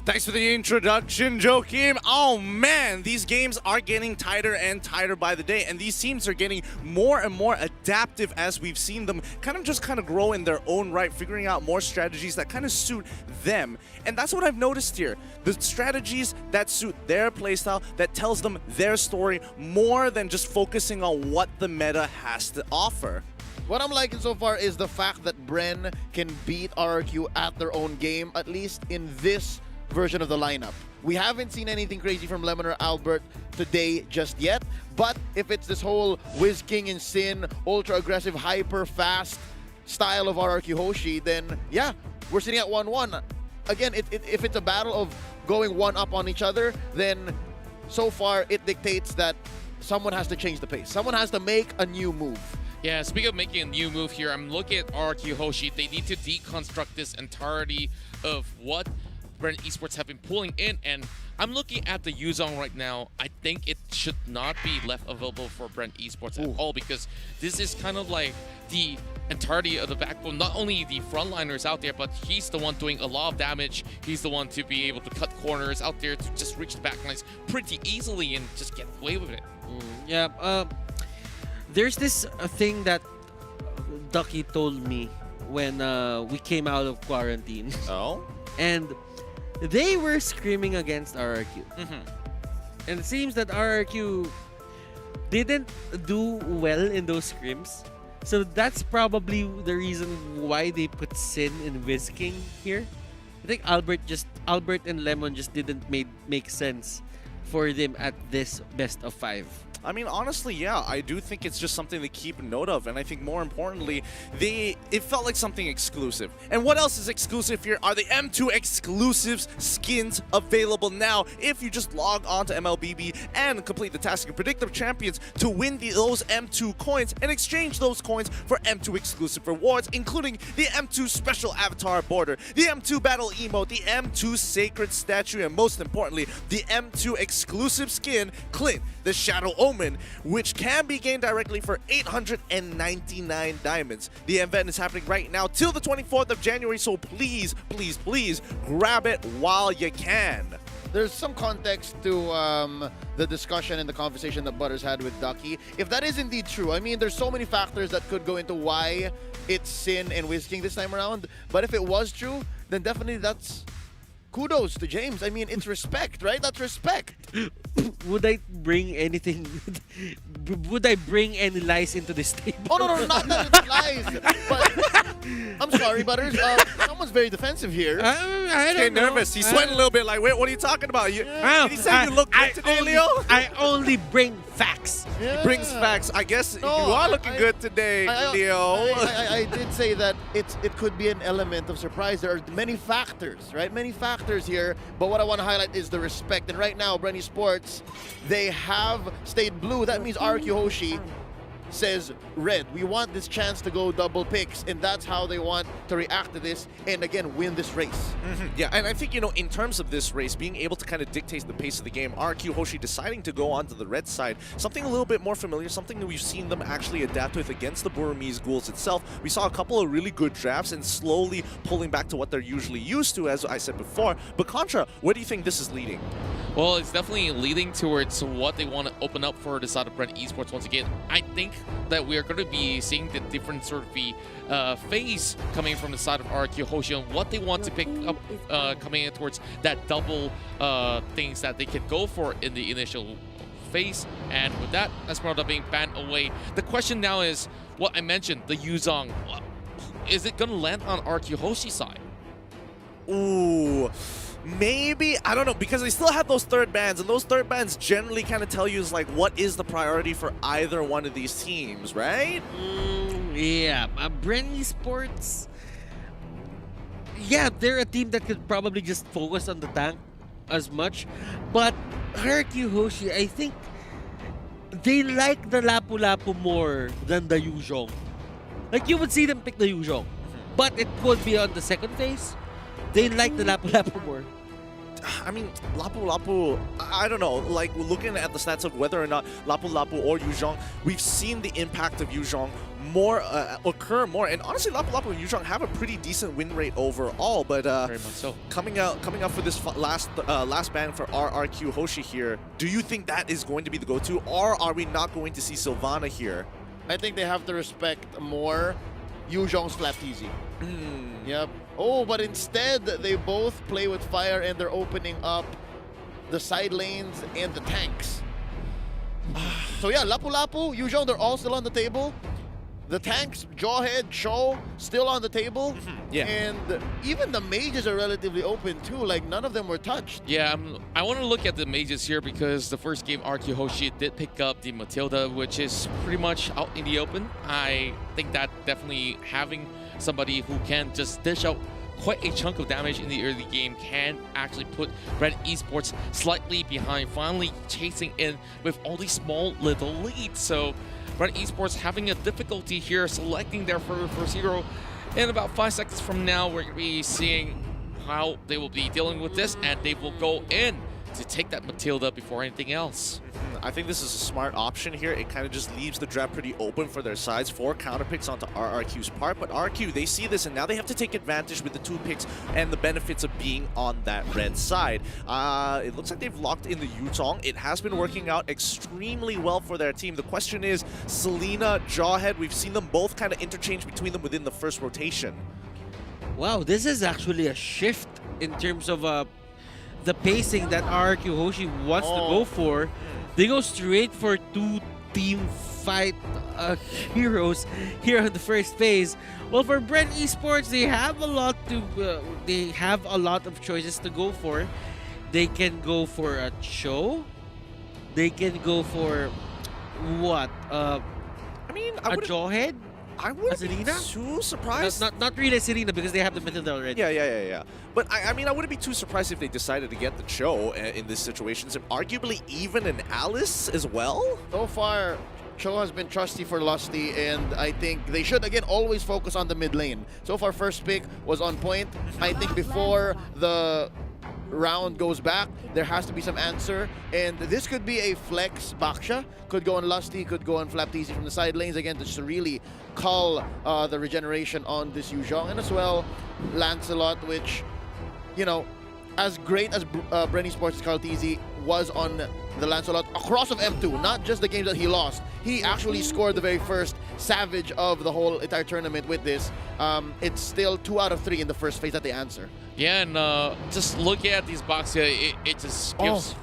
Thanks for the introduction, Joachim. Oh man, these games are getting tighter and tighter by the day, and these teams are getting more and more adaptive as we've seen them kind of grow in their own right, figuring out more strategies that kind of suit them. And that's what I've noticed here. The strategies that suit their playstyle, that tells them their story, more than just focusing on what the meta has to offer. What I'm liking so far is the fact that Bren can beat RRQ at their own game, at least in this version of the lineup. We haven't seen anything crazy from Lemon or Albert today just yet, but if it's this whole Wiz King and Sin, ultra aggressive, hyper fast style of RRQ Hoshi, then yeah, we're sitting at 1-1. Again, if it's a battle of going one up on each other, then so far it dictates that someone has to change the pace. Someone has to make a new move. Yeah, speaking of making a new move here, I'm looking at RRQ Hoshi. They need to deconstruct this entirety of what Brand Esports have been pulling in, and I'm looking at the Yuzong right now. I think it should not be left available for Brand Esports at all, because this is kind of like the entirety of the backbone. Not only the frontliners out there, but he's the one doing a lot of damage. He's the one to be able to cut corners out there to just reach the backlines pretty easily and just get away with it. There's this thing that Ducky told me when we came out of quarantine. Oh? And they were screaming against RRQ. And it seems that RRQ didn't do well in those scrims. So that's probably the reason why they put Sin and Wiz King here. I think Albert and Lemon just didn't make sense for them at this best of 5. I mean, honestly, yeah, I do think it's just something to keep note of, and I think more importantly, it felt like something exclusive. And what else is exclusive here are the M2 exclusives skins available now. If you just log on to MLBB and complete the task and predict the champions to win those M2 coins and exchange those coins for M2 exclusive rewards, including the M2 special avatar border, the M2 battle emote, the M2 sacred statue, and most importantly, the M2 exclusive skin, Clint, the Shadow Omen, which can be gained directly for 899 diamonds. The event is happening right now till the 24th of January, so please, please, please grab it while you can. There's some context to the discussion and the conversation that Butters had with Ducky. If that is indeed true, I mean, there's so many factors that could go into why it's Sin and Wiz King this time around. But if it was true, then definitely that's kudos to James. I mean, it's respect, right? That's respect. Would I bring anything? Would I bring any lies into this table? Oh, no, not that it's lies. But I'm sorry, Butters. Someone's very defensive here. I He's nervous. He's sweating a little bit. Like, wait, what are you talking about? Did he say you look good today, Leo? I only bring facts. Yeah. He brings facts. I guess you are looking good today, Leo. I did say that it could be an element of surprise. There are many factors, right? Many factors here. But what I want to highlight is the respect. And right now, Brand Esports, they have stayed blue. That means RQ Hoshi says red. We want this chance to go double picks, and that's how they want to react to this and again win this race. Yeah, and I think, you know, in terms of this race, being able to kind of dictate the pace of the game, RQ Hoshi deciding to go onto the red side, something a little bit more familiar, something that we've seen them actually adapt with against the Burmese Ghouls itself. We saw a couple of really good drafts and slowly pulling back to what they're usually used to, as I said before. But Contra, where do you think this is leading? Well, it's definitely leading towards what they want to open up for the side of Brand Esports once again. I think that we are going to be seeing the different sort of phase coming from the side of RQ Hoshi and what they want to pick up coming in towards that double things that they can go for in the initial phase. And with that, Esmeralda being banned away, the question now is what I mentioned, the Yuzong. Is it going to land on RQ Hoshi's side? Ooh. Maybe, I don't know, because they still have those third bans, and those third bans generally kind of tell you is like what is the priority for either one of these teams, right? Yeah, Brand Esports, yeah, they're a team that could probably just focus on the tank as much, but RQ Hoshi, I think they like the Lapu-Lapu more than the Yuzhong. Like, you would see them pick the Yuzhong, but it could be on the second phase. They like the Lapu-Lapu more. I mean, Lapu-Lapu, I don't know, like looking at the stats of whether or not Lapu-Lapu or Yuzhong, we've seen the impact of Yuzhong more occur more, and honestly Lapu-Lapu and Yuzhong have a pretty decent win rate overall, but very much so. Coming up for this last ban for RQ Hoshi here, do you think that is going to be the go-to, or are we not going to see Sylvana here? I think they have to respect more Yuzhong's slapped easy. Yep. Oh, but instead, they both play with fire and they're opening up the side lanes and the tanks. So yeah, Lapu-Lapu, Yuzhong, they're all still on the table. The tanks, Jawhead, Show, still on the table. Yeah. And even the mages are relatively open too, like none of them were touched. Yeah, I want to look at the mages here because the first game, RQ Hoshi did pick up the Matilda, which is pretty much out in the open. I think that definitely having somebody who can just dish out quite a chunk of damage in the early game can actually put Red Esports slightly behind, finally chasing in with all these small little leads. So Red Esports having a difficulty here selecting their first hero. In about 5 seconds from now, we're going to be seeing how they will be dealing with this, and they will go in to take that Matilda before anything else. I think this is a smart option here. It kind of just leaves the draft pretty open for their sides for counter picks onto RRQ's part. But RQ, they see this, and now they have to take advantage with the 2 picks and the benefits of being on that red side. It looks like they've locked in the Yuzhong. It has been working out extremely well for their team. The question is, Selena, Jawhead, we've seen them both kind of interchange between them within the first rotation. Wow, this is actually a shift in terms of the pacing that RQ Hoshi wants to go for. They go straight for 2 team fight heroes here on the first phase. Well, for Bren Esports, they have a lot of choices to go for. They can go for a Cho. They can go for what? I mean, a Jawhead. I wouldn't be too surprised. Not really Serena because they have the Matilda already. Yeah. But I mean, I wouldn't be too surprised if they decided to get the Cho in this situation, and arguably even an Alice as well. So far, Cho has been trusty for Lusty, and I think they should, again, always focus on the mid lane. So far, first pick was on point. I think before the round goes back, there has to be some answer, and this could be a flex Baksha. Could go on Lusty, could go on Flaptisi from the side lanes, again, to just really call the regeneration on this Yuzhong, and as well, Lancelot, which, you know, as great as Bren Esports' Kaltizi was on the Lancelot across of M2, not just the games that he lost. He actually scored the very first Savage of the whole entire tournament with this. It's still 2 out of 3 in the first phase that they answer. Yeah, and just looking at these boxes, it just gives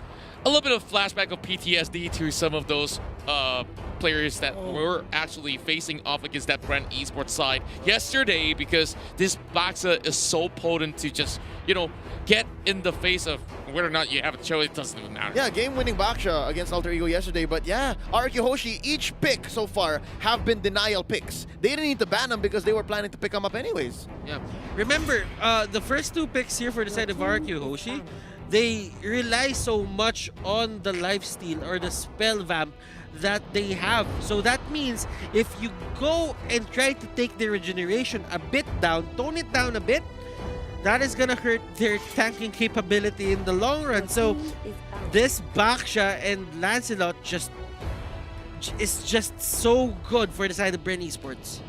a little bit of flashback of PTSD to some of those players that were actually facing off against that Bren Esports side yesterday, because this Baxa is so potent to just, you know, get in the face of whether or not you have a Cho, it doesn't even matter. Yeah, game-winning Baksha against Alter Ego yesterday, but yeah, RRQ Hoshi, each pick so far have been denial picks. They didn't need to ban them because they were planning to pick them up anyways. Yeah. Remember, the first 2 picks here for the side of RRQ Hoshi, they rely so much on the lifesteal or the spell vamp that they have. So that means if you go and try to take their regeneration a bit down, tone it down a bit, that is gonna hurt their tanking capability in the long run. So this Baksha and Lancelot is just so good for the side of Bren Esports.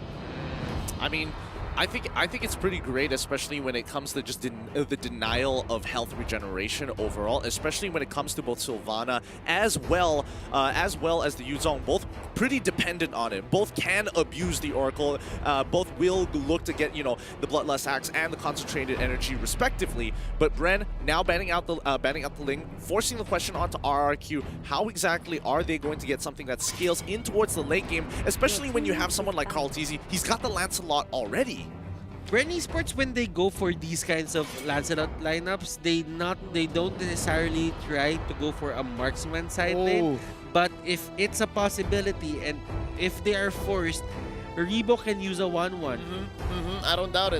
I mean, I think it's pretty great, especially when it comes to just the denial of health regeneration overall, especially when it comes to both Sylvana as well as the Yuzhong, both pretty dependent on it. Both can abuse the Oracle. Both will look to get, you know, the Bloodlust Axe and the concentrated energy respectively. But Bren now banning out the Ling, forcing the question onto RRQ. How exactly are they going to get something that scales in towards the late game, especially when you have someone like Kaltizi? He's got the Lancelot already. Bren Esports, when they go for these kinds of Lancelot lineups, they don't necessarily try to go for a marksman side lane. But if it's a possibility and if they are forced, Rebo can use a 1-1. I don't doubt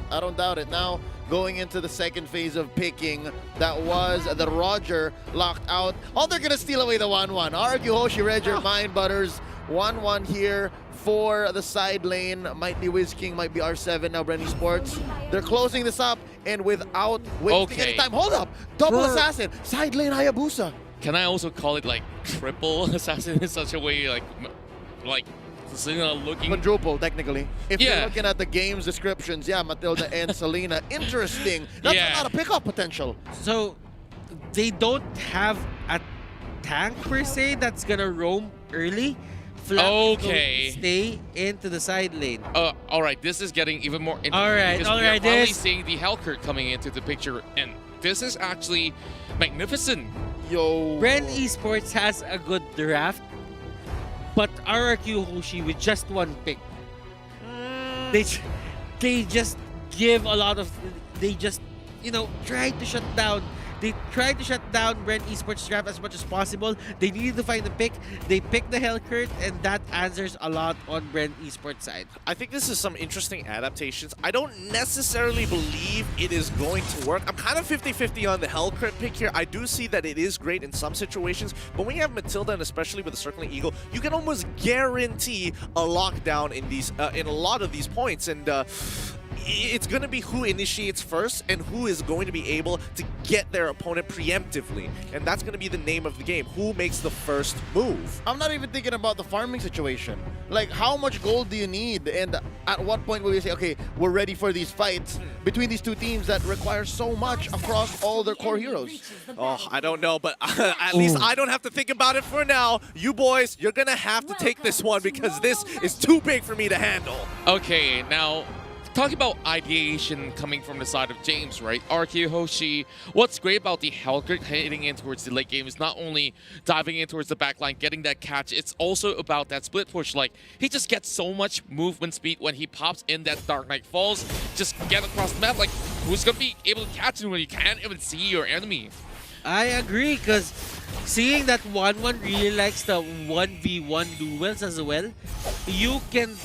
it. Now, going into the second phase of picking, that was the Roger locked out. Oh, they're going to steal away the 1-1. RRQ Hoshi, read your mind, Butters. 1-1 here for the side lane. Might be Wiz King, might be R7 now, Bren Esports. They're closing this up, and without wasting any time. Hold up! Double assassin! Side lane Hayabusa! Can I also call it like triple assassin in such a way, like Selena looking... Quadruple, technically. If you're looking at the game's descriptions, yeah, Matilda and Selena. Interesting. That's a lot of pickup potential. So, they don't have a tank per se that's gonna roam early. Stay into the side lane. All right, this is getting even more interesting. All right. We're finally seeing the Hellcurt coming into the picture, and this is actually magnificent. Bren Esports has a good draft, but RRQ Hoshi with just 1 pick, they just give a lot of, they just, you know, try to shut down. They tried to shut down Bren Esports draft as much as possible. They needed to find the pick. They picked the Hellcurt, and that answers a lot on Bren Esports side. I think this is some interesting adaptations. I don't necessarily believe it is going to work. I'm kind of 50-50 on the Hellcurt pick here. I do see that it is great in some situations, but when you have Matilda, and especially with the Circling Eagle, you can almost guarantee a lockdown in these in a lot of these points, and it's going to be who initiates first and who is going to be able to get their opponent preemptively. And that's going to be the name of the game. Who makes the first move? I'm not even thinking about the farming situation. Like, how much gold do you need? And at what point will you say, okay, we're ready for these fights between these two teams that require so much across all their core heroes? Oh, I don't know, but at least I don't have to think about it for now. You boys, you're going to have to take this one because this is too big for me to handle. Okay, now... talking about ideation coming from the side of James, right? RQ Hoshi, what's great about the Hellgrid heading in towards the late game is not only diving in towards the backline, getting that catch, it's also about that split push. Like, he just gets so much movement speed when he pops in that Dark Knight Falls. Just get across the map. Like, who's going to be able to catch him when you can't even see your enemy? I agree, because seeing that 1-1 really likes the 1v1 duels as well. You can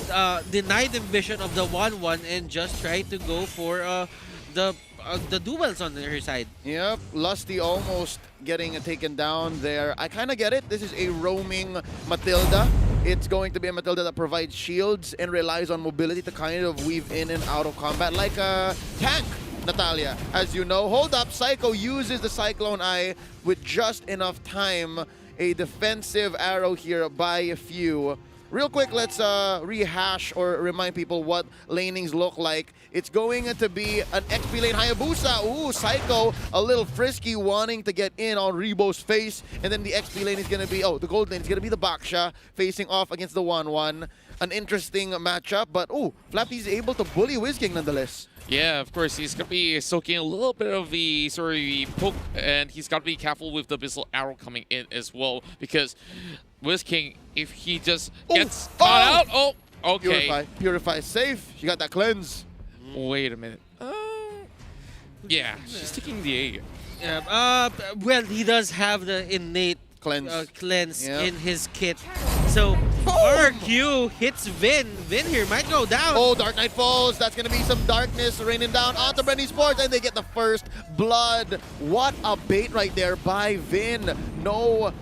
deny them vision of the 1-1 and just try to go for the duels on her side. Yep, Lusty almost getting taken down there. I kind of get it. This is a roaming Matilda. It's going to be a Matilda that provides shields and relies on mobility to kind of weave in and out of combat like a tank. Natalia, as you know. Hold up, Psycho uses the Cyclone Eye with just enough time. A defensive arrow here by a few. Real quick, let's rehash or remind people what lanings look like. It's going to be an XP lane Hayabusa. Ooh, Psycho a little frisky, wanting to get in on Rebo's face. And then the XP lane is going to be, the gold lane is going to be the Baksha facing off against the 1-1. An interesting matchup, but Flappy's able to bully WizKing nonetheless. Yeah, of course, he's going to be soaking a little bit of the poke, and he's got to be careful with the Abyssal Arrow coming in as well, because WizKing, if he just gets caught out, okay. Purify safe. She got that cleanse. Wait a minute. Yeah, she's taking the A. Yeah, well, he does have the innate cleanse in his kit. So RQ hits Vin. Vin here might go down. Oh, Dark Knight Falls. That's going to be some darkness raining down onto Brand Esports, and they get the first blood. What a bait right there by Vin. No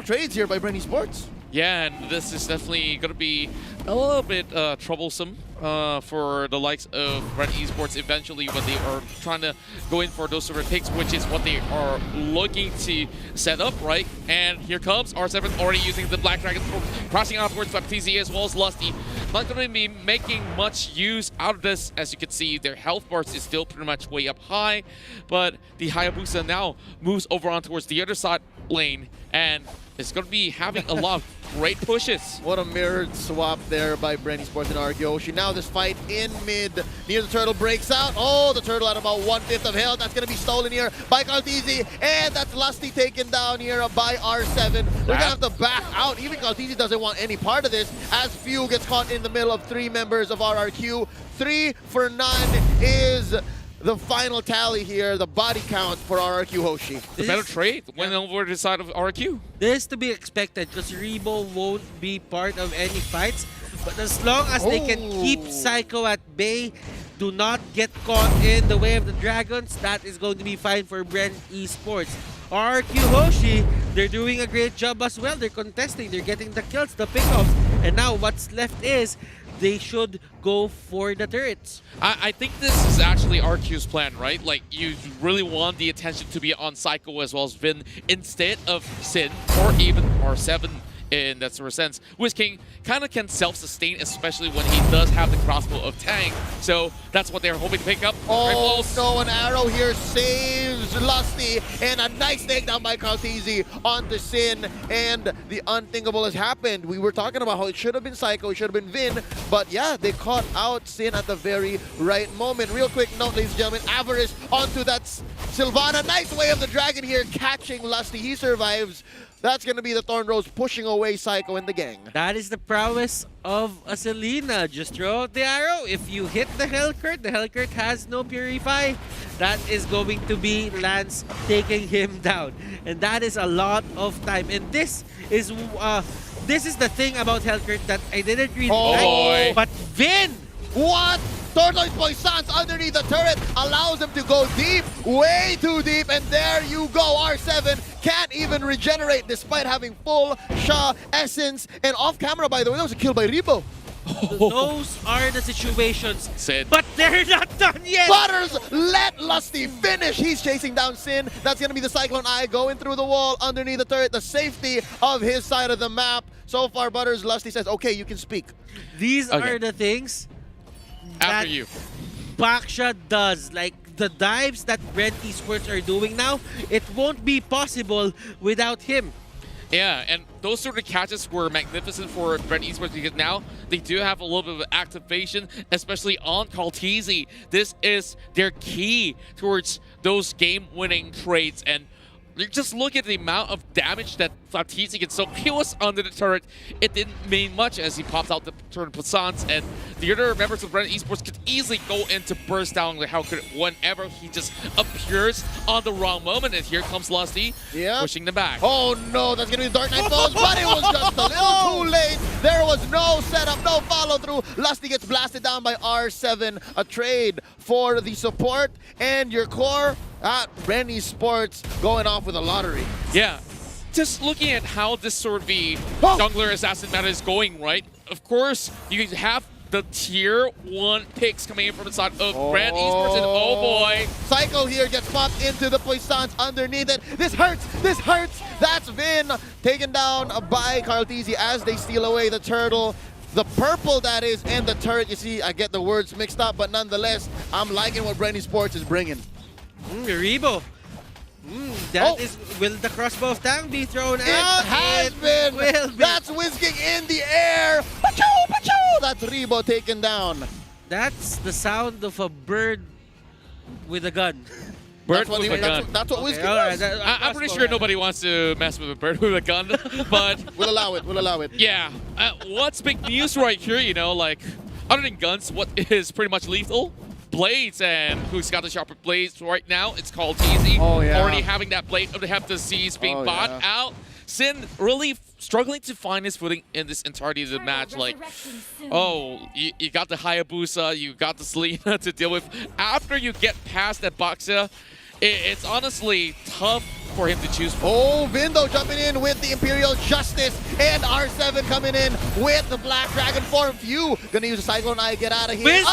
trades here by Brand Esports. Yeah, and this is definitely going to be a little bit troublesome for the likes of Red Esports eventually when they are trying to go in for those sort of picks, which is what they are looking to set up, right? And here comes R7 already using the Black Dragon, crossing out towards TZ as well as Lusty. Not going to be making much use out of this. As you can see, their health bars is still pretty much way up high, but the Hayabusa now moves over on towards the other side lane, and it's going to be having a lot of great pushes. What a mirrored swap there by Brand Esports and RQ Hoshi. Now this fight in mid, near the turtle breaks out. Oh, the turtle at about 1/5 of health. That's going to be stolen here by Caltizi. And that's Lusty taken down here by R7. They're going to have to back out. Even Caltizi doesn't want any part of this, as Few gets caught in the middle of 3 members of RRQ. 3 for none is the final tally here, the body count for RRQ Hoshi. The better trade went over the side of RRQ. This is to be expected because Rebo won't be part of any fights. But as long as they can keep Psycho at bay, do not get caught in the way of the Dragons, that is going to be fine for Brand Esports. RQ Hoshi, they're doing a great job as well. They're contesting, they're getting the kills, the pickoffs. And now what's left is they should go for the turrets. I think this is actually RQ's plan, right? Like, you really want the attention to be on Psycho as well as Vin instead of Sin or even R7 in that sort of sense. WizKing kind of can self-sustain, especially when he does have the crossbow of Tang. So that's what they're hoping to pick up. Oh, no, an arrow here saves Lusty, and a nice takedown by Caltizi onto Sin, and the unthinkable has happened. We were talking about how it should have been Psycho, it should have been Vin, but yeah, they caught out Sin at the very right moment. Real quick note, ladies and gentlemen, Avarice onto that Sylvana. Nice way of the dragon here, catching Lusty. He survives. That's going to be the Thorn Rose pushing away Psycho and the gang. That is the prowess of a Selena. Just throw out the arrow. If you hit the Hellcurt has no Purify. That is going to be Lance taking him down. And that is a lot of time. And this is the thing about Hellcurt that I didn't really like. But Vin! What? Tortoise Poissons underneath the turret allows him to go deep, way too deep, and there you go. R7 can't even regenerate despite having full Sha essence. And off camera, by the way, that was a kill by Rebo. Those are the situations. Sid. But they're not done yet. Butters, let Lusty finish. He's chasing down Sin. That's going to be the Cyclone Eye going through the wall underneath the turret, the safety of his side of the map. So far, Butters, Lusty says, okay, you can speak. These are the things after you Baksha does. Like the dives that Brand Esports are doing now, it won't be possible without him. Yeah, and those sort of catches were magnificent for Brent Esports because now they do have a little bit of activation, especially on Kaltizi. This is their key towards those game-winning trades, and you just look at the amount of damage that Kaltizi gets. So he was under the turret. It didn't mean much as he pops out the turret Plaisance, and the other members of Brent Esports could easily go into burst down like how could whenever he just appears on the wrong moment. And here comes Lusty pushing them back. Oh no, that's gonna be Dark Knight Falls, but it was just a little too late. There was no setup, no follow through. Lusty gets blasted down by R7. A trade for the support and your core. Brent Esports going off with a lottery. Yeah. Just looking at how this sort of the jungler assassin meta is going, right? Of course, you have the tier 1 picks coming in from the side of Brent Esports, and oh boy. Psycho here gets popped into the Plaisance underneath it. This hurts, this hurts. That's Vin taken down by Kaltizi as they steal away the turtle. The purple, that is, and the turret. You see, I get the words mixed up, but nonetheless, I'm liking what Brent Esports is bringing. Rebo. Will the crossbow of Tang be thrown out? It has been. Will be. That's whisking in the air. Pachoo, pachoo. That's Rebo taken down. That's the sound of a bird with a gun. Bird with a gun. That's what whisking was. I'm pretty sure nobody wants to mess with a bird with a gun, but we'll allow it. We'll allow it. Yeah. What's big news right here? You know, like other than guns, what is pretty much lethal? Blades, and who's got the sharper blades right now? It's called Easy. Oh, yeah. Already having that blade of the Heptaseas being bought out. Sin really struggling to find his footing in this entirety of the match. Like, you got the Hayabusa, you got the Selena to deal with. After you get past that Boxer, it's honestly tough for him to choose from. Oh, Vindo jumping in with the Imperial Justice, and R7 coming in with the Black Dragon form. Few gonna use a Cyclone Eye, get out of here.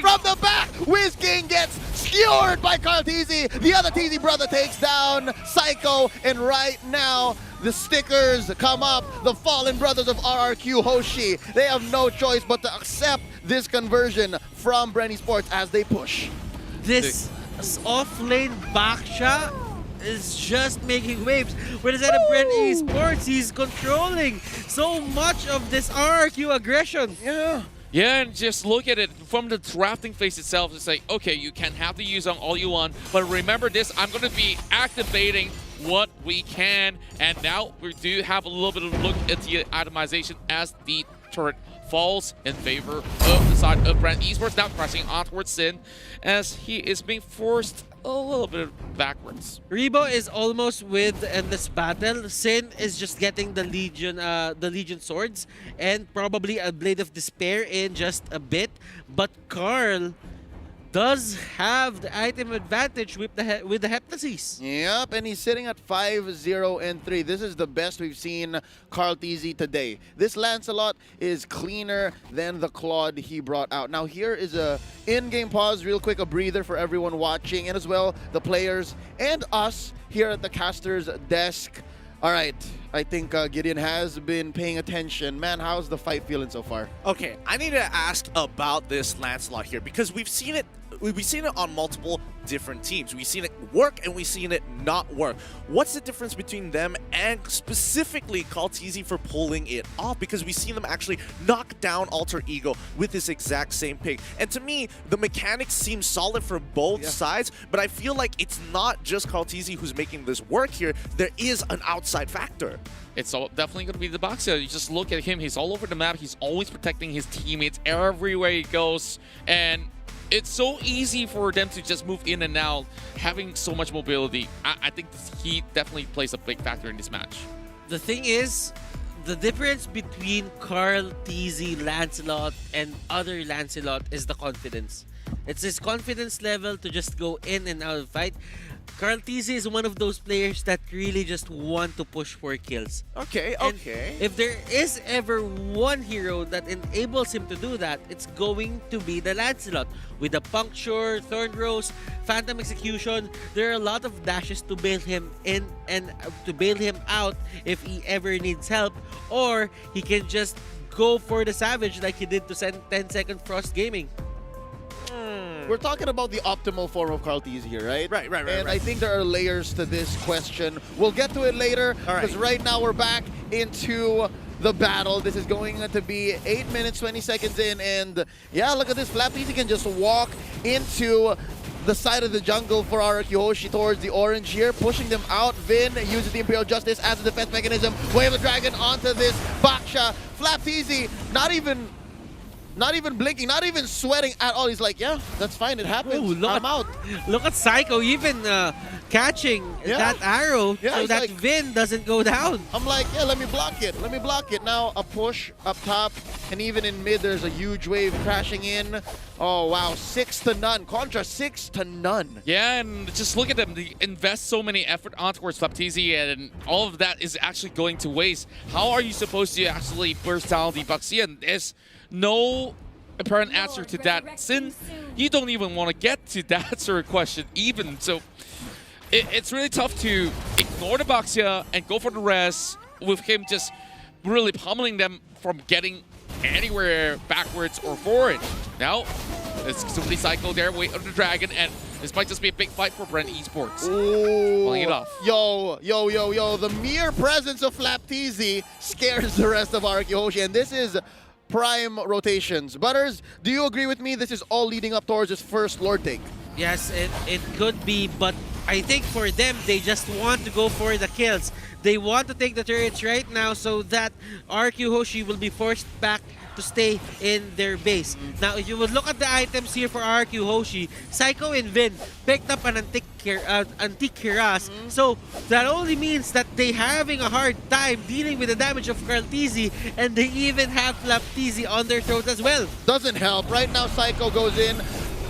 From the back, Wiz King gets skewered by Kaltizi. The other TZ brother takes down Psycho, and right now, the stickers come up. The fallen brothers of RRQ Hoshi. They have no choice but to accept this conversion from Brent Esports as they push. This off-lane Baksha is just making waves. Where is that a Brent Esports? He's controlling so much of this RRQ aggression. Yeah, and just look at it from the drafting phase itself. It's like, okay, you can have the use on all you want, but remember this, I'm going to be activating what we can. And now we do have a little bit of a look at the itemization as the turret falls in favor of the side of Brent Esports. Now pressing on towards Sin as he is being forced a little bit backwards. Rebo is almost with endless battle. Sin is just getting the Legion swords and probably a Blade of Despair in just a bit. But Carl does have the item advantage with the Heptaseas. Yep, and he's sitting at 5-0-3. This is the best we've seen Kaltizi today. This Lancelot is cleaner than the Claude he brought out. Now here is a in-game pause, real quick, a breather for everyone watching, and as well the players and us here at the caster's desk. All right, I think Gideon has been paying attention. Man, how's the fight feeling so far? Okay, I need to ask about this Lancelot here because we've seen it on multiple different teams. We've seen it work and we've seen it not work. What's the difference between them and specifically Kaltizi for pulling it off? Because we've seen them actually knock down Alter Ego with this exact same pick. And to me, the mechanics seem solid for both sides, but I feel like it's not just Kaltizi who's making this work here. There is an outside factor. It's definitely going to be the Boxer. You just look at him. He's all over the map. He's always protecting his teammates everywhere he goes. And it's so easy for them to just move in and out, having so much mobility. I think he definitely plays a big factor in this match. The thing is, the difference between Carl, TZ, Lancelot, and other Lancelot is the confidence. It's his confidence level to just go in and out of fight. Carl TZ is one of those players that really just want to push for kills. Okay, and okay. if there is ever one hero that enables him to do that, it's going to be the Lancelot. With the Puncture, Thorn Rose, Phantom Execution, there are a lot of dashes to bail him in and to bail him out if he ever needs help, or he can just go for the Savage like he did to 10 Second Frost Gaming. we're talking about the optimal form of Carltease here, right? Right. And I think there are layers to this question. We'll get to it later, because right now we're back into the battle. This is going to be 8 minutes, 20 seconds in, and yeah, look at this. Flapteasy can just walk into the side of the jungle for RRQ Hoshi towards the orange here, pushing them out. Vin uses the Imperial Justice as a defense mechanism. Wave of Dragon onto this Baksha. Flapteasy not even blinking, not even sweating at all. He's like, yeah, that's fine, it happens. I'm out. Look at Psycho even catching that arrow so that like, Vin doesn't go down. I'm like, yeah, let me block it. Let me block it. Now a push up top, and even in mid, there's a huge wave crashing in. Oh, wow, 6-0. Contra 6-0. Yeah, and just look at them. They invest so many effort on towards Flapteasy, and all of that is actually going to waste. How are you supposed to actually burst down the Baksha? And there's no apparent answer to that. Sin, you don't even want to get to that sort of question even. So it's really tough to ignore the Baksha and go for the rest with him just really pummeling them from getting anywhere backwards or forward. Now, it's simply Psycho there, wait on the Dragon, and this might just be a big fight for Brent Esports. Pulling it off. Yo. The mere presence of Flapteasy scares the rest of RRQ Hoshi, and this is prime rotations. Butters, do you agree with me? This is all leading up towards his first Lord take. Yes, it could be, but I think for them, they just want to go for the kills. They want to take the turrets right now so that RQ Hoshi will be forced back to stay in their base. Now, if you would look at the items here for RQ Hoshi, Psycho and Vin picked up an Antique Kiras, so that only means that they're having a hard time dealing with the damage of Carlteasy, and they even have Flapteasy on their throat as well. Doesn't help. Right now, Psycho goes in.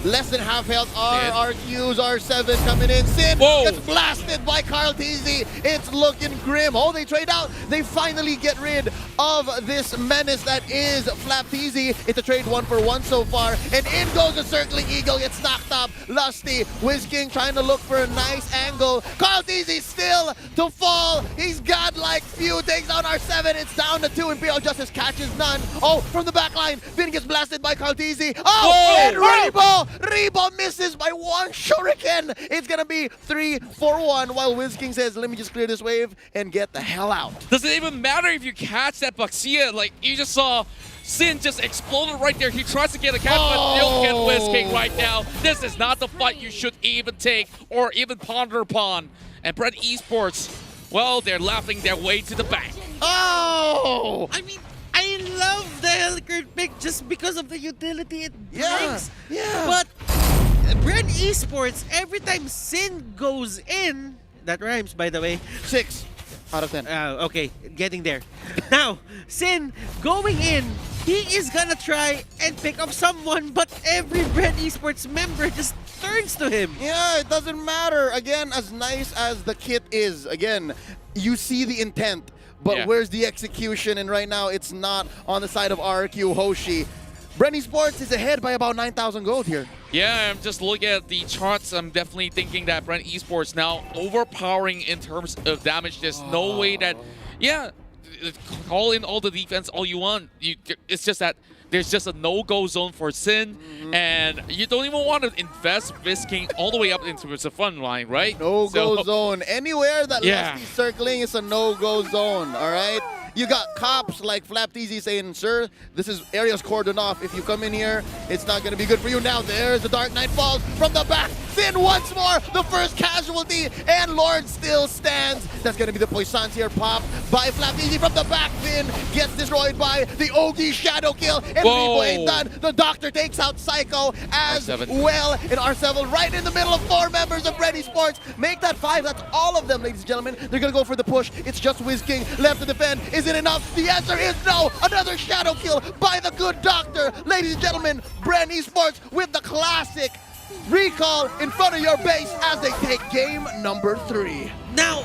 Less than half health. RRQs, R7 coming in. Sin gets blasted by Carlteasy. It's looking grim. Oh, they trade out. They finally get rid of this menace that is Flapteasy. It's a trade 1-for-1 so far. And in goes the Circling Eagle. Gets knocked up. Lusty, Whizking trying to look for a nice angle. Carlteasy still to fall. He's got like few. Takes down R7. It's down to 2. Imperial Justice catches none. Oh, from the back line. Vin gets blasted by Carlteasy. Oh, and Rebo! Rebo misses by one shuriken. It's gonna be 3-4-1 while Whizking says, let me just clear this wave and get the hell out. Does it even matter if you catch that Baksha? Like, you just saw Sin just exploded right there. He tries to get a catch, but he'll get Whizking right now. This is not the fight you should even take or even ponder upon. And Brent Esports, well, they're laughing their way to the bank. Oh! I mean, I love the Hellcurt pick just because of the utility it brings. Yeah. But Brent Esports, every time Sin goes in, that rhymes by the way. 6 out of 10. Okay, getting there. Now, Sin going in, he is gonna try and pick up someone, but every Brent Esports member just turns to him. Yeah, it doesn't matter. Again, as nice as the kit is, again, you see the intent. But where's the execution? And right now, it's not on the side of RRQ Hoshi. Brent Esports is ahead by about 9,000 gold here. Yeah, I'm just looking at the charts. I'm definitely thinking that Brent Esports now overpowering in terms of damage. There's no way that, call in all the defense all you want. It's just that there's just a no-go zone for Sin, and you don't even want to invest Whizking all the way up into the front line, right? No-go zone. Anywhere that Lusty's circling is a no-go zone, all right? You got cops like Flapteasy saying, sir, this is area's cordoned off. If you come in here, it's not going to be good for you. Now there's the Dark Knight falls from the back. Sin once more, the first casualty, and Lord still stands. That's going to be the Poissons here popped by Flapteasy from the back. Vin gets destroyed by the Ogi Shadow Kill, and Rebo ain't done. The Doctor takes out Psycho as well, and R7 right in the middle of 4 members of Brent Esports. Make that 5. That's all of them, ladies and gentlemen. They're going to go for the push. It's just Whizking left to defend. Is it enough? The answer is no. Another shadow kill by the good Doctor. Ladies and gentlemen, Brent Esports with the classic recall in front of your base as they take game number 3. Now,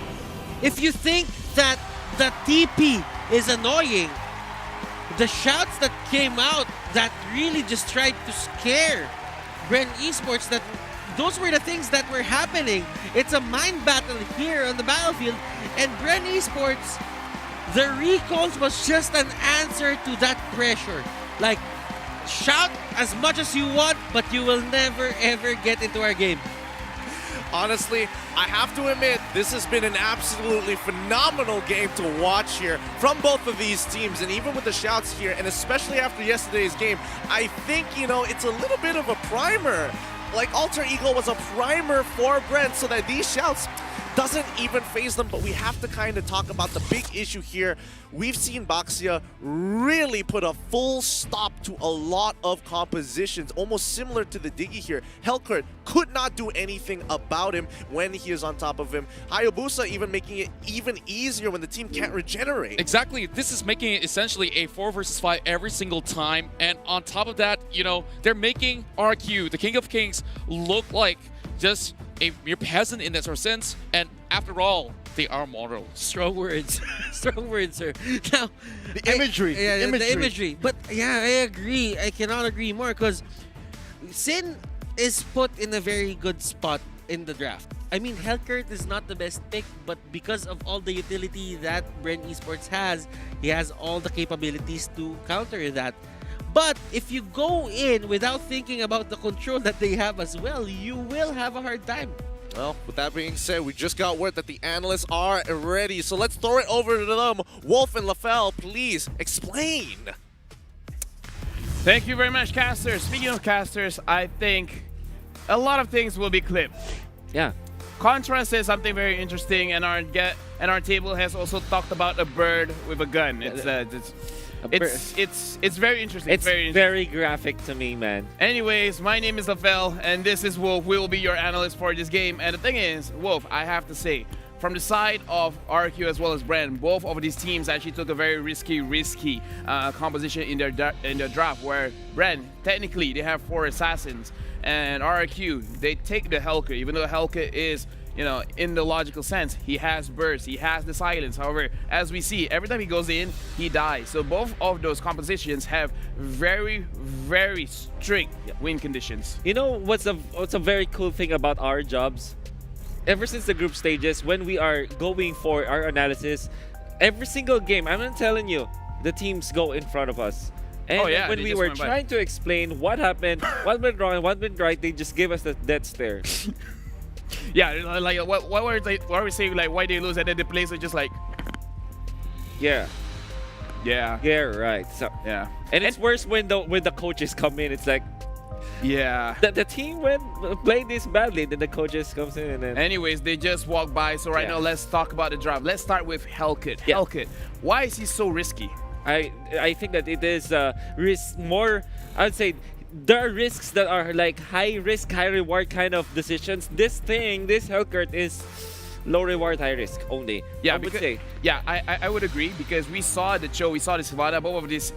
if you think that the TP is annoying, the shouts that came out that really just tried to scare Brent Esports, that those were the things that were happening. It's a mind battle here on the battlefield, and Brent Esports, the recalls was just an answer to that pressure. Like, shout as much as you want, but you will never ever get into our game. Honestly, I have to admit, this has been an absolutely phenomenal game to watch here from both of these teams. And even with the shouts here, and especially after yesterday's game, I think, it's a little bit of a primer. Like, Alter Ego was a primer for Brent so that these shouts doesn't even phase them. But we have to kind of talk about the big issue here. We've seen Baxia really put a full stop to a lot of compositions, almost similar to the Diggy here. Hellkurt could not do anything about him when he is on top of him. Hayabusa even making it even easier when the team can't regenerate. Exactly. This is making it essentially a 4 versus 5 every single time. And on top of that, they're making RQ, the King of Kings, look like just a mere peasant in that sort of sense. And after all, they are mortal. Strong words. Strong words, sir. Now, the imagery. The imagery. But yeah, I agree. I cannot agree more because Sin is put in a very good spot in the draft. I mean, Hellkurt is not the best pick, but because of all the utility that Bren Esports has, he has all the capabilities to counter that. But if you go in without thinking about the control that they have as well, you will have a hard time. Well, with that being said, we just got word that the analysts are ready. So let's throw it over to them. Wolf and LaFell, please explain. Thank you very much, casters. Speaking of casters, I think a lot of things will be clipped. Yeah. Contra says something very interesting, and our table has also talked about a bird with a gun. It's very interesting. It's very graphic to me, man. Anyways, my name is LaFell, and this is Wolf. We will be your analyst for this game. And the thing is, Wolf, I have to say, from the side of RQ as well as Brand, both of these teams actually took a very risky composition in their draft, where Brand, technically, they have 4 assassins, and RQ, they take the Hellkurt, even though Hellkurt is, in the logical sense, he has burst, he has the silence. However, as we see, every time he goes in, he dies. So both of those compositions have very strict win conditions. You know what's a very cool thing about our jobs? Ever since the group stages, when we are going for our analysis, every single game, I'm not telling you, the teams go in front of us. And when we were trying to explain what happened, what went wrong, what went right, they just give us the death stare. Yeah, like what were we saying, like why they lose, and then the players are just like, yeah, right. So yeah, and it's worse when the coaches come in. It's like, yeah, the team played this badly, then the coaches comes in and then. Anyways, they just walk by. So right now, let's talk about the draft. Let's start with Hellkurt. Yeah. Hellkurt, why is he so risky? I think that it is more. I would say. There are risks that are like high risk, high reward kind of decisions. This Hellkurt is low reward, high risk only. Yeah, I would agree, because we saw the show, we saw the Savannah, both of these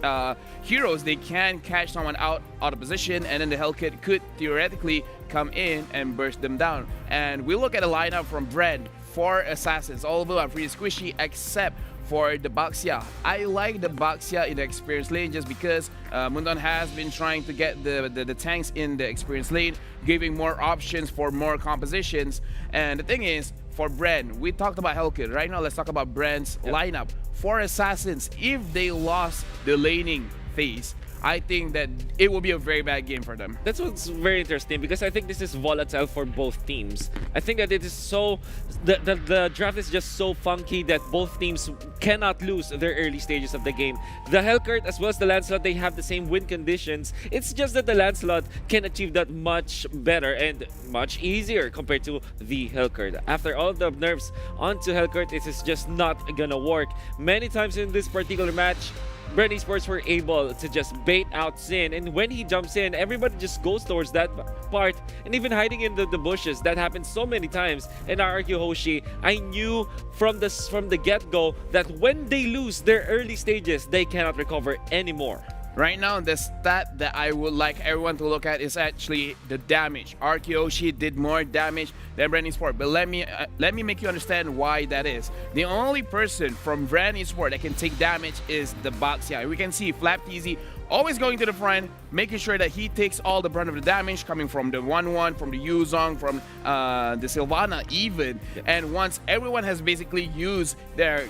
heroes, they can catch someone out of position, and then the Hellkurt could theoretically come in and burst them down. And we look at a lineup from Brand, 4 assassins, all of them are pretty squishy except for the Baxia. I like the Baxia in the experience lane just because Mundon has been trying to get the tanks in the experience lane, giving more options for more compositions. And the thing is, for Brand, we talked about Hellkurt. Right now, let's talk about Brand's lineup. 4 assassins, if they lost the laning phase, I think that it will be a very bad game for them. That's what's very interesting, because I think this is volatile for both teams. I think that it is so... The draft is just so funky that both teams cannot lose their early stages of the game. The Hellkurt as well as the Lancelot, they have the same win conditions. It's just that the Lancelot can achieve that much better and much easier compared to the Hellkurt. After all the nerfs onto Hellkurt, it is just not gonna work. Many times in this particular match, Bren Esports were able to just bait out Sin, and when he jumps in, everybody just goes towards that part, and even hiding in the bushes. That happens so many times. And RQ Hoshi, I knew from the get-go that when they lose their early stages, they cannot recover anymore. Right now, the stat that I would like everyone to look at is actually the damage. Arkyoshi did more damage than Bren Esports, but let me make you understand why that is. The only person from Bren Esports that can take damage is the Baxia. We can see FlapTZ always going to the front, making sure that he takes all the brunt of the damage coming from the 1-1, from the Yuzong, from the Sylvana even. And once everyone has basically used their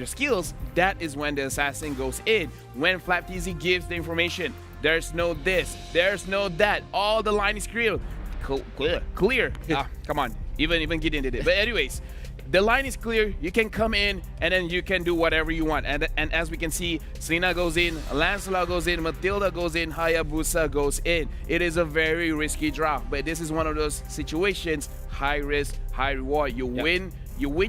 skills, that is when the assassin goes in. When FlapTZ gives the information. There's no this, there's no that. All the line is clear. Clear. Come on. Even Gideon did it. But anyways, the line is clear. You can come in and then you can do whatever you want. And as we can see, Selena goes in, Lancelot goes in, Matilda goes in, Hayabusa goes in. It is a very risky draft, but this is one of those situations, high risk, high reward. You win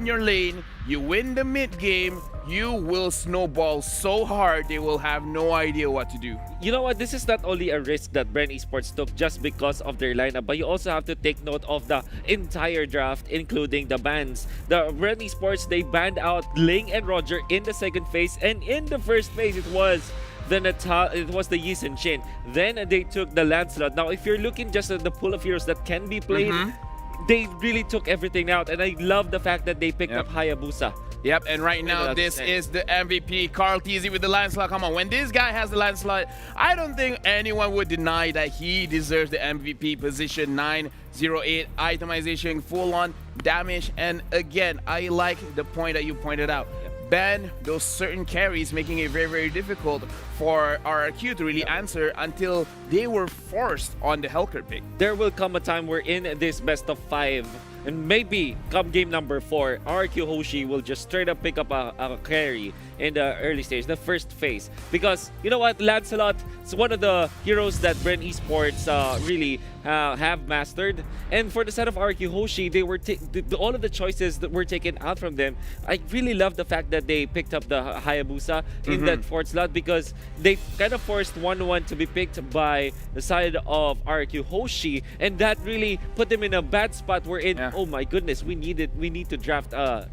your lane, you win the mid game, you will snowball so hard they will have no idea what to do. You know what? This is not only a risk that Bren Esports took just because of their lineup, but you also have to take note of the entire draft, including the bans. The Bren Esports, they banned out Ling and Roger in the second phase, and in the first phase it was the Yi Sun Shin. Then they took the Lancelot. Now, if you're looking just at the pool of heroes that can be played, they really took everything out, and I love the fact that they picked up Hayabusa. Yep, and right now this is the MVP, Carl TZ with the Lancelot. Come on, when this guy has the Lancelot, I don't think anyone would deny that he deserves the MVP position. 908 itemization, full-on damage, and again, I like the point that you pointed out. Ban those certain carries, making it very, very difficult for RRQ to really answer until they were forced on the Helker pick. There will come a time where in this best of 5, and maybe come game number 4, RRQ Hoshi will just straight up pick up a carry in the early stage, the first phase. Because, you know what, Lancelot is one of the heroes that Bren Esports really have mastered. And for the side of RRQ Hoshi, they were all of the choices that were taken out from them. I really love the fact that they picked up the Hayabusa in that fourth slot, because they kind of forced 1-1 to be picked by the side of RRQ Hoshi, and that really put them in a bad spot wherein, oh my goodness, we need to draft a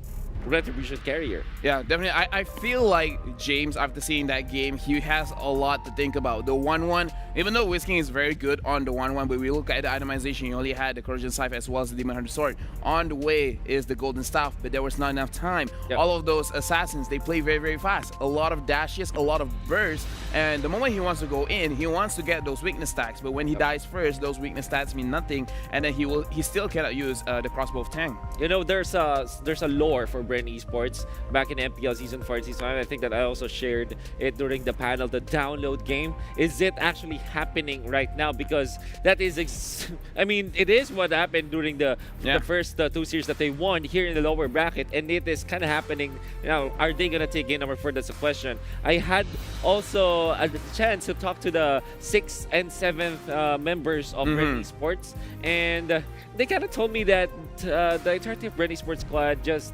Retribution carrier. Yeah, definitely. I feel like James, after seeing that game, he has a lot to think about. The 1-1, even though Whisking is very good on the 1-1, but we look at the itemization, you only had the Corrosion Scythe as well as the Demon Hunter Sword. On the way is the Golden Staff, but there was not enough time. All of those assassins, they play very, very fast. A lot of dashes, a lot of bursts, and the moment he wants to go in, he wants to get those weakness stacks, but when he dies first, those weakness stats mean nothing, and then he still cannot use the Crossbow of Tang. You know, there's a lore for Bren Esports back in MPL Season 4 and Season 5. I think that I also shared it during the panel. The download game, is it actually happening right now? Because that is, I mean, it is what happened during the first 2 series that they won here in the lower bracket, and it is kind of happening now. Are they gonna take game number 4? That's a question. I had also a chance to talk to the 6th and 7th members of Bren Esports, and they kind of told me that the entirety of Bren Esports squad just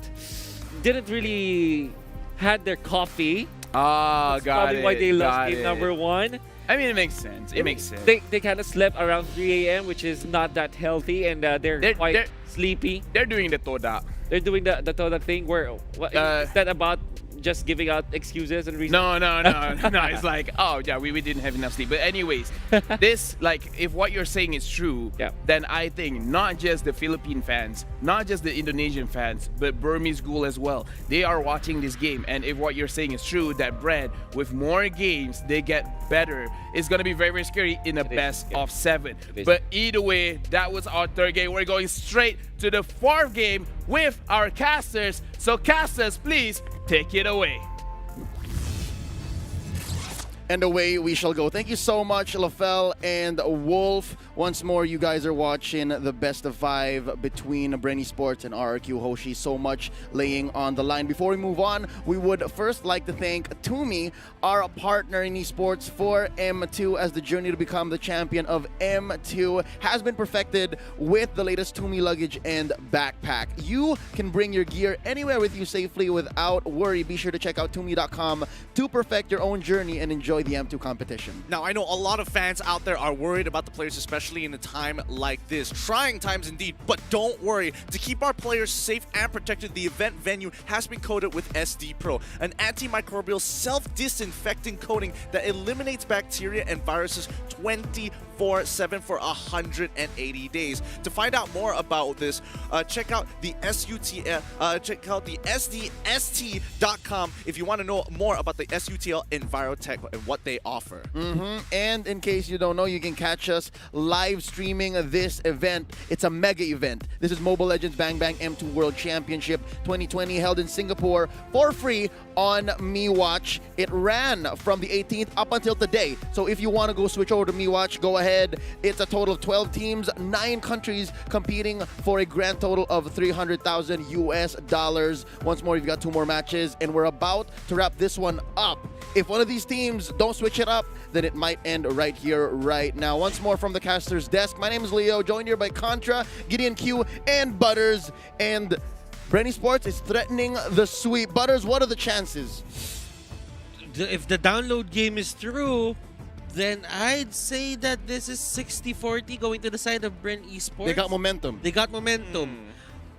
didn't really had their coffee. That's probably why they lost game number 1. I mean, it makes sense. It makes sense. They kind of slept around 3 a.m., which is not that healthy, and they're quite sleepy. They're doing the Toda. They're doing the Toda thing where, is that about just giving out excuses and reasons? No. It's like, oh yeah, we didn't have enough sleep. But anyways, this, like, if what you're saying is true, then I think not just the Philippine fans, not just the Indonesian fans, but Burmese Ghoul as well, they are watching this game. And if what you're saying is true, that Bren, with more games, they get better, it's gonna be very, very scary in a best of 7. But either way, that was our 3rd game. We're going straight to the 4th game with our casters. So casters, please take it away. And away we shall go. Thank you so much, LaFell and Wolf. Once more, you guys are watching the best of 5 between Bren Esports and RRQ Hoshi. So much laying on the line. Before we move on, we would first like to thank Tumi, our partner in esports, for M2, as the journey to become the champion of M2 has been perfected with the latest Tumi luggage and backpack. You can bring your gear anywhere with you safely without worry. Be sure to check out Tumi.com to perfect your own journey and enjoy the M2 competition. Now, I know a lot of fans out there are worried about the players, especially in a time like this. Trying times indeed, but don't worry. To keep our players safe and protected, the event venue has been coated with SD Pro, an antimicrobial self-disinfecting coating that eliminates bacteria and viruses 24/7 for 180 days. To find out more about this, check out the SDST.com if you want to know more about the SUTL Envirotech what they offer. And in case you don't know, you can catch us live streaming this event. It's a mega event. This is Mobile Legends Bang Bang M2 World Championship 2020 held in Singapore for free on MeWatch. It ran from the 18th up until today. So if you want to go switch over to MeWatch, go ahead. It's a total of 12 teams, 9 countries competing for a grand total of $300,000 US. Once more, you've got 2 more matches, and we're about to wrap this one up. If one of these teams don't switch it up, then it might end right here, right now. Once more from the caster's desk, my name is Leo, joined here by Contra, Gideon Q, and Butters. And Bren Esports is threatening the sweep. Butters, what are the chances? If the download game is true, then I'd say that this is 60-40 going to the side of Bren Esports. They got momentum. They got momentum.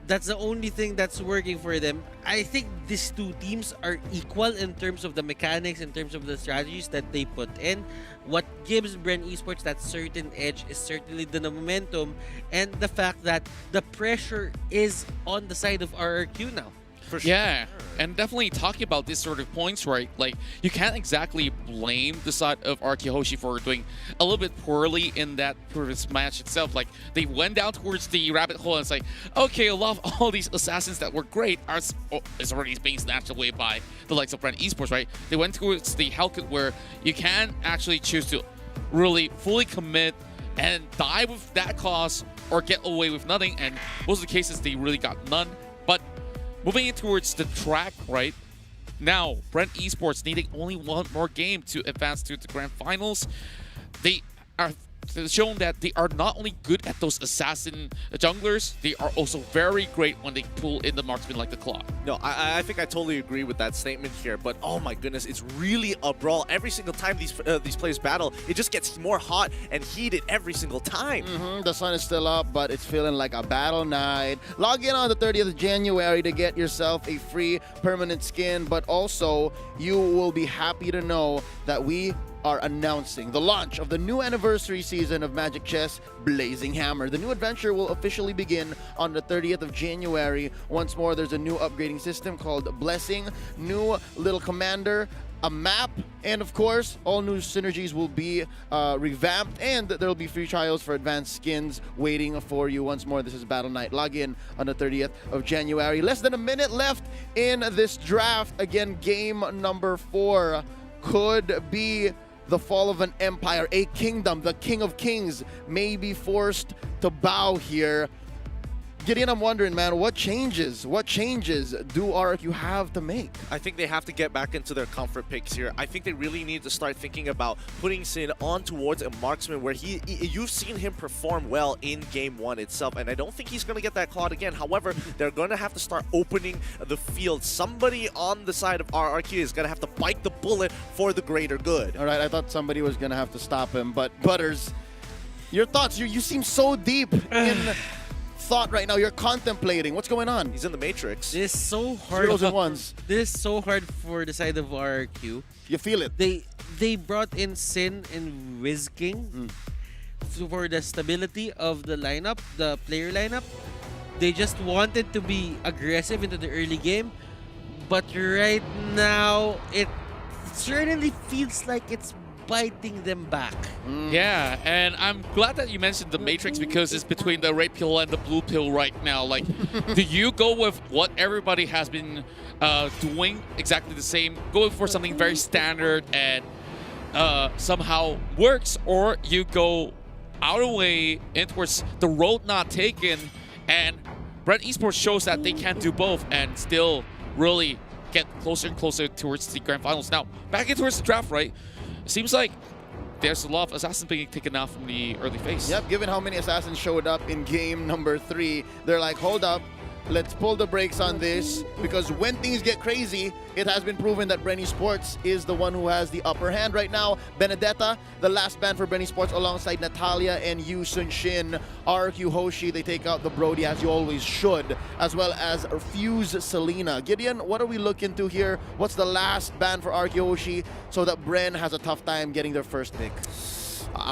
That's the only thing that's working for them. I think these two teams are equal in terms of the mechanics, in terms of the strategies that they put in. What gives Bren Esports that certain edge is certainly the momentum and the fact that the pressure is on the side of RRQ now. For sure. Yeah, and definitely talking about this sort of points, right? Like, you can't exactly blame the side of RRQ Hoshi for doing a little bit poorly in that previous match itself. Like, they went down towards the rabbit hole and it's like, okay, a lot of all these assassins that were great is already being snatched away by the likes of Bren Esports, right? They went towards the Hellcat where you can actually choose to really fully commit and die with that cause or get away with nothing, and most of the cases they really got none. But moving in towards the track, right? Now, Bren Esports needing only one more game to advance to the grand finals. They are shown that they are not only good at those assassin junglers, they are also very great when they pull in the marksman like the Claw. No, I think I totally agree with that statement here, but oh my goodness, it's really a brawl. Every single time these players battle, it just gets more hot and heated every single time. The sun is still up, but it's feeling like a battle night. Log in on the 30th of January to get yourself a free permanent skin, but also you will be happy to know that we are announcing the launch of the new anniversary season of Magic Chess, Blazing Hammer. The new adventure will officially begin on the 30th of January. Once more, there's a new upgrading system called Blessing, new little commander, a map, and of course, all new synergies will be revamped, and there will be free trials for advanced skins waiting for you. Once more, this is Battle Night. Log in on the 30th of January. Less than a minute left in this draft. Again, game number 4 could be the fall of an empire, a kingdom. The King of Kings may be forced to bow here. Gideon, I'm wondering, man, what changes do RRQ have to make? I think they have to get back into their comfort picks here. I think they really need to start thinking about putting Sin on towards a marksman where you've seen him perform well in game 1 itself, and I don't think he's going to get that cloud again. However, they're going to have to start opening the field. Somebody on the side of RRQ is going to have to bite the bullet for the greater good. All right, I thought somebody was going to have to stop him, but Butters, your thoughts? You seem so deep in thought right now. You're contemplating. What's going on? He's in the Matrix. This is so hard. Zeros and ones. This is so hard for the side of RRQ. You feel it. They brought in Sin and Wiz King for the stability of the lineup, the player lineup. They just wanted to be aggressive into the early game, but right now it certainly feels like it's biting them back. Yeah, and I'm glad that you mentioned the Matrix because it's between the red pill and the blue pill right now. Like, do you go with what everybody has been doing exactly the same, go for something very standard and somehow works, or you go out of the way in towards the road not taken, and Bren Esports shows that they can do both and still really get closer and closer towards the grand finals. Now, back in towards the draft, right? It seems like there's a lot of assassins being taken out from the early phase. Yep, given how many assassins showed up in game number 3, they're like, hold up, let's pull the brakes on this, because when things get crazy, it has been proven that Bren Esports is the one who has the upper hand right now. Benedetta, the last ban for Bren Esports, alongside Natalia and Yu Sun Shin. RQ Hoshi, they take out the Brody, as you always should, as well as Fuse Selena. Gideon, what are we looking to here? What's the last ban for RQ Hoshi so that Bren has a tough time getting their first pick?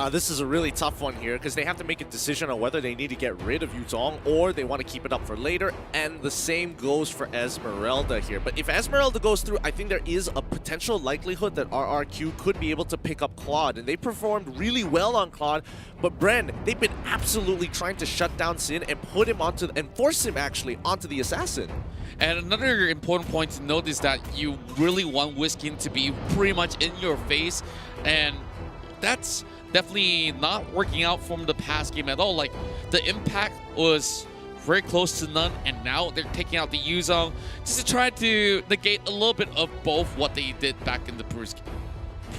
This is a really tough one here because they have to make a decision on whether they need to get rid of Yuzong or they want to keep it up for later. And the same goes for Esmeralda here. But if Esmeralda goes through, I think there is a potential likelihood that RRQ could be able to pick up Claude. And they performed really well on Claude. But Bren, they've been absolutely trying to shut down Sin and put him onto, and force him actually onto the Assassin. And another important point to note is that you really want Whiskin to be pretty much in your face, and that's definitely not working out from the past game at all. Like, the impact was very close to none, and now they're taking out the Yuzong just to try to negate a little bit of both what they did back in the Bruce game.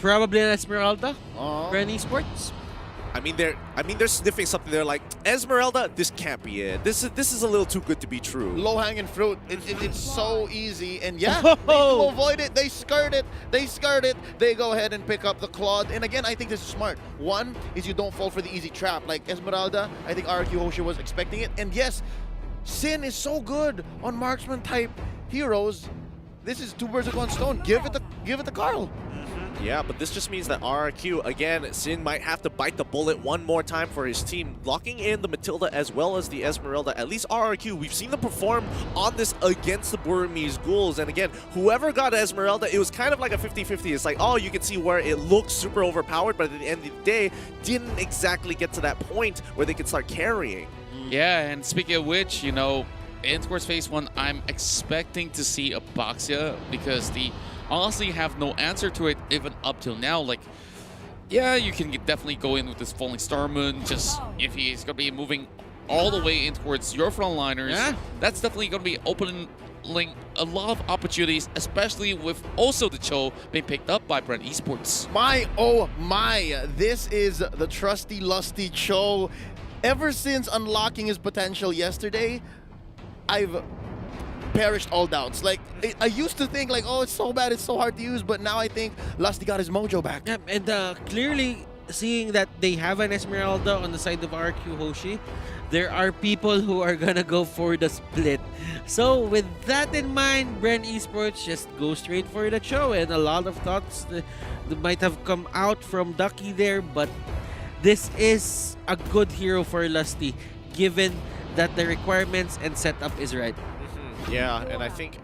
Probably an Esmeralda for an Esports. I mean, they're sniffing something. They're like, Esmeralda, this can't be it. This is a little too good to be true. Low-hanging fruit. It's so easy. And yeah, they do avoid it. They skirt it. They go ahead and pick up the Claude. And again, I think this is smart. One is you don't fall for the easy trap. Like Esmeralda, I think RQ Hoshi was expecting it. And yes, Sin is so good on marksman-type heroes. This is two birds with one stone. Give it to Carl. Yeah, but this just means that RRQ, again, Sin might have to bite the bullet one more time for his team, locking in the Matilda as well as the Esmeralda. At least RRQ, we've seen them perform on this against the Burmese Ghouls. And again, whoever got Esmeralda, it was kind of like a 50-50. It's like, oh, you can see where it looks super overpowered, but at the end of the day, didn't exactly get to that point where they could start carrying. Yeah, and speaking of which, you know, in Esports Phase 1, I'm expecting to see a Boxia because they honestly have no answer to it even up till now. Like, yeah, you can definitely go in with this Falling Star Moon, just if he's going to be moving all the way in towards your frontliners, that's definitely going to be opening a lot of opportunities, especially with also the Cho being picked up by Brent Esports. My, oh my, this is the trusty, lusty Cho. Ever since unlocking his potential yesterday, I've perished all doubts. Like, I used to think like, oh, it's so bad, it's so hard to use, but now I think Lusty got his mojo back. Yeah, and clearly seeing that they have an Esmeralda on the side of RQ Hoshi, there are people who are gonna go for the split. So with that in mind, Bren Esports just go straight for the show, and a lot of thoughts that might have come out from Ducky there, but this is a good hero for Lusty, given that the requirements and setup is right. Yeah, and I think,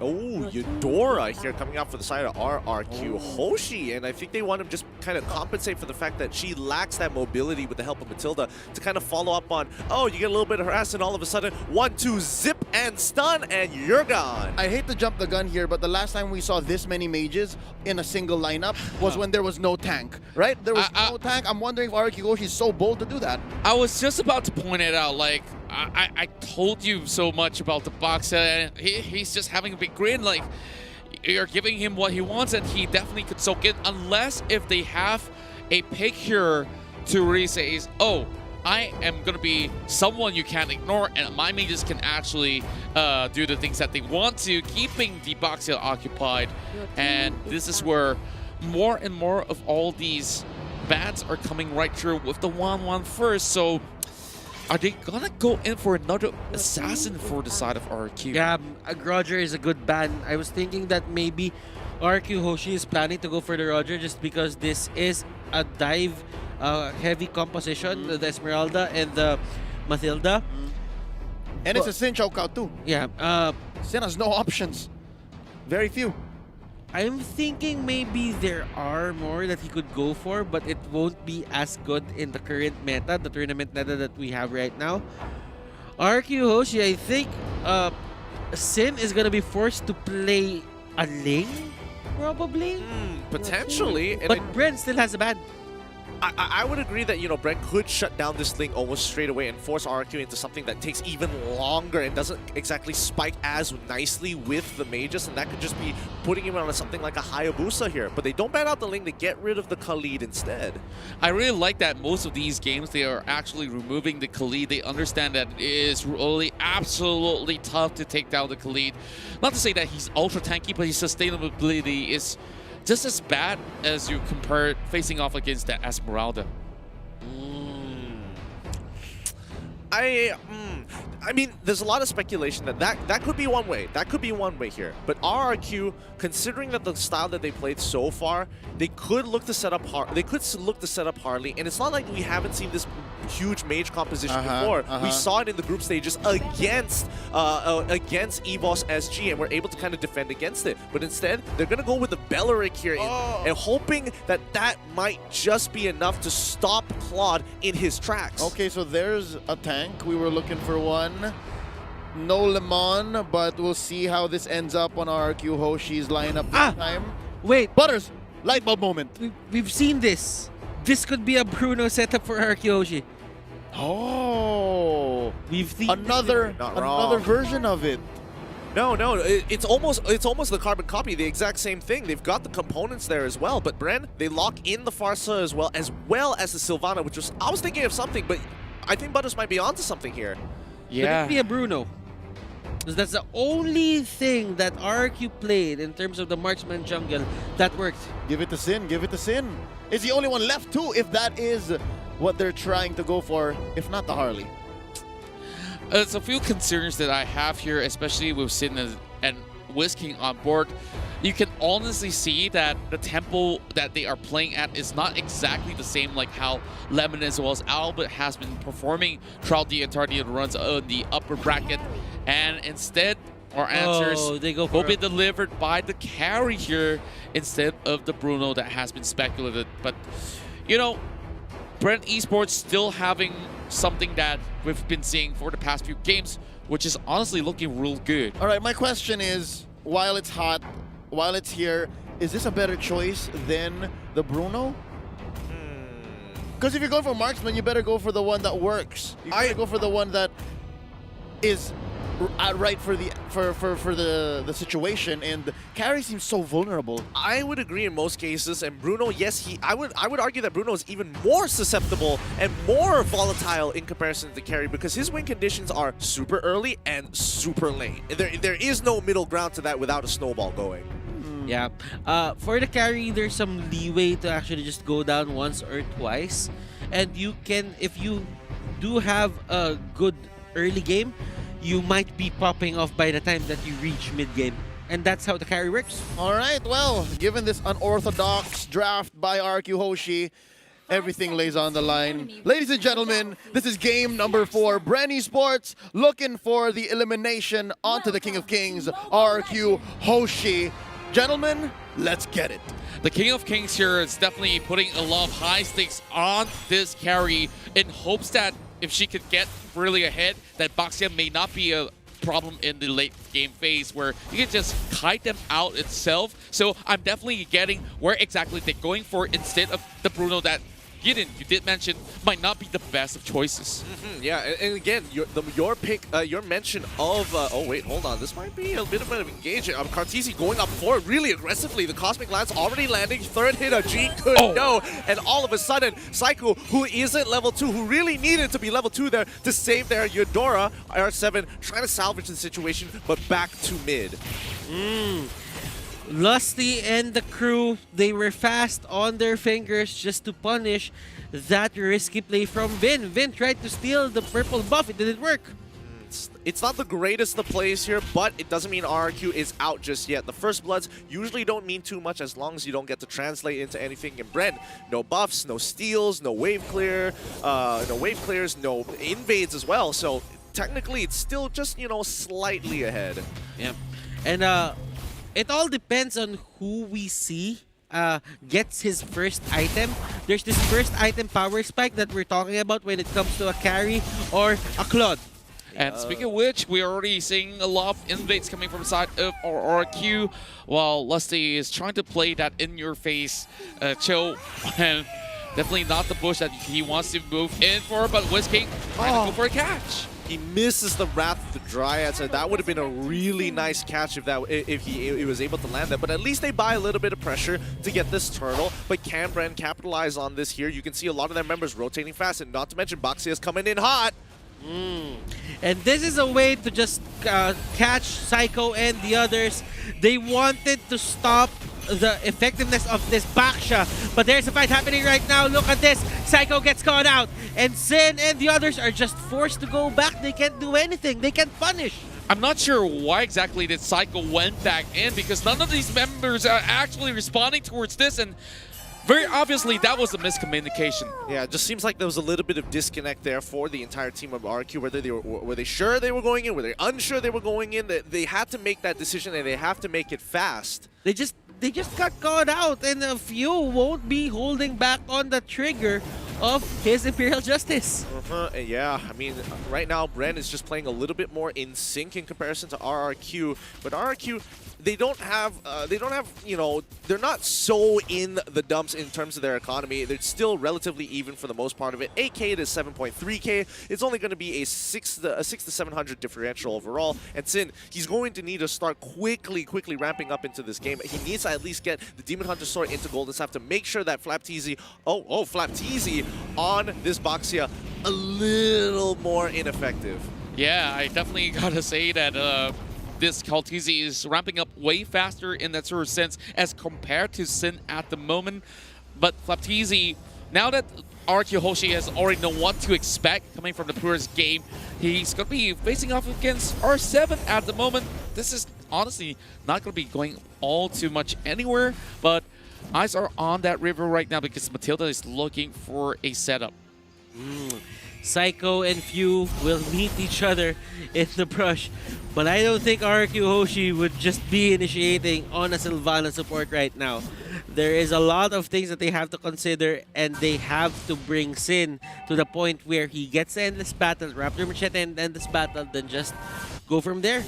Eudora here coming out for the side of RRQ Hoshi, and I think they want to just kind of compensate for the fact that she lacks that mobility with the help of Matilda to kind of follow up on, oh, you get a little bit of harass and all of a sudden, 1-2 zip and stun and you're gone. I hate to jump the gun here, but the last time we saw this many mages in a single lineup was when there was no tank, right? There was no tank. I'm wondering if RRQ Hoshi is so bold to do that. I was just about to point it out, like, I told you so much about the Boxer, and he's just having a big grin, like, you're giving him what he wants, and he definitely could soak in, unless if they have a pick here to really say, oh, I am going to be someone you can't ignore, and my mages can actually do the things that they want to, keeping the Boxer occupied, and this is where more and more of all these bats are coming right through with the 1-1 first, so are they gonna go in for another assassin for the side of RQ? Yeah, Roger is a good ban. I was thinking that maybe RQ Hoshi is planning to go for the Roger just because this is a dive heavy composition, the Esmeralda and the Matilda. And it's a Sin choke out too. Yeah. Sin has no options. Very few. I'm thinking maybe there are more that he could go for, but it won't be as good in the current meta, the tournament meta that we have right now. RQ Hoshi, I think Sin is gonna be forced to play a lane, probably. Potentially. But Bren still has a ban. I would agree that, you know, Brent could shut down this link almost straight away and force RQ into something that takes even longer and doesn't exactly spike as nicely with the mages, and that could just be putting him on something like a Hayabusa here. But they don't ban out the link, they get rid of the Khalid instead. I really like that most of these games, they are actually removing the Khalid. They understand that it is really absolutely tough to take down the Khalid. Not to say that he's ultra tanky, but his sustainability is just as bad as you compare it facing off against that I mean, there's a lot of speculation that could be one way. That could be one way here. But RRQ, considering that the style that they played so far, they could look to set up Harley, and it's not like we haven't seen this huge mage composition before. We saw it in the group stages against EVOS SG, and we're able to kind of defend against it. But instead, they're gonna go with the Belleric here, and hoping that that might just be enough to stop Claude in his tracks. Okay, so there's a tank. We were looking for one. No Lemon, but we'll see how this ends up on RRQ Hoshi's lineup this time. Wait. Butters, light bulb moment. We've seen this. This could be a Bruno setup for RRQ Hoshi. Oh. We've seen another version of it. No, it's almost the carbon copy, the exact same thing. They've got the components there as well, but Bren, they lock in the Farsa as well as the Sylvana, which was, I was thinking of something, but I think Butters might be onto something here. Yeah. Could it be a Bruno? Because that's the only thing that RQ played in terms of the marksman jungle that worked. Give it to Sin, give it to Sin. It's the only one left too, if that is what they're trying to go for, if not the Harley. There's a few concerns that I have here, especially with Sin and Whisking on board. You can honestly see that the tempo that they are playing at is not exactly the same like how Lemon as well as Albert has been performing throughout the entirety of the runs on the upper bracket. And instead, our answers will be delivered by the carry here instead of the Bruno that has been speculated. But, you know, Brent Esports still having something that we've been seeing for the past few games, which is honestly looking real good. All right, my question is, while it's hot, while it's here, is this a better choice than the Bruno? Because if you're going for marksman, you better go for the one that works. You better go for the one that is right for the situation, and carry seems so vulnerable. I would agree in most cases, and Bruno, yes, I would argue that Bruno is even more susceptible and more volatile in comparison to the carry because his win conditions are super early and super late. There is no middle ground to that without a snowball going. Yeah. For the carry, there's some leeway to actually just go down once or twice, and you can, if you do have a good early game, you might be popping off by the time that you reach mid-game. And that's how the carry works. All right, well, given this unorthodox draft by RQ Hoshi, everything lays on the line. Ladies and gentlemen, this is game number 4. Brand Esports looking for the elimination onto the King of Kings, RQ Hoshi. Gentlemen, let's get it. The King of Kings here is definitely putting a lot of high stakes on this carry in hopes that if she could get really ahead, that Baxia may not be a problem in the late game phase where you can just kite them out itself. So I'm definitely getting where exactly they're going for instead of the Bruno that you did mention might not be the best of choices. Yeah, and again, your pick, your mention of oh wait, hold on, this might be a bit of an engagement. Cartesi going up forward really aggressively. The Cosmic Lance already landing, third hit, a G could no, and all of a sudden, Psycho, who isn't level 2, who really needed to be level 2 there to save their Eudora, R7, trying to salvage the situation, but back to mid. Lusty and the crew, they were fast on their fingers just to punish that risky play from Vin. Vin tried to steal the purple buff. It didn't work. It's not the greatest of plays here, but it doesn't mean RRQ is out just yet. The First Bloods usually don't mean too much as long as you don't get to translate into anything in Bren. No buffs, no steals, no wave clear, no wave clears, no invades as well. So technically, it's still just, you know, slightly ahead. Yeah. And it all depends on who we see gets his first item. There's this first item power spike that we're talking about when it comes to a carry or a Claude. And speaking of which, we're already seeing a lot of invades coming from the side of RRQ, while Lusty is trying to play that in-your-face chill, and definitely not the bush that he wants to move in for, but Whisking trying to go for a catch. He misses the Wrath of the Dryads, and that would have been a really nice catch if he was able to land that. But at least they buy a little bit of pressure to get this turtle. But can Bren capitalize on this here? You can see a lot of their members rotating fast, and not to mention Baxia is coming in hot. And this is a way to just catch Psycho and the others. They wanted to stop the effectiveness of this Baksha. But there's a fight happening right now. Look at this. Psycho gets caught out. And Sin and the others are just forced to go back. They can't do anything. They can't punish. I'm not sure why exactly that Psycho went back in, because none of these members are actually responding towards this, and very obviously that was a miscommunication. Yeah, it just seems like there was a little bit of disconnect there for the entire team of RQ. Were they sure they were going in? Were they unsure they were going in? They had to make that decision, and they have to make it fast. They just got caught out, and a few won't be holding back on the trigger of his Imperial Justice. Yeah, I mean, right now Bren is just playing a little bit more in sync in comparison to RRQ, but RRQ, they don't have, you know, they're not so in the dumps in terms of their economy. They're still relatively even for the most part of it. 8K to 7.3K. It's only going to be a 6 to 700 differential overall. And Sin, he's going to need to start quickly ramping up into this game. He needs to at least get the Demon Hunter Sword into Golden Staff to make sure that Flapteezy, Flapteezy on this Boxia a little more ineffective. Yeah, I definitely gotta say that this Kaltizi is ramping up way faster in that sort of sense as compared to Sin at the moment. But Flapteezy, now that RQ Hoshi has already known what to expect coming from the Purist game, he's going to be facing off against R7 at the moment. This is honestly not going to be going all too much anywhere, but eyes are on that river right now because Matilda is looking for a setup. Psycho and Few will meet each other in the brush, but I don't think RQ Hoshi would just be initiating on a Sylvana support right now. There is a lot of things that they have to consider, and they have to bring Sin to the point where he gets to end this battle, Raptor Machete and end this battle, then just go from there.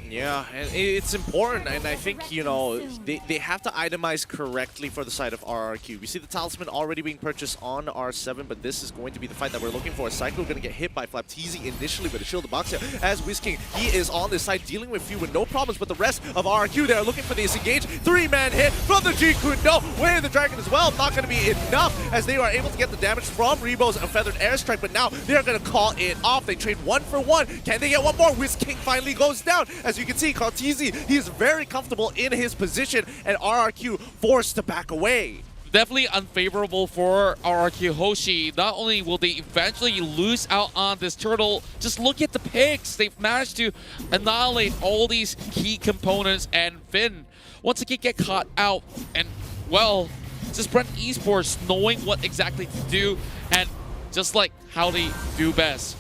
Yeah, and it's important, and I think, you know, they have to itemize correctly for the side of RRQ. We see the Talisman already being purchased on R7, but this is going to be the fight that we're looking for. Psycho going to get hit by Flapteezy initially with a shield of Boxia. As Whisking, he is on this side dealing with Few with no problems, but the rest of RRQ, they're looking for this engage. 3-man hit from the G-Kun. No, Way of the Dragon as well. Not going to be enough as they are able to get the damage from Rebo's Feathered Airstrike, but now they're going to call it off. They trade 1 for 1. Can they get one more? Whisking finally goes down. As you can see, Kaltizi, he's very comfortable in his position, and RRQ forced to back away. Definitely unfavorable for RRQ Hoshi. Not only will they eventually lose out on this turtle, just look at the picks. They've managed to annihilate all these key components, and Finn, once again, get caught out. And, well, just Brent Esports knowing what exactly to do, and just like how they do best.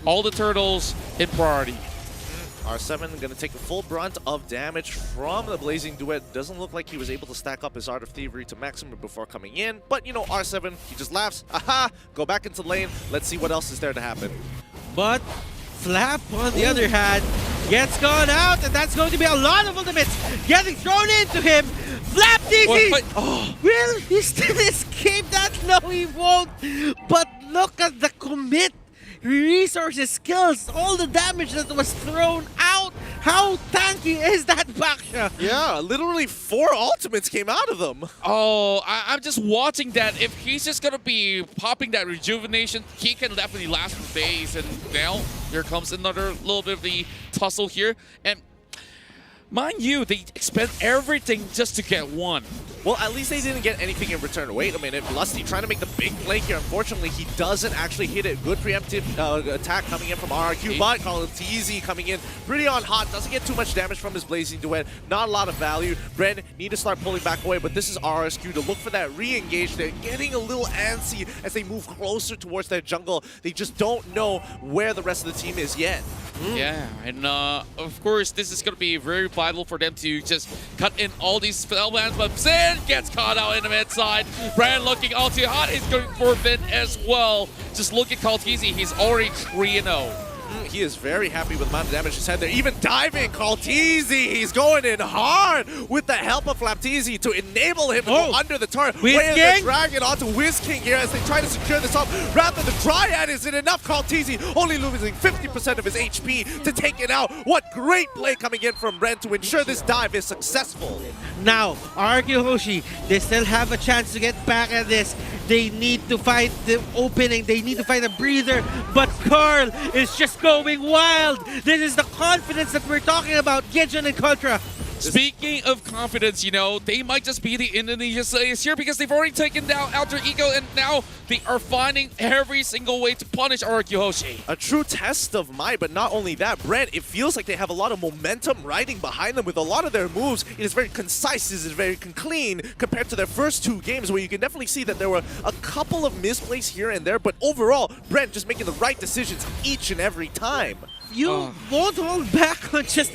All the turtles in priority. R7 going to take the full brunt of damage from the Blazing Duet. Doesn't look like he was able to stack up his Art of Thievery to maximum before coming in. But, you know, R7, he just laughs. Aha! Go back into lane. Let's see what else is there to happen. But Flap, on the other hand, gets gone out, and that's going to be a lot of ultimates getting thrown into him. Flapteezy! Will he still escape that? No, he won't. But look at the commit. Resources, skills, all the damage that was thrown out. How tanky is that Baksha? Yeah, literally 4 ultimates came out of them. Oh, I'm just watching that. If he's just going to be popping that rejuvenation, he can definitely last for days. And now, here comes another little bit of the tussle here. And mind you, they expend everything just to get one. Well, at least they didn't get anything in return. Wait a minute, Lusty trying to make the big play here. Unfortunately, he doesn't actually hit it. Good preemptive attack coming in from RRQ, but Kaltizi coming in pretty on hot. Doesn't get too much damage from his Blazing Duet. Not a lot of value. Bren need to start pulling back away, but this is RSQ to look for that re-engage. They're getting a little antsy as they move closer towards their jungle. They just don't know where the rest of the team is yet. Yeah, and of course, this is going to be very vital for them to just cut in all these spellbands, but Sin gets caught out in the mid side. Brand looking all too hot. He's going for Finn as well. Just look at Kaltizi. He's already 3-0. He is very happy with the amount of damage he's had there. Even diving, Kaltizi, he's going in hard with the help of Flapteezy to enable him to go under the turret. Way of the Dragon onto Whisking here as they try to secure this up. Rather, the Dryad isn't enough. Kaltizi only losing 50% of his HP to take it out. What great play coming in from Ren to ensure this dive is successful. Now, RQ Hoshi, they still have a chance to get back at this. They need to find the opening. They need to find a breather. But Carl is just going wild. This is the confidence that we're talking about. Gideon and Contra. Speaking of confidence, you know, they might just be the Indonesia Slayers here because they've already taken down Alter Ego and now they are finding every single way to punish RRQ Hoshi. A true test of might, but not only that, Brent, it feels like they have a lot of momentum riding behind them with a lot of their moves. It is very concise, it is very clean compared to their first 2 games where you can definitely see that there were a couple of misplays here and there, but overall, Brent just making the right decisions each and every time. You won't hold back on just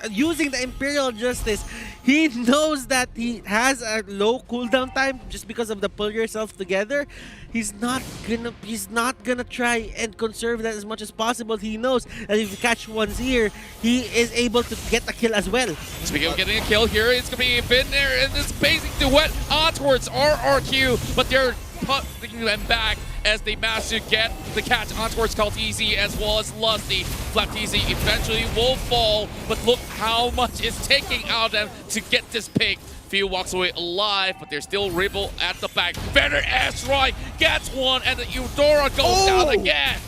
using the Imperial Justice. He knows that he has a low cooldown time just because of the pull yourself together. He's not gonna try and conserve that as much as possible. He knows that if you catch one's ear, he is able to get a kill as well. Speaking of getting a kill here, it's gonna be Bin there in this basic duet on towards RRQ, but they're putting them back as they manage to get the catch on towards Kaltizi as well as Lusty. Flaptizi eventually will fall, but look how much it's taking out of them to get this pick. Few walks away alive, but there's still Ribble at the back. Better asteroid gets one, and the Eudora goes down again.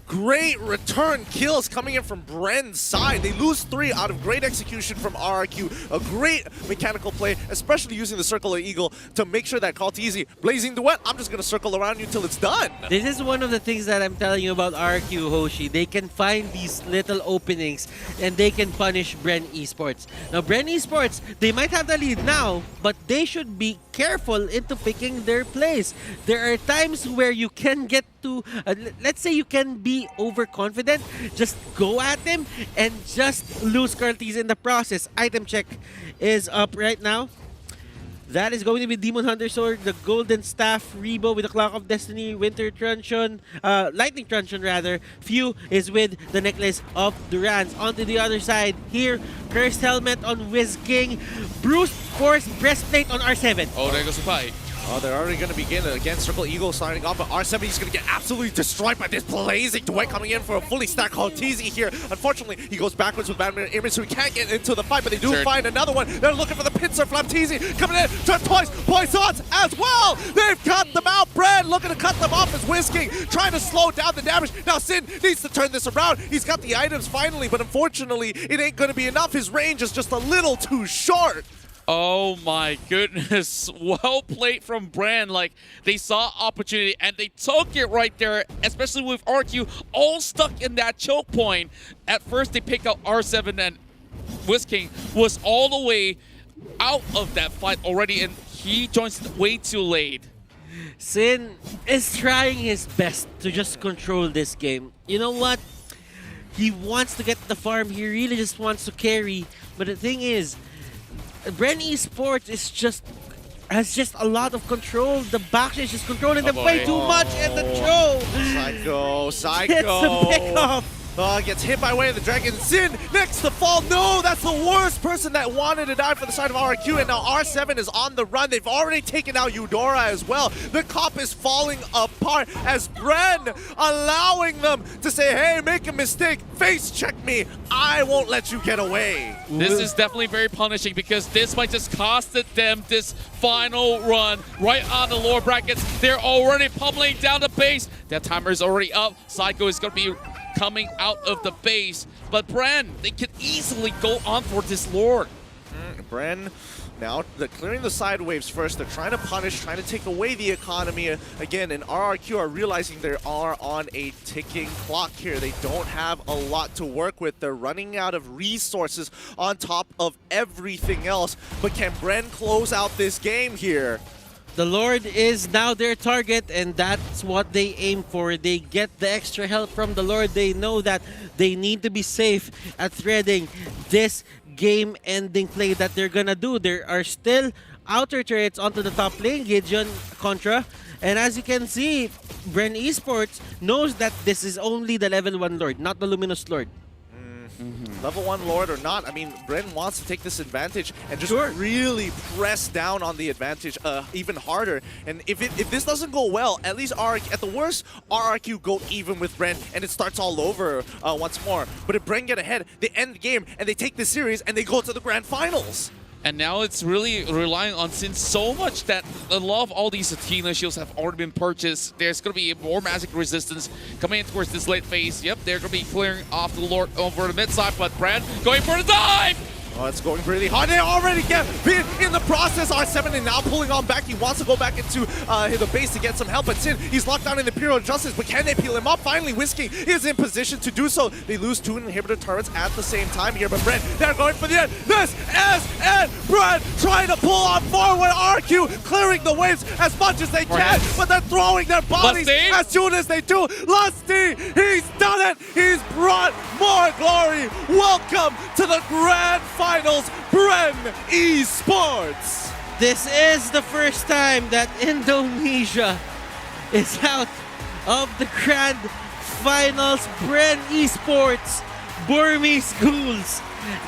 Great return kills coming in from Bren's side. They lose 3 out of great execution from RRQ. A great mechanical play, especially using the Circle of Eagle to make sure that Kaltizi, Blazing Duet, I'm just going to circle around you till it's done. This is one of the things that I'm telling you about RRQ Hoshi. They can find these little openings and they can punish Bren Esports. Now, Bren Esports, they might have the lead now, but they should be careful into picking their plays. There are times where you can get to, let's say you can be overconfident, just go at them and just lose Kaltizi in the process. Item check is up right now. That is going to be Demon Hunter Sword, the Golden Staff, Rebo with the Clock of Destiny, Winter Truncheon, Lightning Truncheon rather. Few is with the Necklace of Durans. Onto the other side here, Cursed Helmet on Wiz King, Bruce Force Breastplate on R7. Oh, there goes the fight. Oh, they're already going to begin. Again, Circle Eagle starting off, but R7 is going to get absolutely destroyed by this Blazing Duet coming in for a fully stacked Kaltizi here. Unfortunately, he goes backwards with Batman Image, so he can't get into the fight, but they do find another one. They're looking for the pincer. Flaptizi coming in, turn twice, Poisons as well. They've cut them out. Brad looking to cut them off as Whisking, trying to slow down the damage. Now Sin needs to turn this around. He's got the items finally, but unfortunately, it ain't going to be enough. His range is just a little too short. Oh my goodness, well played from Brand. Like, they saw opportunity and they took it right there, especially with RQ all stuck in that choke point. At first they picked out R7 and Whisking was all the way out of that fight already and he joins way too late. Sin is trying his best to just control this game. You know what? He wants to get the farm, he really just wants to carry, but the thing is, Bren Esports has just a lot of control. The back is just controlling them way too much, and the throw. Psycho. Gets the pick off. Gets hit by way of the dragon. Sin next to fall. No, that's the worst person that wanted to die for the side of RQ. And now R7 is on the run. They've already taken out Eudora as well. The cop is falling apart as Bren allowing them to say, hey, make a mistake. Face check me. I won't let you get away. This is definitely very punishing because this might just costed them this final run right on the lower brackets. They're already pummeling down the base. That timer is already up. Psycho is going to be coming out of the base, but Bren, they could easily go on for this Lord. Bren, now they're clearing the side waves first. They're trying to punish, trying to take away the economy again, and RRQ are realizing they are on a ticking clock here. They don't have a lot to work with. They're running out of resources on top of everything else, but can Bren close out this game here? The Lord is now their target, and that's what they aim for. They get the extra help from the Lord. They know that they need to be safe at threading this game-ending play that they're gonna do. There are still outer turrets onto the top lane, Gideon, Contra, and as you can see, Bren Esports knows that this is only the level 1 Lord, not the Luminous Lord. Level 1 Lord or not, I mean, Bren wants to take this advantage and just really press down on the advantage even harder. And if this doesn't go well, at least at the worst, RRQ go even with Bren and it starts all over once more. But if Bren get ahead, they end the game and they take this series and they go to the grand finals. And now it's really relying on Sin so much that a lot of all these Athena shields have already been purchased. There's going to be more magic resistance coming in towards this late phase. Yep, they're going to be clearing off the Lord over the mid side, but Brand going for the dive! Oh, it's going really hard. They already get beat in the process. R7 is now pulling on back. He wants to go back into the base to get some help. But Sin, he's locked down in the Imperial Justice. But can they peel him up? Finally, Whiskey is in position to do so. They lose 2 inhibitor turrets at the same time here. But Brent, they're going for the end. This is it. Brent trying to pull on forward. RQ clearing the waves as much as they can. But they're throwing their bodies as soon as they do. Lusty, he's done it. He's brought more glory. Welcome to the Grand Finals, Bren Esports. This is the first time that Indonesia is out of the Grand Finals. Bren Esports, Burmese Ghouls,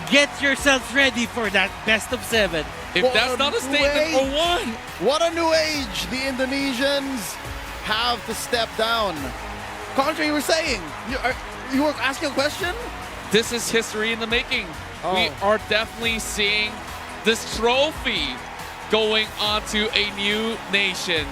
get yourselves ready for that best of 7. If that's not a statement for one. What a new age the Indonesians have to step down. Contra, you were saying, you were asking a question? This is history in the making. We are definitely seeing this trophy going onto a new nation.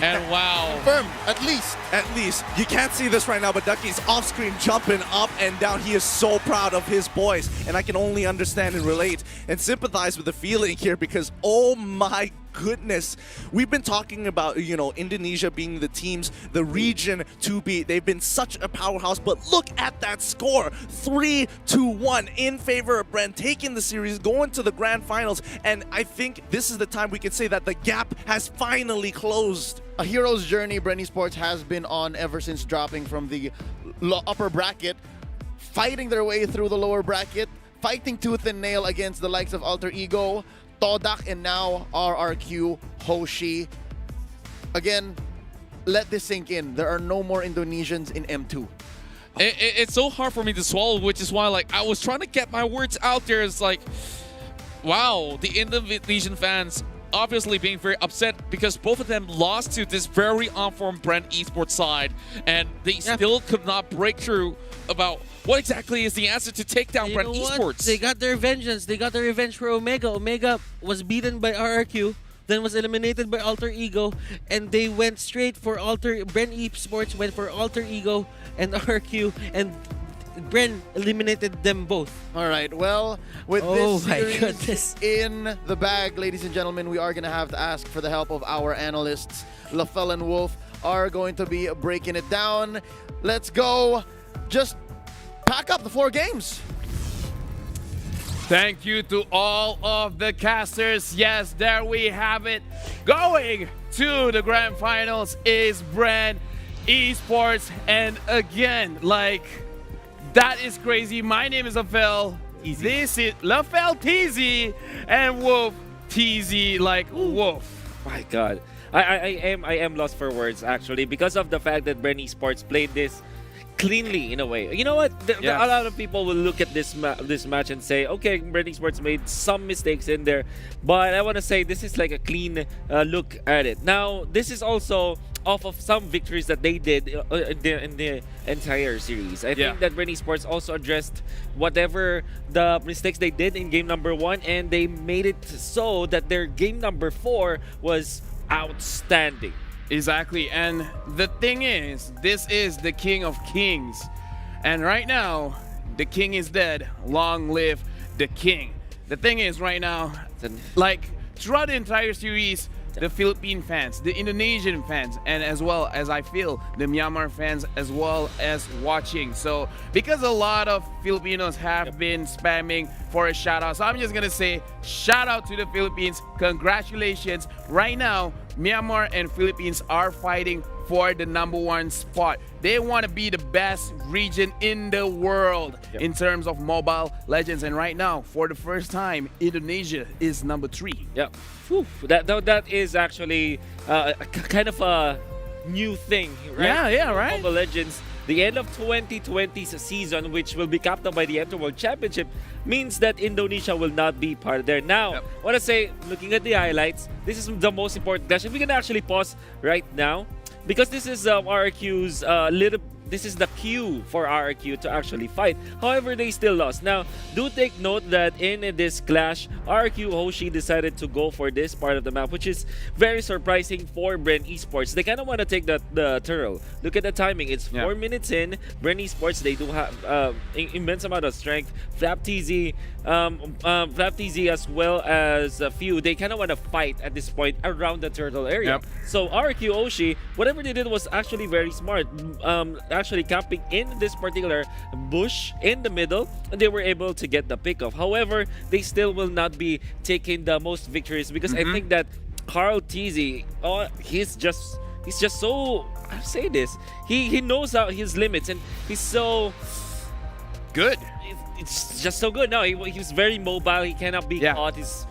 And wow. Confirmed, at least. At least. You can't see this right now, but Ducky's off screen jumping up and down. He is so proud of his boys. And I can only understand and relate and sympathize with the feeling here because, oh my goodness, we've been talking about, you know, Indonesia being the teams, the region to beat. They've been such a powerhouse, but look at that score. 3-1 in favor of Bren, taking the series, going to the Grand Finals. And I think this is the time we can say that the gap has finally closed. A hero's journey Bren Esports has been on ever since dropping from the upper bracket, fighting their way through the lower bracket, fighting tooth and nail against the likes of Alter Ego, Todak, and now RRQ, Hoshi. Again, let this sink in. There are no more Indonesians in M2. It's so hard for me to swallow, which is why, like, I was trying to get my words out there. It's like, wow, the Indonesian fans obviously being very upset because both of them lost to this very on-form Bren Esports side, and they still could not break through about what exactly is the answer to take down Bren Esports. They got their vengeance. They got their revenge for Omega. Omega was beaten by RRQ, then was eliminated by Alter Ego, and they went straight for Bren Esports went for Alter Ego and RRQ, and Bren eliminated them both. All right, well, with this series in the bag, ladies and gentlemen, we are going to have to ask for the help of our analysts. Lafell and Wolf are going to be breaking it down. Let's go. Just pack up the 4 games. Thank you to all of the casters. Yes, there we have it. Going to the Grand Finals is Bren Esports. And again, like, that is crazy. My name is Lafell. This is Lafell TZ and Wolf TZ, like Wolf. My God. I am lost for words, actually, because of the fact that Bren Esports played this cleanly in a way. You know what? A lot of people will look at this match and say, okay, Bren Esports made some mistakes in there, but I want to say this is like a clean look at it. Now, this is also off of some victories that they did in the entire series. I think that Bren Esports also addressed whatever the mistakes they did in game number 1, and they made it so that their game number 4 was outstanding. Exactly, and the thing is, this is the King of Kings. And right now, the king is dead. Long live the king. The thing is, right now, like, throughout the entire series, the Philippine fans, the Indonesian fans, and as well as I feel the Myanmar fans as well as watching. So because a lot of Filipinos have been spamming for a shout out, so I'm just gonna say shout out to the Philippines. Congratulations. Right now, Myanmar and Philippines are fighting for the #1 spot. They want to be the best region in the world in terms of Mobile Legends. And right now, for the first time, Indonesia is #3. Yeah. Whew. That is actually kind of a new thing, right? Yeah, right? Mobile Legends. The end of 2020's season, which will be capped by the Enter World Championship, means that Indonesia will not be part of there. Now, I want to say, looking at the highlights, this is the most important clash. We can actually pause right now, because this is RQ's little this is the cue for RRQ to actually fight. However, they still lost. Now, do take note that in this clash, RRQ Hoshi decided to go for this part of the map, which is very surprising for Bren Esports. They kind of want to take the turtle. Look at the timing. It's 4 minutes in. Bren Esports, they do have immense amount of strength. Flap TZ as well as a few, they kind of want to fight at this point around the turtle area. So RRQ Hoshi, whatever they did was actually very smart. Actually camping in this particular bush in the middle, and they were able to get the pick off. However, they still will not be taking the most victories because I think that Carl TZ, he's just so, I'll say this, he knows out his limits, and he's so good. It's just so good. No, he's very mobile. He cannot be caught. He's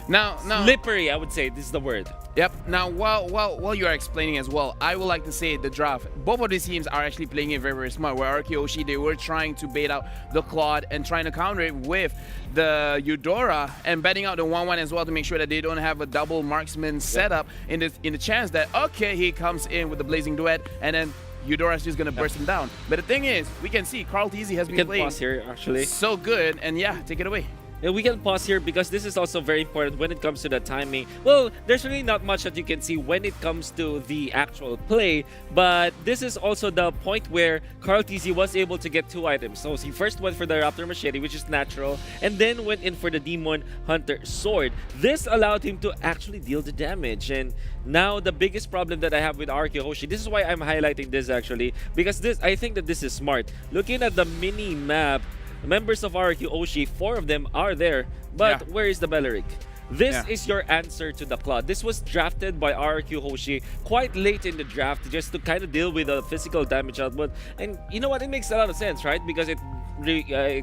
now slippery, I would say. This is the word. Yep. Now, while you are explaining as well, I would like to say the draft. Both of these teams are actually playing it very, very smart. Where RRQ Hoshi, they were trying to bait out the Claude and trying to counter it with the Eudora and betting out the 1-1 as well to make sure that they don't have a double marksman setup in the chance that, okay, he comes in with the Blazing Duet and then Eudora is just going to burst him down. But the thing is, we can see Carl TZ has been playing pause here, actually. So good. And yeah, take it away. We can pause here because this is also very important when it comes to the timing. Well, there's really not much that you can see when it comes to the actual play, but this is also the point where Carl TZ was able to get 2 items. So he first went for the Raptor Machete, which is natural, and then went in for the Demon Hunter Sword. This allowed him to actually deal the damage, and now the biggest problem that I have with RRQ Hoshi, this is why I'm highlighting this actually, because I think that this is smart. Looking at the mini map, members of RRQ Hoshi, 4 of them are there, but where is the Belleric? This is your answer to the Claude. This was drafted by RRQ Hoshi quite late in the draft just to kind of deal with the physical damage output. And you know what? It makes a lot of sense, right? Because it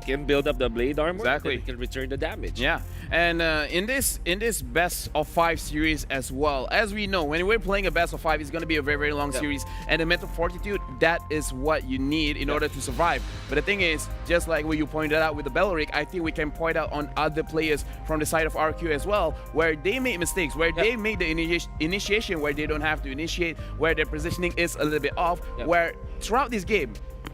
can build up the blade armor. Exactly. It can return the damage. Yeah. And in this best of 5 series as well, as we know, when we're playing a best of 5, it's going to be a very, very long series. And the mental fortitude, that is what you need in order to survive. But the thing is, just like what you pointed out with the Belleric, I think we can point out on other players from the side of RQ as well, where they made mistakes, where they made the initiation where they don't have to initiate, where their positioning is a little bit off, where throughout this game,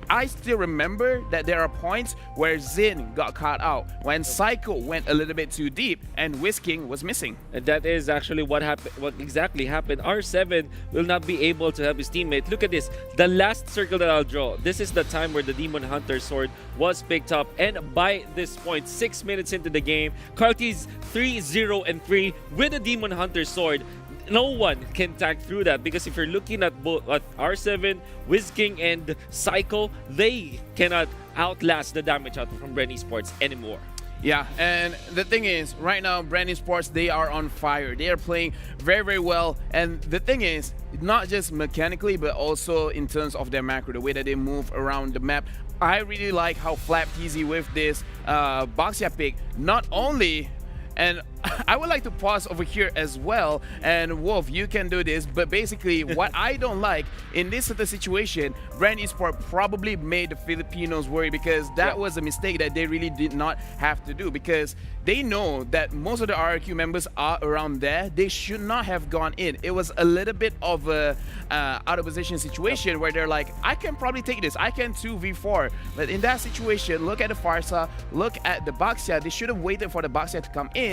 I still remember that there are points where Zin got caught out when Psycho went a little bit too deep and Whisking was missing. And that is actually what happened. What exactly happened. R7 will not be able to help his teammate. Look at this. The last circle that I'll draw. This is the time where the Demon Hunter Sword was picked up. And by this point, 6 minutes into the game, Karti's 3-0-3 with the Demon Hunter Sword. No one can tag through that, because if you're looking at both R7, Whisking, and Psycho, they cannot outlast the damage out from Bren Esports anymore. Yeah, and the thing is, right now, Bren Esports, they are on fire. They are playing very, very well. And the thing is, not just mechanically, but also in terms of their macro, the way that they move around the map. I really like how Flap TZ with this Boxia pick, not only... And I would like to pause over here as well. And Wolf, you can do this. But basically, what I don't like in this sort of situation, Bren Esports probably made the Filipinos worry, because that was a mistake that they really did not have to do, because they know that most of the RRQ members are around there. They should not have gone in. It was a little bit of a out of position situation where they're like, I can probably take this. I can 2v4. But in that situation, look at the Farsa, look at the Boxia. They should have waited for the Boxia to come in.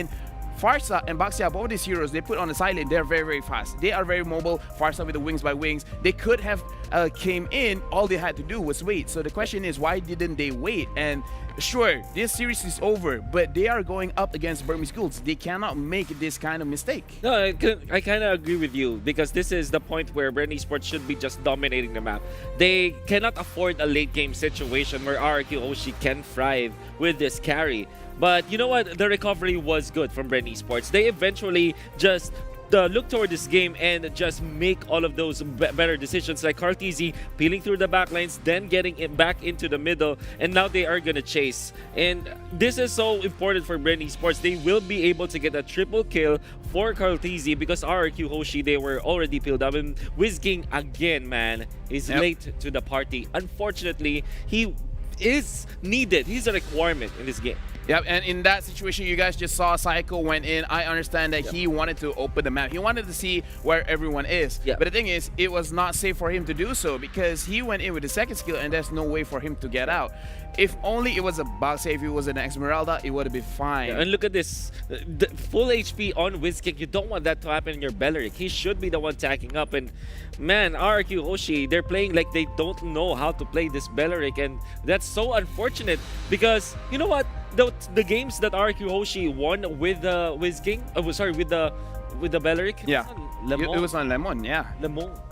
Farsa and Boxia, both these heroes, they put on the side lane, they're very, very fast. They are very mobile. Farsa with the wings by wings. They could have came in. All they had to do was wait. So the question is, why didn't they wait? And sure, this series is over, but they are going up against Burmese schools. They cannot make this kind of mistake. No, I kind of agree with you, because this is the point where Bren Esports should be just dominating the map. They cannot afford a late game situation where RRQ Hoshi can thrive with this carry. But you know what? The recovery was good from Bren Esports. They eventually just look toward this game and just make all of those better decisions, like Kartizi peeling through the backlines, then getting it back into the middle, and now they are gonna chase. And this is so important for Bren Esports. They will be able to get a triple kill for Kartizi, because RRQ Hoshi, they were already peeled up, and Whisking again, man, is late to the party. Unfortunately, he is needed. He's a requirement in this game. Yep, and in that situation, you guys just saw Psycho went in. I understand that he wanted to open the map. He wanted to see where everyone is. Yeah. But the thing is, it was not safe for him to do so because he went in with the second skill and there's no way for him to get out. If only it was a box, if it was an Esmeralda, it would have been fine. Yeah, and look at this. The full HP on Wizkick. You don't want that to happen in your Belleric. He should be the one tacking up. And man, RRQ Hoshi, they're playing like they don't know how to play this Belleric. And that's so unfortunate because, you know what? The games that RRQ Hoshi won with the Wizking, with the Belleric. Yeah, it was on Lemon, yeah.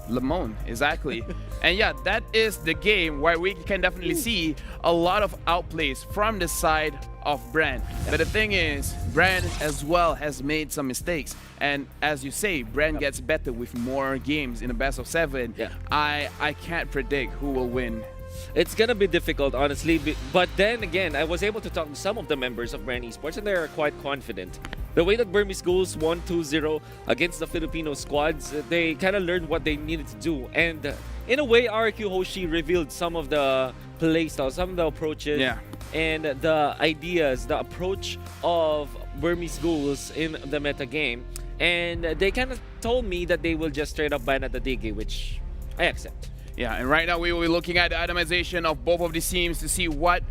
Lemon, exactly. And yeah, that is the game where we can definitely see a lot of outplays from the side of Brand. But the thing is, Brand as well has made some mistakes. And as you say, Brand gets better with more games in the best of 7. Yeah. I can't predict who will win. It's gonna be difficult, honestly. But then again, I was able to talk to some of the members of Brand Esports, and they're quite confident. The way that Burmese Ghouls won 2-0 against the Filipino squads, they kind of learned what they needed to do. And in a way, RQ Hoshi revealed some of the playstyles, some of the approaches, and the ideas, the approach of Burmese Ghouls in the meta game. And they kind of told me that they will just straight up ban at the Digi, which I accept. Yeah, and right now we will be looking at the itemization of both of these teams to see what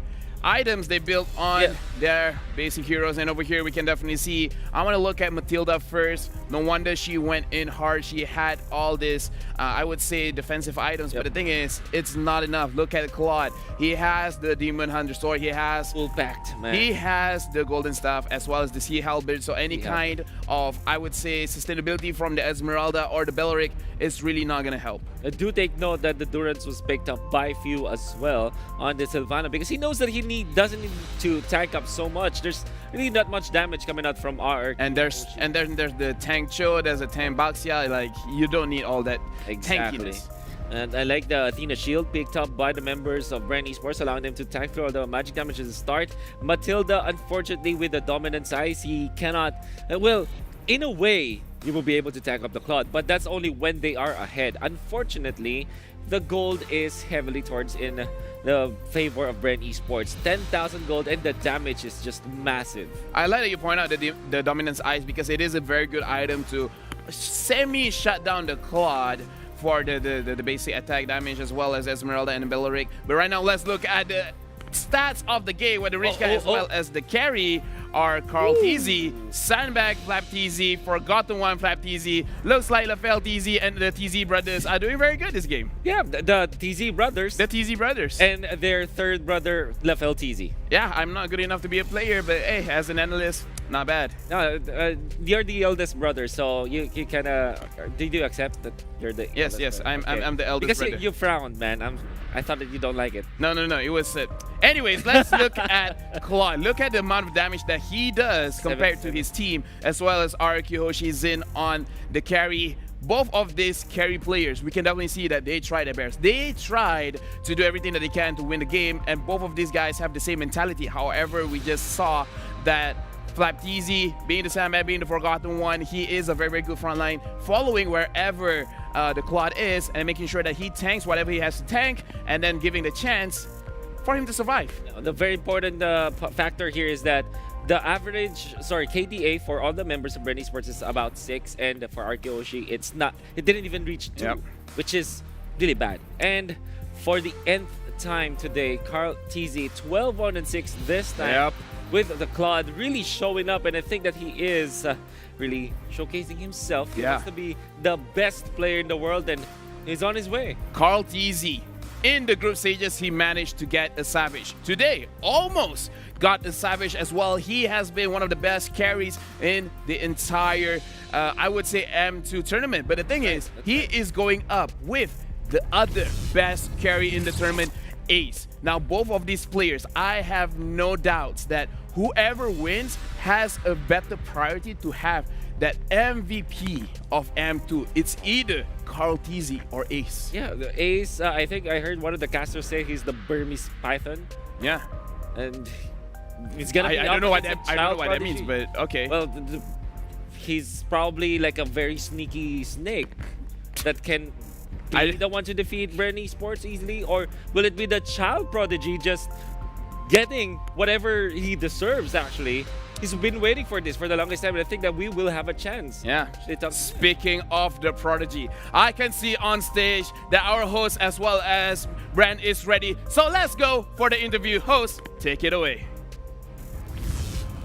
items they built on their basic heroes. And over here we can definitely see, I want to look at Matilda first. No wonder she went in hard. She had all this, I would say, defensive items. But the thing is, it's not enough. Look at Claude. He has the Demon Hunter sword. He has full packed, man. He has the golden staff as well as the Sea Halberd. So any kind of, I would say, sustainability from the Esmeralda or the Belleric is really not going to help. Do take note that the Durance was picked up by Few as well on the Sylvana because he knows that he doesn't need to tank up so much. There's really not much damage coming out from RR. And there's the Tank Cho, there's a Tank Baxia. Like, you don't need all that tankiness. And I like the Athena shield picked up by the members of Brand Esports, allowing them to tank through all the magic damage at the start. Matilda, unfortunately, with the dominant size, he cannot. Well, in a way, you will be able to tank up the Claude, but that's only when they are ahead. Unfortunately, the gold is heavily towards in the favor of Brand Esports. 10,000 gold and the damage is just massive. I like that you point out the Dominance Ice because it is a very good item to semi-shut down the Claude for the basic attack damage as well as Esmeralda and Belleric. But right now, let's look at the stats of the game where the rich guy as well as the carry are Carl TZ, Sandbag Flap TZ, Forgotten One Flap TZ, looks like LaFell TZ and the TZ brothers are doing very good this game. Yeah, the TZ brothers. The TZ brothers. And their third brother, LaFell TZ. Yeah, I'm not good enough to be a player, but hey, as an analyst, not bad. No, you're the eldest brother, so you kind of... Did you accept that you're the Yes, brother? I'm the eldest brother. Because you frowned, man. I thought that you don't like it. No, it was it. Anyways, let's look at Claude. Look at the amount of damage that he does compared to his team, as well as RQ Hoshi Zin on the carry. Both of these carry players, we can definitely see that they tried their best. They tried to do everything that they can to win the game, and both of these guys have the same mentality. However, we just saw that Flap TZ, being the Sandbag, being the Forgotten One, he is a very, very good front line, following wherever the Claude is and making sure that he tanks whatever he has to tank and then giving the chance for him to survive. The very important factor here is that the average, KDA for all the members of Brand Esports is about 6, and for Arkeoshi, it didn't even reach 2, which is really bad. And for the nth time today, Carl TZ 12-1-6 this time with the Claude really showing up, and I think that he is really showcasing himself. He wants to be the best player in the world, and he's on his way. Carl TZ. In the group stages, he managed to get a Savage. Today, almost got the Savage as well. He has been one of the best carries in the entire, I would say, M2 tournament. But the thing is, he is going up with the other best carry in the tournament, Ace. Now, both of these players, I have no doubts that whoever wins has a better priority to have that MVP of M2. It's either Carl TZ or Ace. Yeah, the Ace, I think I heard one of the casters say he's the Burmese Python. Yeah. And it's gonna be I don't know what that means, but okay. Well, he's probably like a very sneaky snake that can be the one to defeat Brand Esports easily, or will it be the child prodigy just getting whatever he deserves, actually. He's been waiting for this for the longest time, and I think that we will have a chance. Yeah. Speaking of the prodigy, I can see on stage that our host as well as Brand is ready. So let's go for the interview. Host, take it away.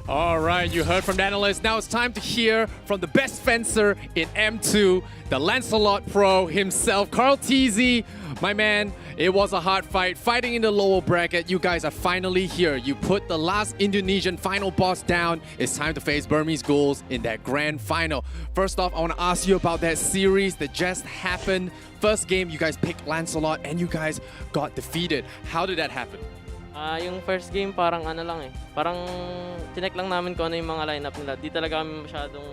All right, you heard from the analyst. Now it's time to hear from the best fencer in M2, the Lancelot Pro himself, Carl TZ. My man, it was a hard fight, fighting in the lower bracket. You guys are finally here. You put the last Indonesian final boss down. It's time to face Burmese Ghouls in that grand final. First off, I want to ask you about that series that just happened. First game, you guys picked Lancelot and you guys got defeated. How did that happen? Yung first game parang ano lang eh. Parang chinek lang namin kung ano yung mga lineup nila. Di talaga kami masyadong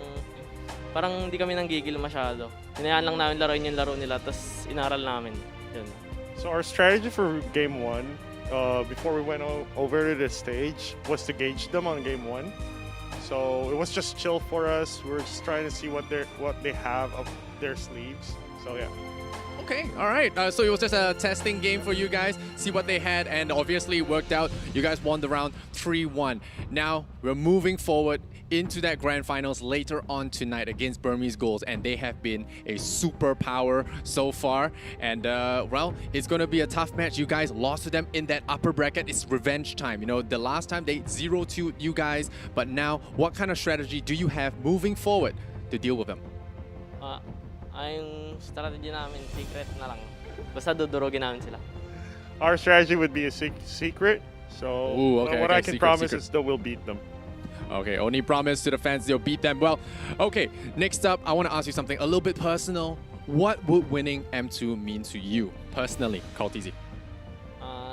parang di kami nanggigil masyado. Hinayaan lang namin laruin yung laro nila tapos inaral namin. Yun. So our strategy for game 1 before we went over to the stage was to gauge them on game 1. So it was just chill for us. We were just trying to see what they have up their sleeves. So yeah. Okay, all right. So it was just a testing game for you guys, see what they had, and obviously it worked out. You guys won the round 3-1. Now we're moving forward into that grand finals later on tonight against Burmese Ghouls, and they have been a superpower so far. And well, it's going to be a tough match. You guys lost to them in that upper bracket. It's revenge time. You know, the last time they 0-2 you guys, but now what kind of strategy do you have moving forward to deal with them? Yung strategy namin, secret na lang. Basta dudurugin namin sila. Our strategy would be a secret. So what I can promise is that we'll beat them. Okay, only promise to the fans they'll beat them. Well, okay, next up, I want to ask you something a little bit personal. What would winning M2 mean to you personally, Carl TZ?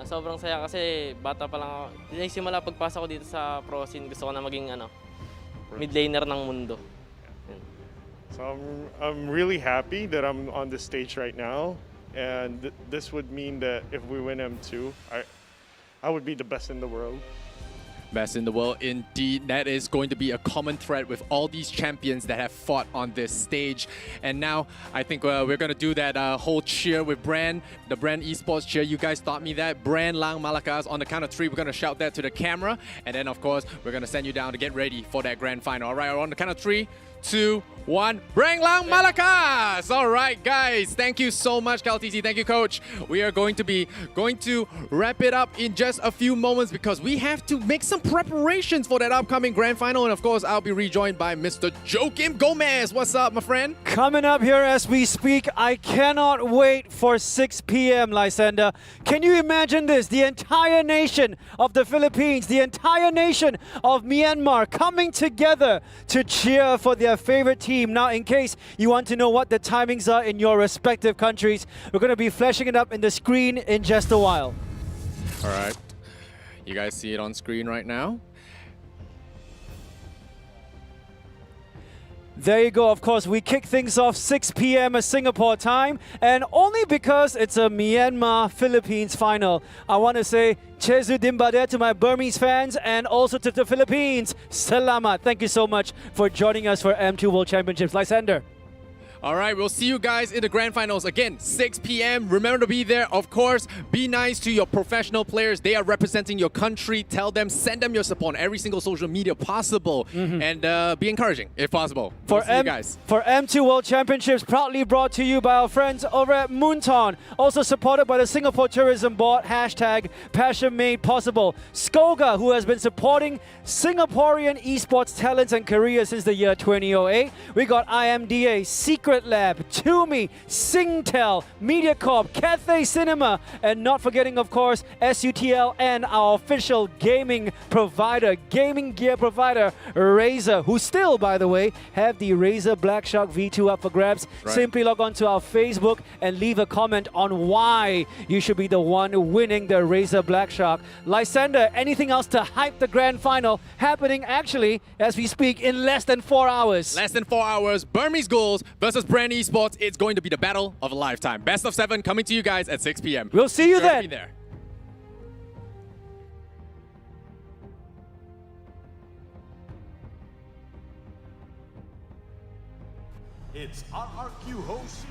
Sobrang saya kasi bata pa lang ako. Simula pagpasok ko dito sa pro scene, gusto ko na maging mid laner ng mundo. So I'm really happy that I'm on this stage right now, and this would mean that if we win M2, I would be the best in the world. Best in the world, indeed. That is going to be a common thread with all these champions that have fought on this stage. And now, I think we're going to do that whole cheer with Brand, the Brand Esports cheer. You guys taught me that. Brand Lang Malakas. On the count of 3, we're going to shout that to the camera. And then, of course, we're going to send you down to get ready for that grand final. All right, on the count of 3, 2, 1. Brand Lang Malakas! All right, guys. Thank you so much, Carl TZ. Thank you, Coach. We are going to wrap it up in just a few moments because we have to make some preparations for that upcoming grand final. And of course, I'll be rejoined by Mr. Joakim Gomez. What's up, my friend? Coming up here as we speak, I cannot wait for 6 p.m., Lysander. Can you imagine this? The entire nation of the Philippines, the entire nation of Myanmar coming together to cheer for their favorite team. Now, in case you want to know what the timings are in your respective countries, we're going to be flashing it up in the screen in just a while. All right. You guys see it on screen right now? There you go. Of course, we kick things off 6 p.m. Singapore time, and only because it's a Myanmar-Philippines final. I want to say Chezu Dimbade to my Burmese fans and also to the Philippines. Salamat. Thank you so much for joining us for M2 World Championships. Lysander. All right, we'll see you guys in the grand finals. Again, 6 p.m. Remember to be there. Of course, be nice to your professional players. They are representing your country. Tell them, send them your support on every single social media possible. And be encouraging, if possible. We'll see you guys. For M2 World Championships, proudly brought to you by our friends over at Moonton. Also supported by the Singapore Tourism Board. Hashtag Passion Made Possible. Skoga, who has been supporting Singaporean esports talents and careers since the year 2008. We got IMDA, Secret Lab, Toomey, Singtel, MediaCorp, Cathay Cinema, and not forgetting, of course, SUTL and our official gaming provider, gaming gear provider, Razer, who still, by the way, have the Razer Black Shark V2 up for grabs. Right. Simply log on to our Facebook and leave a comment on why you should be the one winning the Razer Black Shark. Lysander, anything else to hype the grand final happening actually, as we speak, in less than 4 hours? Less than 4 hours. Burmese Ghouls versus Brand Esports. It's going to be the battle of a lifetime. Best of 7 coming to you guys at 6 p.m. We'll see you then. Be there. It's RRQ host.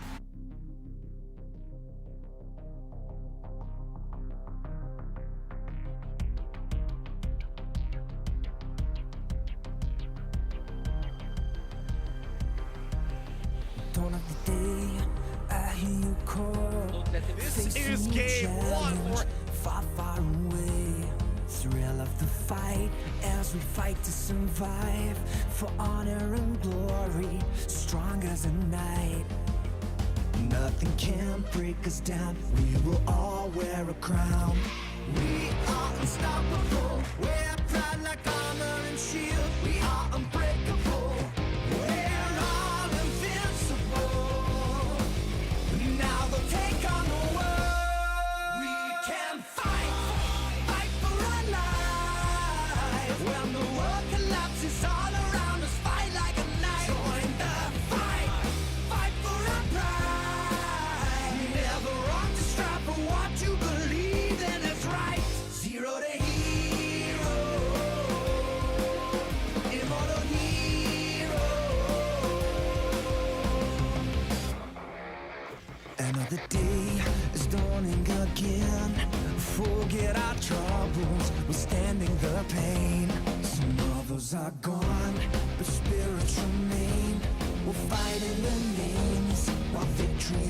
the day, I hear you call. This is game one. Far, far away. Thrill of the fight as we fight to survive for honor and glory, strong as a knight. Nothing can break us down. We will all wear a crown. We are unstoppable. We're proud like armor and shield. We are unbreakable. We're all invincible. Now they'll take on the world. We can fight, fight for our lives. When the world collapses all around us, fight like a knight. Join the fight, fight for our pride. Never wrong to strive for what you believe in is right. Zero to hero, immortal hero. Another day is dawning again. Forget our troubles, we're standing the pain. Some others are gone, but spirits remain. We're fighting the names while victory